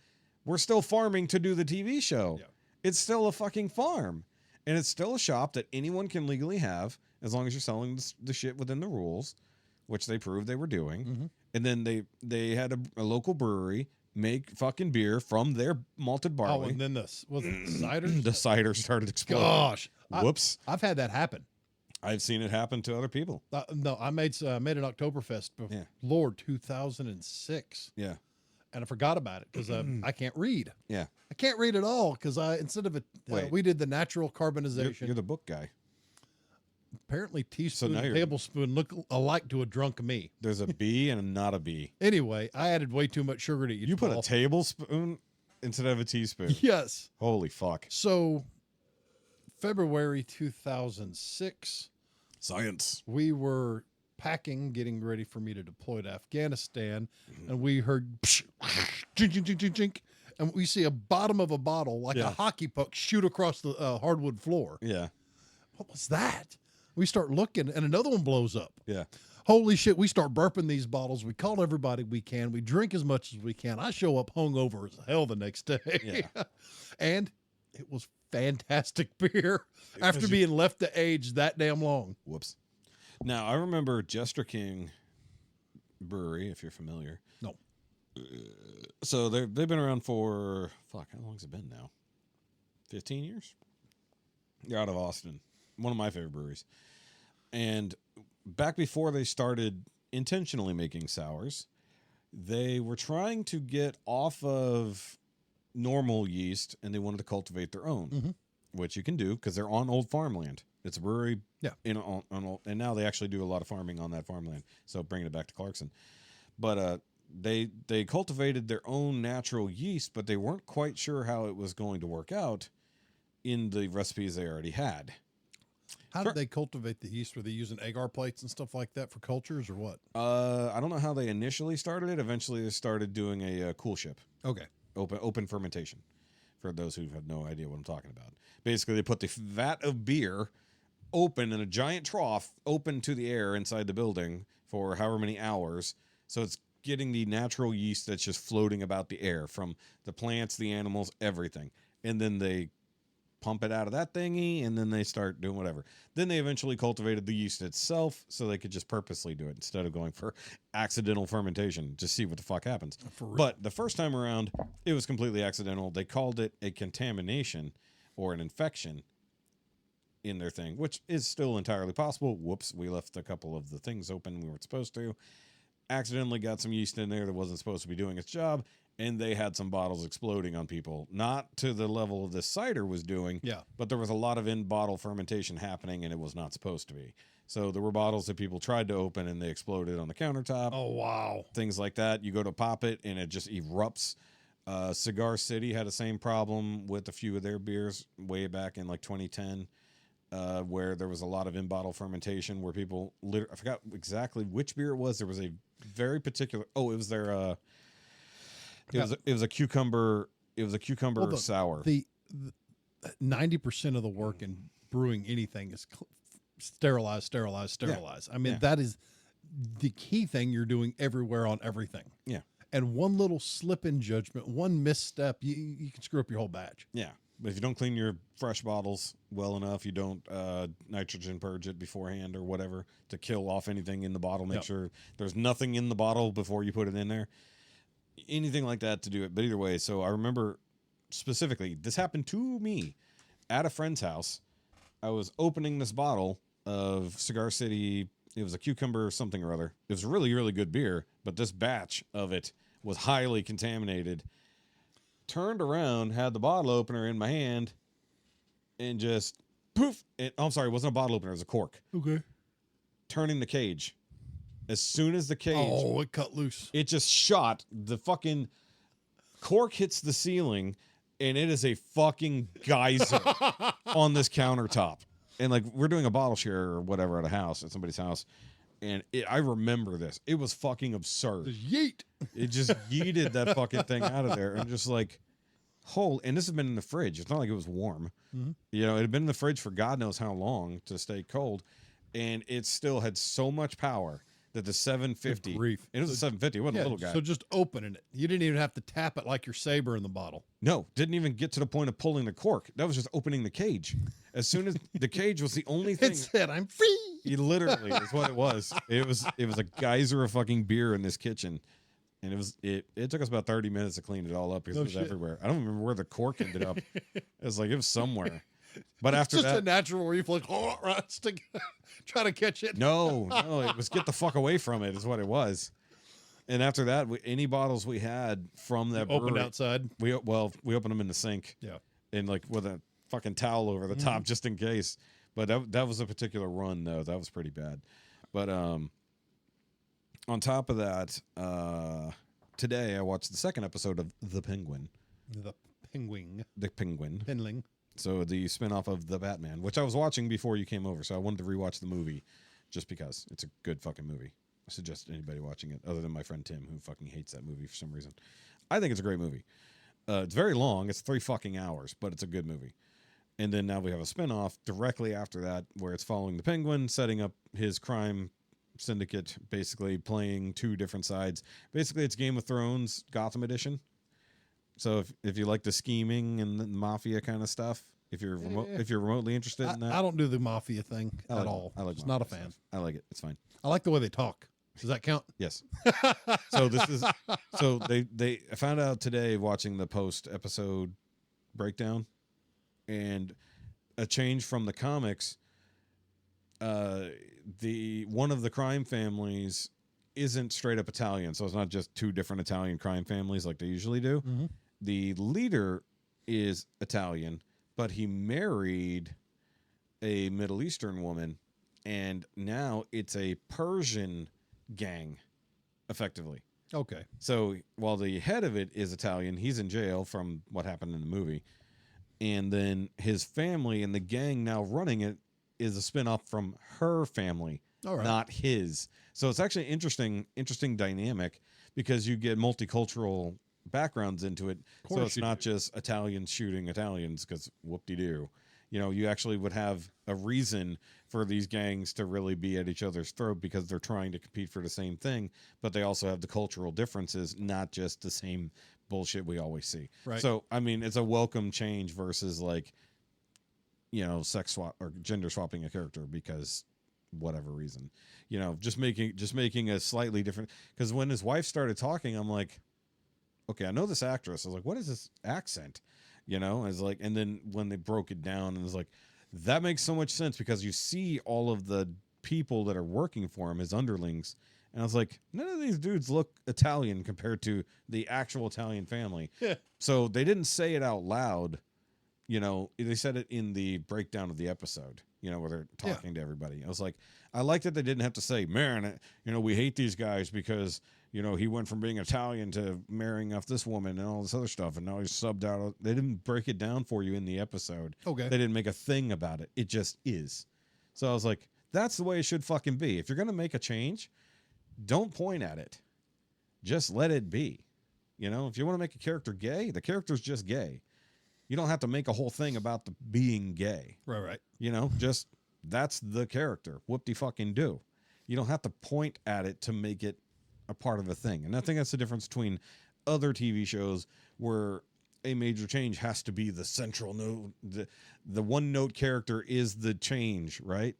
We're still farming to do the TV show. Yeah. It's still a fucking farm. And it's still a shop that anyone can legally have as long as you're selling the shit within the rules, which they proved they were doing. And then they had a local brewery make fucking beer from their malted Oh, barley. and then was it ciders? The cider started exploding. Gosh. Whoops. I've had that happen. I've seen it happen to other people. No, I made an Oktoberfest before, Yeah. Lord, 2006. Yeah. And I forgot about it because I can't read. Yeah. I can't read at all because instead of Wait. we did the natural carbonization. You're the book guy. Apparently, teaspoon now and you're- tablespoon look alike to a drunk me. There's a B and a not a B. Anyway, I added way too much sugar to each You put ball. a tablespoon instead of a teaspoon. Yes. Holy fuck. So, February 2006. Science. we were packing, getting ready for me to deploy to Afghanistan, and we heard psh, jink, jink, jink, jink, jink, and we see a bottom of a bottle like Yeah. a hockey puck shoot across the hardwood floor. Yeah. What was that? We start looking, and another one blows up. Yeah. Holy shit, we start burping these bottles. We call everybody we can. We drink as much as we can. I show up hungover as hell the next day. Yeah. And it was fantastic beer after being left to age that damn long. Whoops. Now, I remember Jester King Brewery, if you're familiar. No. So they've been around for, fuck, how long's it been now? 15 years? They're out of Austin. One of my favorite breweries. And back before they started intentionally making sours, they were trying to get off of normal yeast and they wanted to cultivate their own, which you can do because they're on old farmland. It's a brewery, and now they actually do a lot of farming on that farmland. So bringing it back to Clarkson, but they cultivated their own natural yeast, but they weren't quite sure how it was going to work out in the recipes they already had. How did they cultivate the yeast? Were they using agar plates and stuff like that for cultures or what? I don't know how they initially started it. Eventually, they started doing a cool ship. Okay. Open fermentation, for those who have no idea what I'm talking about. Basically, they put the vat of beer open in a giant trough, open to the air inside the building for however many hours. So it's getting the natural yeast that's just floating about the air from the plants, the animals, everything. And then they pump it out of that thingy, and then they start doing whatever. Then they eventually cultivated the yeast itself so they could just purposely do it instead of going for accidental fermentation, just see what the fuck happens. But the first time around, it was completely accidental. They called it a contamination or an infection in their thing, which is still entirely possible. Whoops, we left a couple of the things open we weren't supposed to. Accidentally got some yeast in there that wasn't supposed to be doing its job, and they had some bottles exploding on people. Not to the level of this cider was doing, but there was a lot of in-bottle fermentation happening, and it was not supposed to be. So there were bottles that people tried to open, and they exploded on the countertop. Oh, wow. Things like that. You go to pop it, and it just erupts. Cigar City had the same problem with a few of their beers way back in like 2010. Where there was a lot of in-bottle fermentation where people I forgot exactly which beer it was. There was a very particular, it was their, it was a cucumber sour. The 90% of the work in brewing anything is sterilize. I mean, that is the key thing you're doing everywhere on everything. Yeah. And one little slip in judgment, one misstep, you can screw up your whole batch. Yeah. But if you don't clean your fresh bottles well enough, you don't nitrogen purge it beforehand or whatever to kill off anything in the bottle. Make sure there's nothing in the bottle before you put it in there. Anything like that to do it. But either way, so I remember specifically, this happened to me at a friend's house. I was opening this bottle of Cigar City. It was a cucumber something or other. It was really, really good beer, but this batch of it was highly contaminated. Turned around, had the bottle opener in my hand, and just poof. I'm sorry, it wasn't a bottle opener, it was a cork. Okay. Turning the cage. As soon as the cage, it cut loose. it just shot. The fucking cork hits the ceiling, and it is a fucking geyser on this countertop. And like, we're doing a bottle share or whatever at a house, at somebody's house. And I remember this. It was fucking absurd. Yeet. It just yeeted that fucking thing out of there. And just like, and this has been in the fridge. It's not like it was warm. Mm-hmm. You know, it had been in the fridge for God knows how long to stay cold. And it still had so much power that the 750, Good grief. and it was a 750, it wasn't a little guy. So just opening it. You didn't even have to tap it like your Saber in the bottle. No, didn't even get to the point of pulling the cork. That was just opening the cage. As soon as the cage was the only thing. It said, I'm free. It literally is what it was. It was a geyser of fucking beer in this kitchen. And it took us about 30 minutes to clean it all up because it was everywhere. I don't remember where the cork ended up. It was somewhere. But after just that, a natural reflex. Try to catch it. No, it was get the fuck away from it is what it was. And after that, any bottles we had from that Opened brewery, outside. we opened them in the sink. Yeah. And like with a fucking towel over the top just in case. But that was a particular run though. That was pretty bad. But on top of that, today I watched the second episode of The Penguin. The penguin. The Penguin. Penling. So the spinoff of The Batman, which I was watching before you came over, so I wanted to rewatch the movie just because it's a good fucking movie. I suggest anybody watching it other than my friend Tim, who fucking hates that movie for some reason. I think it's a great movie. It's very long. It's 3 fucking hours, but it's a good movie. And then now we have a spinoff directly after that where it's following the Penguin, setting up his crime syndicate, basically playing 2 different sides. Basically, it's Game of Thrones Gotham edition. So if you like the scheming and the mafia kind of stuff, if you're if you're remotely interested in that, I don't do the mafia thing at all. I like Just not a fan. stuff. I like it. It's fine. I like the way they talk. Does that count? Yes. So this is they I found out today watching the post episode breakdown, and a change from the comics. The one of the crime families isn't straight up Italian, so it's not just 2 different Italian crime families like they usually do. Mm-hmm. The leader is Italian, but he married a Middle Eastern woman, and now it's a Persian gang, effectively. Okay. So while the head of it is Italian, he's in jail from what happened in the movie. And then his family and the gang now running it is a spinoff from her family, All right. not his. So it's actually interesting dynamic because you get multicultural backgrounds into it. So it's not just Italians shooting Italians because whoop-de-doo. You know, you actually would have a reason for these gangs to really be at each other's throat because they're trying to compete for the same thing, but they also have the cultural differences, not just the same bullshit we always see. Right. So, I mean, it's a welcome change versus like, you know, sex swap or gender swapping a character because whatever reason, you know, just making a slightly different, because when his wife started talking, I'm like, okay, I know this actress. I was like, what is this accent? You know, I was like, and then when they broke it down, and it was like, that makes so much sense because you see all of the people that are working for him, his underlings. And I was like, none of these dudes look Italian compared to the actual Italian family. Yeah. So they didn't say it out loud. You know, they said it in the breakdown of the episode, you know, where they're talking to everybody. I was like, I like that they didn't have to say, man, you know, we hate these guys because, you know, he went from being Italian to marrying off this woman and all this other stuff. And now he's subbed out. They didn't break it down for you in the episode. Okay. They didn't make a thing about it. It just is. So I was like, that's the way it should fucking be. If you're going to make a change, don't point at it. Just let it be. You know, if you want to make a character gay, the character's just gay. You don't have to make a whole thing about the being gay. Right. You know, just that's the character. Whoop-de-fucking-do. You don't have to point at it to make it a part of a thing. And I think that's the difference between other TV shows where a major change has to be the central note. The one note character is the change, right?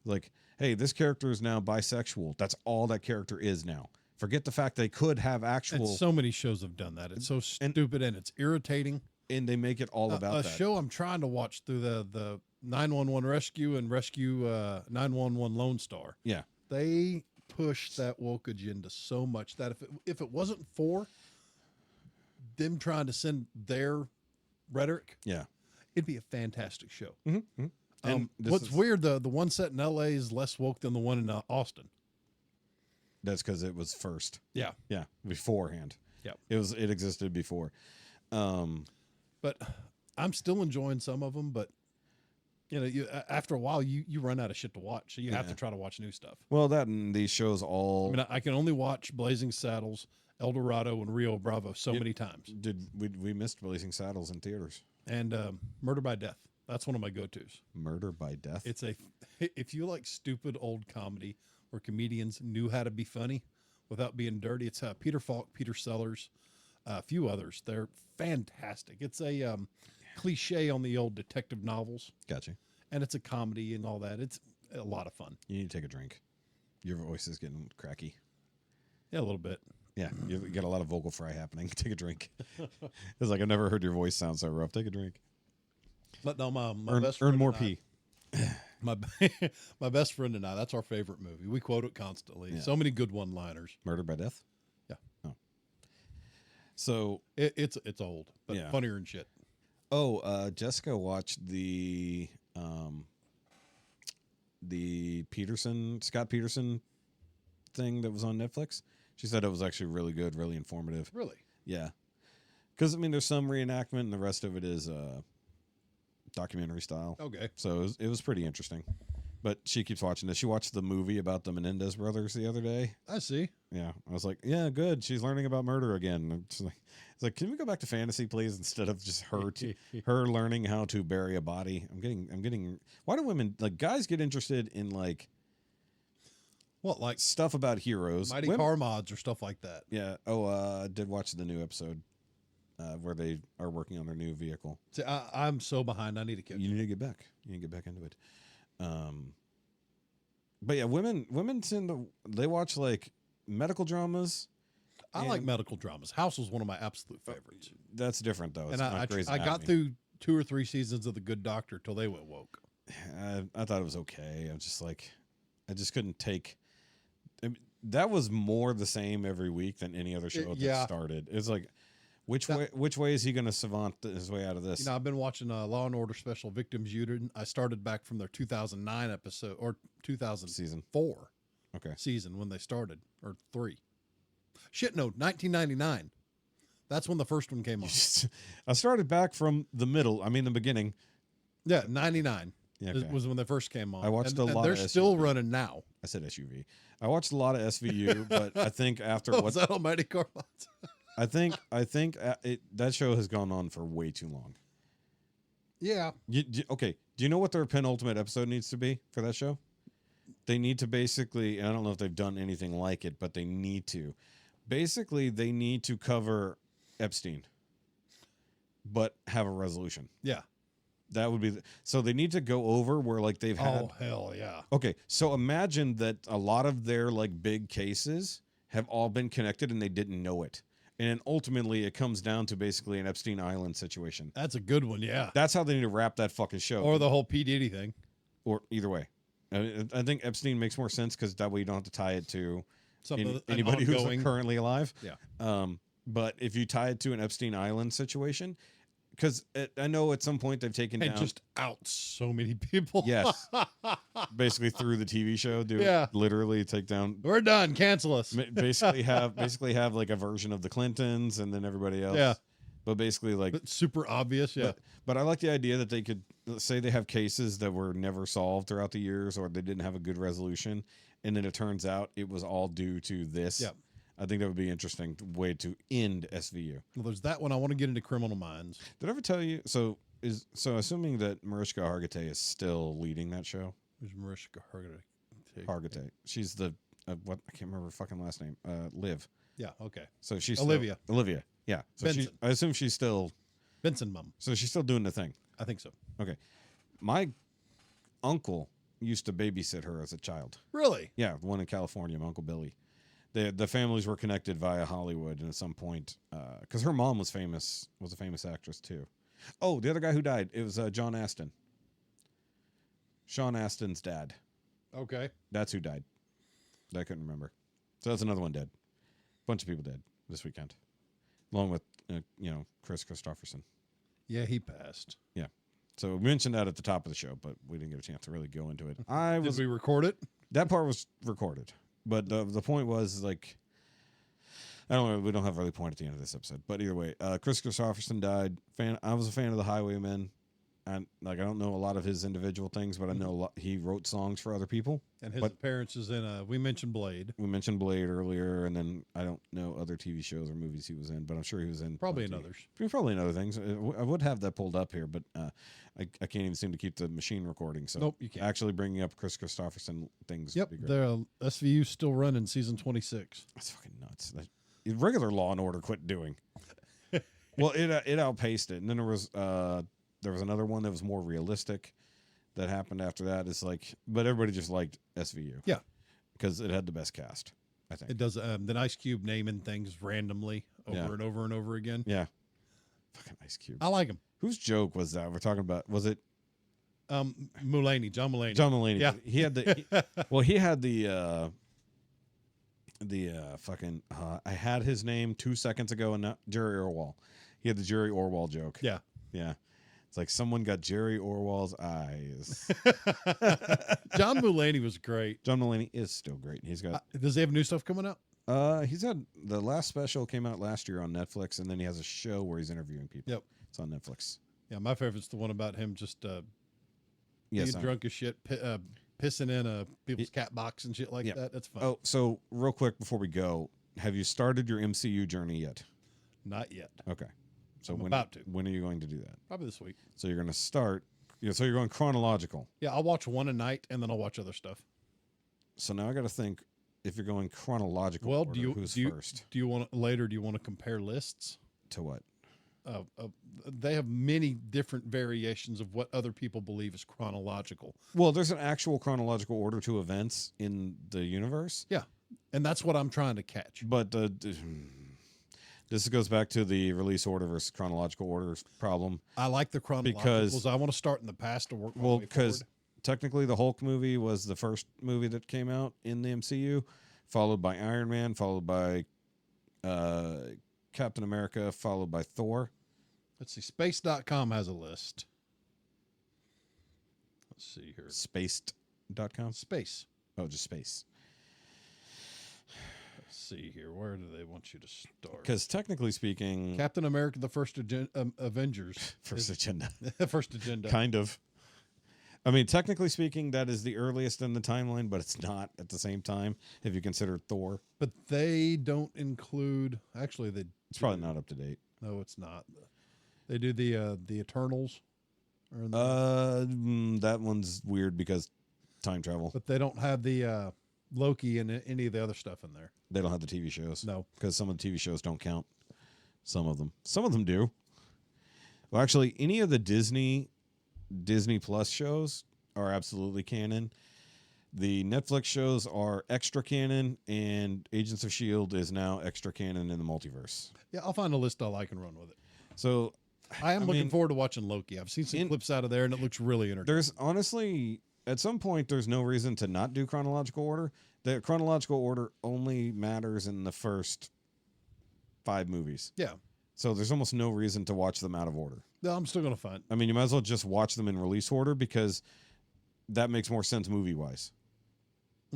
Like, hey, this character is now bisexual. That's all that character is now. Forget the fact they could have actual. And so many shows have done that. It's so stupid and it's irritating. And they make it all about a that. show I'm trying to watch through the 911 Rescue and Rescue 911 Lone Star. Yeah. They push that woke agenda so much that if it wasn't for them trying to send their rhetoric, Yeah. it'd be a fantastic show. Mm-hmm. And What's weird, the one set in LA is less woke than the one in Austin. That's because it was first. Yeah. Yeah. Beforehand. Yeah. It existed before. But I'm still enjoying some of them, but you know, after a while you run out of shit to watch. So you have to try to watch new stuff. Well, that and these shows all. I mean, I can only watch Blazing Saddles, El Dorado, and Rio Bravo so many times. We missed Blazing Saddles in theaters. And Murder by Death. That's one of my go-tos. Murder by Death. It's if you like stupid old comedy where comedians knew how to be funny without being dirty, it's Peter Falk, Peter Sellers, a few others. They're fantastic. It's a cliche on the old detective novels. Gotcha. And it's a comedy and all that. It's a lot of fun. You need to take a drink. Your voice is getting cracky. Yeah, a little bit. Yeah, you got a lot of vocal fry happening. Take a drink. It's like I've never heard your voice sound so rough. Take a drink. But no, my best earn friend more and pee. My best friend and I, that's our favorite movie. We quote it constantly. Yeah. So many good one-liners. Murder by Death. Yeah. Oh. So it's old, but Yeah. funnier and shit. Jessica watched the Scott Peterson thing that was on Netflix. She said it was actually really good, really informative. Really? Yeah. Because, I mean, there's some reenactment, and the rest of it is documentary style. Okay. So it was pretty interesting. But she keeps watching this. She watched the movie about the Menendez brothers the other day. I see. Yeah, I was like, yeah, good. She's learning about murder again. It's like, can we go back to fantasy, please, instead of just her learning how to bury a body? I'm getting. Why do women like guys get interested in like What, like stuff about heroes? Mighty Car Mods or stuff like that? Yeah. Oh, I did watch the new episode where they are working on their new vehicle. See, I'm so behind. I need to catch You need to get back. You need to get back into it. But yeah, women they watch like medical dramas. I like medical dramas. House was one of my absolute favorites. That's different though. It's And not I Grey's got Anatomy. through 2 or 3 seasons of The Good Doctor till they went woke. I thought it was okay. I'm just like, I just couldn't take. I mean, that was more the same every week than any other show Yeah. that started. It's like, which way is he going to savant his way out of this? You know, I've been watching Law and Order Special Victims Unit. I started back from their 2009 episode or 2004 Okay. season when they started, or 3. Shit, no, 1999. That's when the first one came on. I started back from the middle. I mean, the beginning. Yeah, 99 Yeah, okay. was when they first came on. I watched a lot They're of still SUV. running now. I said SUV. I watched a lot of SVU, but I think after what Was that Almighty Car Mods? I think that show has gone on for way too long. Yeah. Okay. Do you know what their penultimate episode needs to be for that show? They need to basically, and I don't know if they've done anything like it, but they need to. Basically, they need to cover Epstein, but have a resolution. Yeah. That would be so they need to go over where like they've had. Oh, hell yeah. Okay, so imagine that a lot of their like big cases have all been connected and they didn't know it. And then ultimately it comes down to basically an Epstein Island situation. That's a good one, yeah. That's how they need to wrap that fucking show. Or the whole P. Diddy thing. Or either way. I think Epstein makes more sense because that way you don't have to tie it to Something anybody who's ongoing. currently alive. Yeah. But if you tie it to an Epstein Island situation, because I know at some point they've taken And down. just out so many people. Yes. Basically through the TV show, Yeah. literally take down. We're done. Cancel us. Basically have like a version of the Clintons and then everybody else. Yeah. But basically like. But super obvious, yeah. But I like the idea that they could say they have cases that were never solved throughout the years or they didn't have a good resolution. And then it turns out it was all due to this. Yeah. I think that would be an interesting way to end SVU. Well, there's that one. I want to get into Criminal Minds. Did I ever tell you? So assuming that Mariska Hargitay is still leading that show. Who's Mariska Hargitay? Hargitay. She's the what? I can't remember her fucking last name. Liv. Yeah, okay. So she's Olivia. Olivia. Yeah. So Benson. I assume she's still. Benson mom. So she's still doing the thing. I think so. Okay. My uncle used to babysit her as a child. Really? Yeah, the one in California, my Uncle Billy. The families were connected via Hollywood, and at some point, because her mom was a famous actress too. Oh, the other guy who died, it was John Astin. Sean Astin's dad. Okay. That's who died. That I couldn't remember. So that's another one dead. Bunch of people dead this weekend, along with Chris Christopherson. Yeah, he passed. Yeah. So we mentioned that at the top of the show, but we didn't get a chance to really go into it. Did we record it? That part was recorded. But the point was, like, I don't know. We don't have a really point at the end of this episode. But either way, Chris Christopherson died. I was a fan of the Highwaymen. And, like, I don't know a lot of his individual things, but I know a lot, he wrote songs for other people. And his appearances in, we mentioned Blade. We mentioned Blade earlier, and then I don't know other TV shows or movies he was in, but I'm sure he was in. Probably in others. Probably in other things. I would have that pulled up here, but I can't even seem to keep the machine recording. So Nope, you can't. Actually bringing up Chris Christopherson things Yep, would be great. the SVU still running season 26. That's fucking nuts. That, regular Law and Order quit doing. Well, it outpaced it, and then there was another one that was more realistic that happened after that. It's like, but everybody just liked SVU. Yeah, because it had the best cast. I think it does. Then Ice Cube naming things randomly over and over and over again. Yeah, fucking Ice Cube. I like him. Whose joke was that? We're talking about. Was it? Mulaney, John Mulaney. John Mulaney. Yeah, he had the. He had the fucking. I had his name 2 seconds ago, and not Jerry Orwell. He had the Jerry Orwell joke. Yeah. It's like someone got Jerry Orwell's eyes. John Mulaney was great. John Mulaney is still great. He's got. Does he have new stuff coming out? He's had the last special came out last year on Netflix, and then he has a show where he's interviewing people. Yep. It's on Netflix. Yeah, my favorite's the one about him just Yes, being drunk as shit, pissing in people's cat box and shit like that. That's fun. Oh, so real quick before we go, have you started your MCU journey yet? Not yet. Okay. So I'm when, about to. When are you going to do that? Probably this week. So you're going to start. So you're going chronological. Yeah, I'll watch one a night and then I'll watch other stuff. So now I got to think if you're going chronological. Well, order, who's first? Do you want later? Do you want to compare lists? To what? They have many different variations of what other people believe is chronological. Well, there's an actual chronological order to events in the universe. Yeah, and that's what I'm trying to catch. But this goes back to the release order versus chronological order problem. I like the chronologicals. Because I want to start in the past to work my Well, way because forward. technically the Hulk movie was the first movie that came out in the MCU, followed by Iron Man, followed by Captain America, followed by Thor. Let's see. Space.com has a list. Let's see here. Spaced.com? Space. Oh, just space. Let's see here. Where do they want you to start? Because technically speaking, Captain America, the first Avengers. first agenda. First agenda. Kind of. I mean, technically speaking, that is the earliest in the timeline, but it's not at the same time if you consider Thor. But they don't include. Actually, they. It's probably not up to date. No, it's not. They do the Eternals. Or That one's weird because time travel. but they don't have the Loki and any of the other stuff in there. They don't have the TV shows. No. Because some of the TV shows don't count. Some of them do. Well, actually, any of the Disney Plus shows are absolutely canon. The Netflix shows are extra canon, and Agents of S.H.I.E.L.D. is now extra canon in the multiverse. Yeah, I'll find a list I like and run with it. So I am looking forward to watching Loki. I've seen some clips out of there, and it looks really entertaining. There's honestly, at some point, there's no reason to not do chronological order. The chronological order only matters in the first 5 movies. Yeah. So there's almost no reason to watch them out of order. No, I'm still going to find. I mean, you might as well just watch them in release order because that makes more sense movie-wise.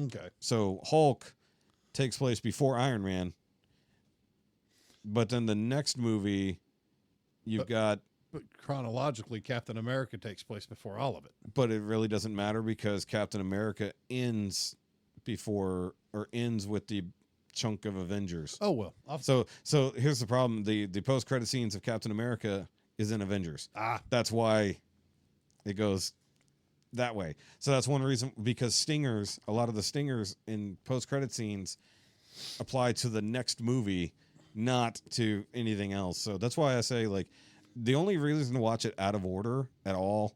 Okay. So Hulk takes place before Iron Man, but then the next movie, got... But chronologically, Captain America takes place before all of it. But it really doesn't matter because Captain America ends with the chunk of Avengers. Oh, well. So here's the problem. The post-credit scenes of Captain America is in Avengers. That's why it goes that way. So that's one reason, because a lot of the stingers in post-credit scenes apply to the next movie, not to anything else. So that's why I say, like, the only reason to watch it out of order at all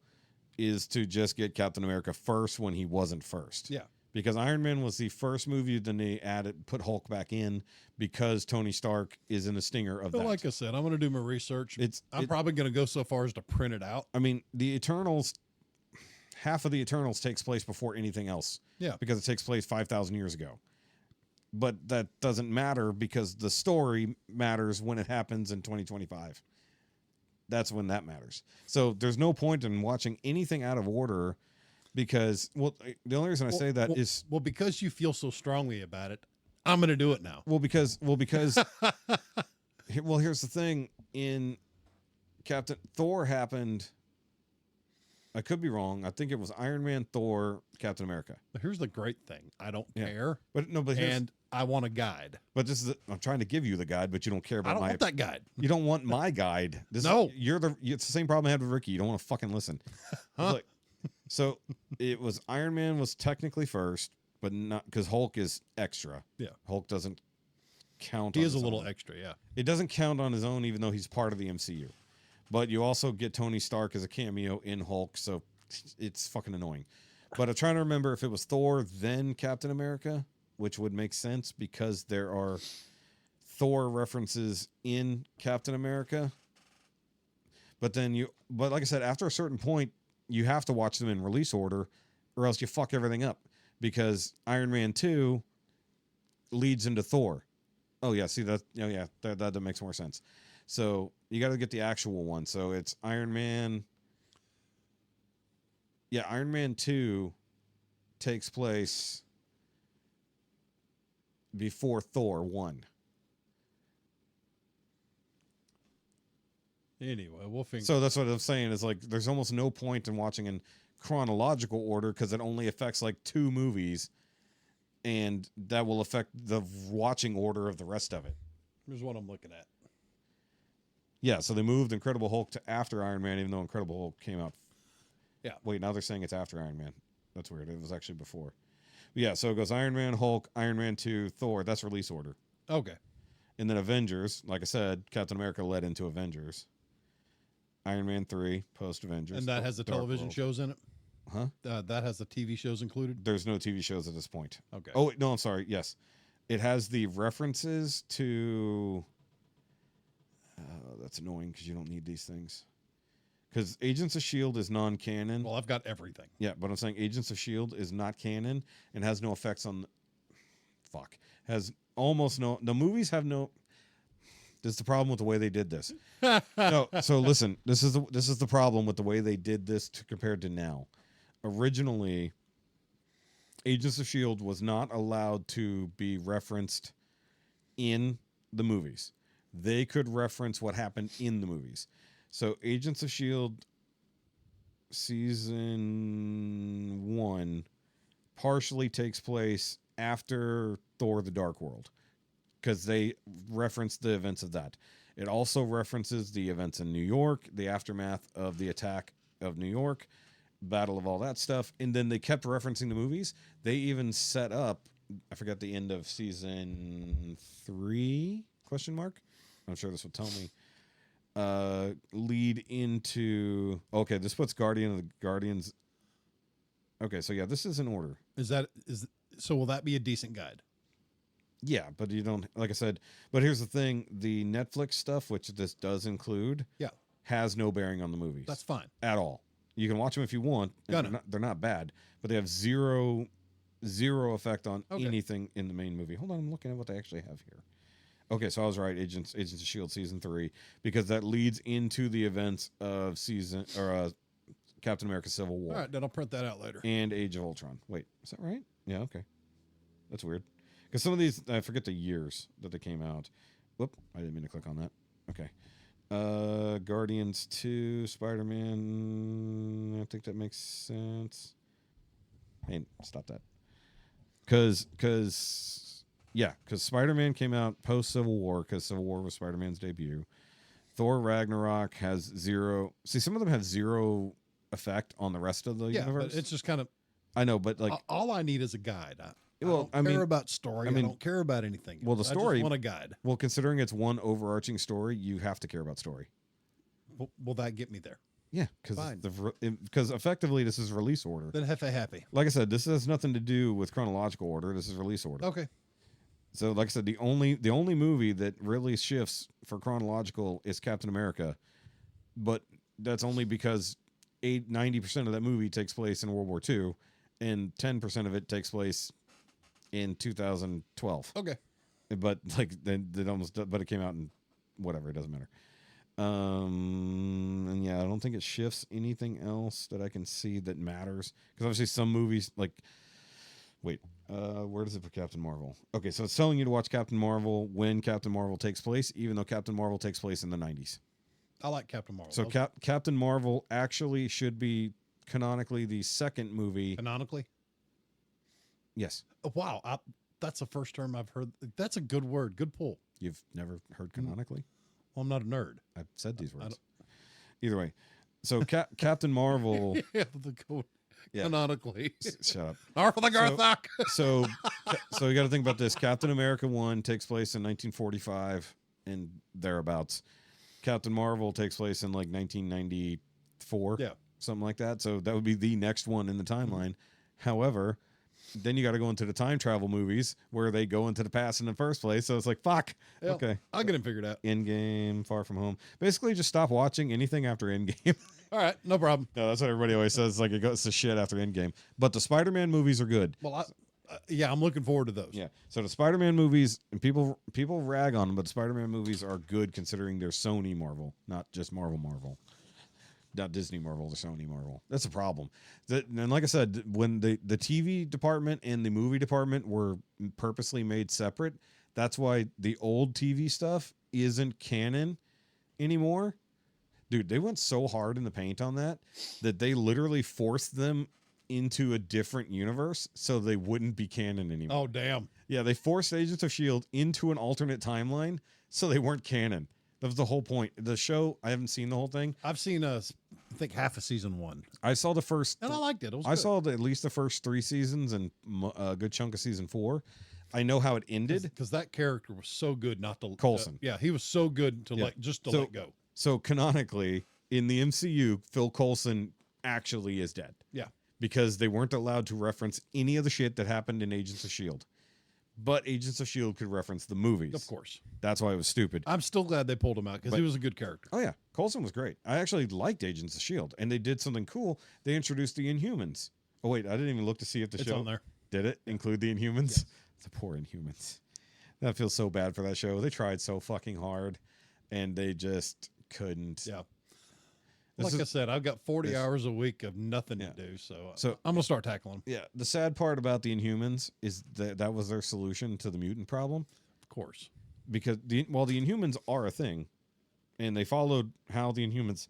is to just get Captain America first when he wasn't first. Yeah. Because Iron Man was the first movie, then they put Hulk back in because Tony Stark is in the stinger of that. Like I said, I'm going to do my research. I'm probably going to go so far as to print it out. I mean, the Eternals, half of the Eternals takes place before anything else. Yeah. Because it takes place 5,000 years ago. But that doesn't matter because the story matters when it happens in 2025. That's when that matters. So there's no point in watching anything out of order because, well, the only reason I say that is... Well, because you feel so strongly about it, I'm going to do it now. Well, because well, here's the thing. In Thor happened... I could be wrong. I think it was Iron Man, Thor, Captain America. But here's the great thing. I don't care. But I want a guide. But I'm trying to give you the guide, but you don't care about I don't want that guide. You don't want my guide. It's the same problem I had with Ricky. You don't want to fucking listen. Huh? So it was Iron Man was technically first, but not because Hulk is extra. Yeah. Hulk doesn't count. He is a little extra. Yeah. It doesn't count on his own, even though he's part of the MCU. But you also get Tony Stark as a cameo in Hulk, so it's fucking annoying. But I'm trying to remember if it was Thor, then Captain America, which would make sense because there are Thor references in Captain America. But like I said, after a certain point, you have to watch them in release order or else you fuck everything up because Iron Man 2 leads into Thor. Oh, yeah. See, that makes more sense. So you got to get the actual one. So it's Iron Man. Yeah, Iron Man 2 takes place before Thor 1. Anyway, we'll figure. So that's what I'm saying is like there's almost no point in watching in chronological order because it only affects like 2 movies, and that will affect the watching order of the rest of it. Here's what I'm looking at. Yeah, so they moved Incredible Hulk to after Iron Man, even though Incredible Hulk came out. Yeah. Wait, now they're saying it's after Iron Man. That's weird. It was actually before. But yeah, so it goes Iron Man, Hulk, Iron Man 2, Thor. That's release order. Okay. And then Avengers, like I said, Captain America led into Avengers. Iron Man 3, post Avengers. And that has the Dark television World. shows in it? Huh? That has the TV shows included? There's no TV shows at this point. Okay. Oh, wait, no, I'm sorry. Yes. It has the references to... that's annoying because you don't need these things. Because Agents of S.H.I.E.L.D. is non-canon. Well, I've got everything. Yeah, but I'm saying Agents of S.H.I.E.L.D. is not canon and has no effects on... Fuck. Has almost no... The movies have no... This is the problem with the way they did this. No, so listen, this is the problem with the way they did this compared to now. Originally, Agents of S.H.I.E.L.D. was not allowed to be referenced in the movies. They could reference what happened in the movies. So Agents of S.H.I.E.L.D. season 1 partially takes place after Thor: The Dark World, because they reference the events of that. It also references the events in New York, the aftermath of the attack of New York, battle of all that stuff, and then they kept referencing the movies. They even set up, I forgot the end of season 3, question mark? I'm sure this will tell me. Lead into, okay, this puts Guardians. Okay, so yeah, this is in order. So will that be a decent guide? Yeah, but you don't, like I said, but here's the thing, the Netflix stuff, which this does include, Yeah. has no bearing on the movies. That's fine. At all. You can watch them if you want. And they're not bad, but they have zero effect on anything in the main movie. Hold on, I'm looking at what they actually have here. Okay, so I was right, Agents of S.H.I.E.L.D. season 3, because that leads into the events of Captain America Civil War. All right, then I'll print that out later. And Age of Ultron. Wait, is that right? Yeah, okay. That's weird. Because some of these, I forget the years that they came out. Whoop, I didn't mean to click on that. Okay. Guardians 2, Spider-Man. I think that makes sense. Hey, stop that. Because Spider-Man came out post-Civil War, because Civil War was Spider-Man's debut. Thor Ragnarok has zero... See, some of them have zero effect on the rest of the universe. But it's just kind of... I know, but like... All I need is a guide. I don't care about story. I don't care about anything. Well, the story... I just want a guide. Well, considering it's one overarching story, you have to care about story. Will that get me there? Yeah, because effectively this is release order. Then happy. Like I said, this has nothing to do with chronological order. This is release order. Okay. So, like I said, the only movie that really shifts for chronological is Captain America, but that's only because 90% of that movie takes place in World War II, and 10% of it takes place in 2012. Okay. But like but it came out in whatever. It doesn't matter. And yeah, I don't think it shifts anything else that I can see that matters, because obviously some movies like. Wait, where does it put Captain Marvel? Okay, so it's telling you to watch Captain Marvel when Captain Marvel takes place, even though Captain Marvel takes place in the 90s. I like Captain Marvel. So Captain Marvel actually should be canonically the second movie. Canonically? Yes. Oh, wow, that's the first term I've heard. That's a good word. Good pull. You've never heard canonically? Well, I'm not a nerd. I've said these words. Either way. So Captain Marvel... Yeah, the code. Yeah. Canonically. Shut up. Arthur the Garthok. So you got to think about this. Captain America 1 takes place in 1945 and thereabouts. Captain Marvel takes place in like 1994. Yeah. Something like that. So that would be the next one in the timeline. However, then you got to go into the time travel movies where they go into the past in the first place. So it's like, fuck. Yeah, okay. I'll get it figured out. Endgame, Far From Home. Basically, just stop watching anything after Endgame. All right, no problem. No, that's what everybody always says. Like, it goes to shit after Endgame. But the Spider-Man movies are good. Well, I'm looking forward to those. Yeah. So the Spider-Man movies, and people rag on them, but the Spider-Man movies are good considering they're Sony Marvel, not just Marvel. Not Disney Marvel, the Sony Marvel. That's a problem. And like I said, when the TV department and the movie department were purposely made separate, that's why the old TV stuff isn't canon anymore. Dude, they went so hard in the paint on that they literally forced them into a different universe so they wouldn't be canon anymore. Oh, damn. Yeah, they forced Agents of S.H.I.E.L.D. into an alternate timeline so they weren't canon. That was the whole point. The show, I haven't seen the whole thing. I've seen, I think, half of season 1. I saw the first... And I liked it. It was I good. saw at least the first 3 seasons and a good chunk of season 4. I know how it ended. Because that character was so good not to... Coulson. Yeah, he was so good to Yeah. just to So- let go. So canonically, in the MCU, Phil Coulson actually is dead. Yeah. Because they weren't allowed to reference any of the shit that happened in Agents of S.H.I.E.L.D. But Agents of S.H.I.E.L.D. could reference the movies. Of course. That's why it was stupid. I'm still glad they pulled him out because he was a good character. Oh, yeah. Coulson was great. I actually liked Agents of S.H.I.E.L.D. And they did something cool. They introduced the Inhumans. Oh, wait. I didn't even look to see if the It's show... on there. Did it include the Inhumans? The poor Inhumans. That feels so bad for that show. They tried so fucking hard, and they just couldn't. Yeah. This Like I is- said, I've got 40 this- hours a week of nothing Yeah. to do, so So- I'm gonna start tackling them. Yeah, the sad part about the Inhumans is that was their solution to the mutant problem, Of course. because while the Inhumans are a thing, and they followed how the Inhumans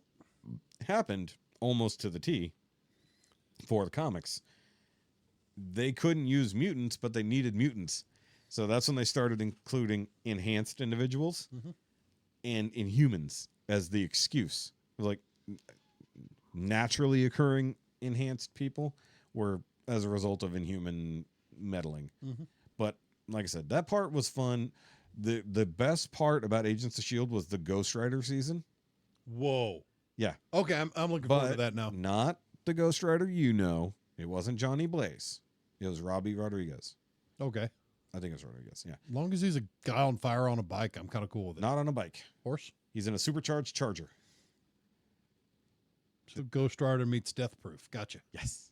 happened almost to the T for the comics, they couldn't use mutants, but they needed mutants. So that's when they started including enhanced individuals and Inhumans as the excuse. Like naturally occurring enhanced people were as a result of Inhuman meddling. But like I said, that part was fun. The best part about Agents of S.H.I.E.L.D. was the Ghost Rider season. Whoa. Yeah. Okay, I'm looking forward to But that now. not the Ghost Rider you know. It wasn't Johnny Blaze. It was Robbie Rodriguez. Okay. I think it's Rodriguez, yeah. As long as he's a guy on fire on a bike, I'm kind of cool with it. Not on a bike. Horse. He's in a supercharged Charger. So Ghost Rider meets Death Proof. Gotcha. Yes.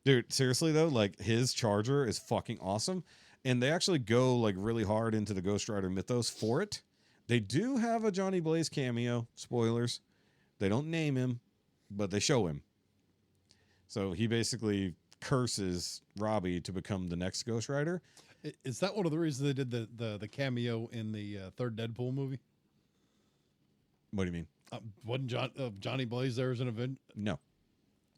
Dude, seriously though, like his Charger is fucking awesome. And they actually go like really hard into the Ghost Rider mythos for it. They do have a Johnny Blaze cameo. Spoilers. They don't name him, but they show him. So he basically curses Robbie to become the next Ghost Rider. Is that one of the reasons they did the cameo in the third Deadpool movie? What do you mean? Wasn't Johnny Blaze there as an event? No.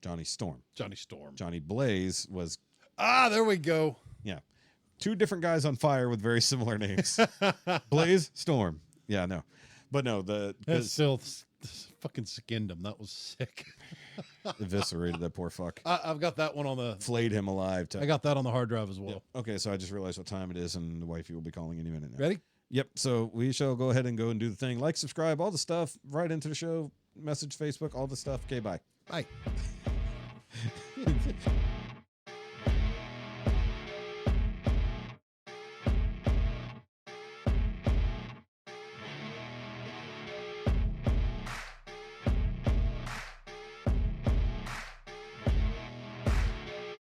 Johnny Storm. Johnny Storm. Johnny Blaze was, There we go. yeah. 2 different guys on fire with very similar names. Blaze, Storm. Yeah, no. But no, That still fucking skinned him. That was sick. eviscerated that poor fuck. I've got that one on the. Flayed him alive. I got that on the hard drive as well. Okay, so I just realized what time it is, and the wifey will be calling any minute now. Ready? Yep. So we shall go ahead and go and do the thing. Like, subscribe, all the stuff. Right into the show. Message Facebook, all the stuff. Okay, bye. Bye.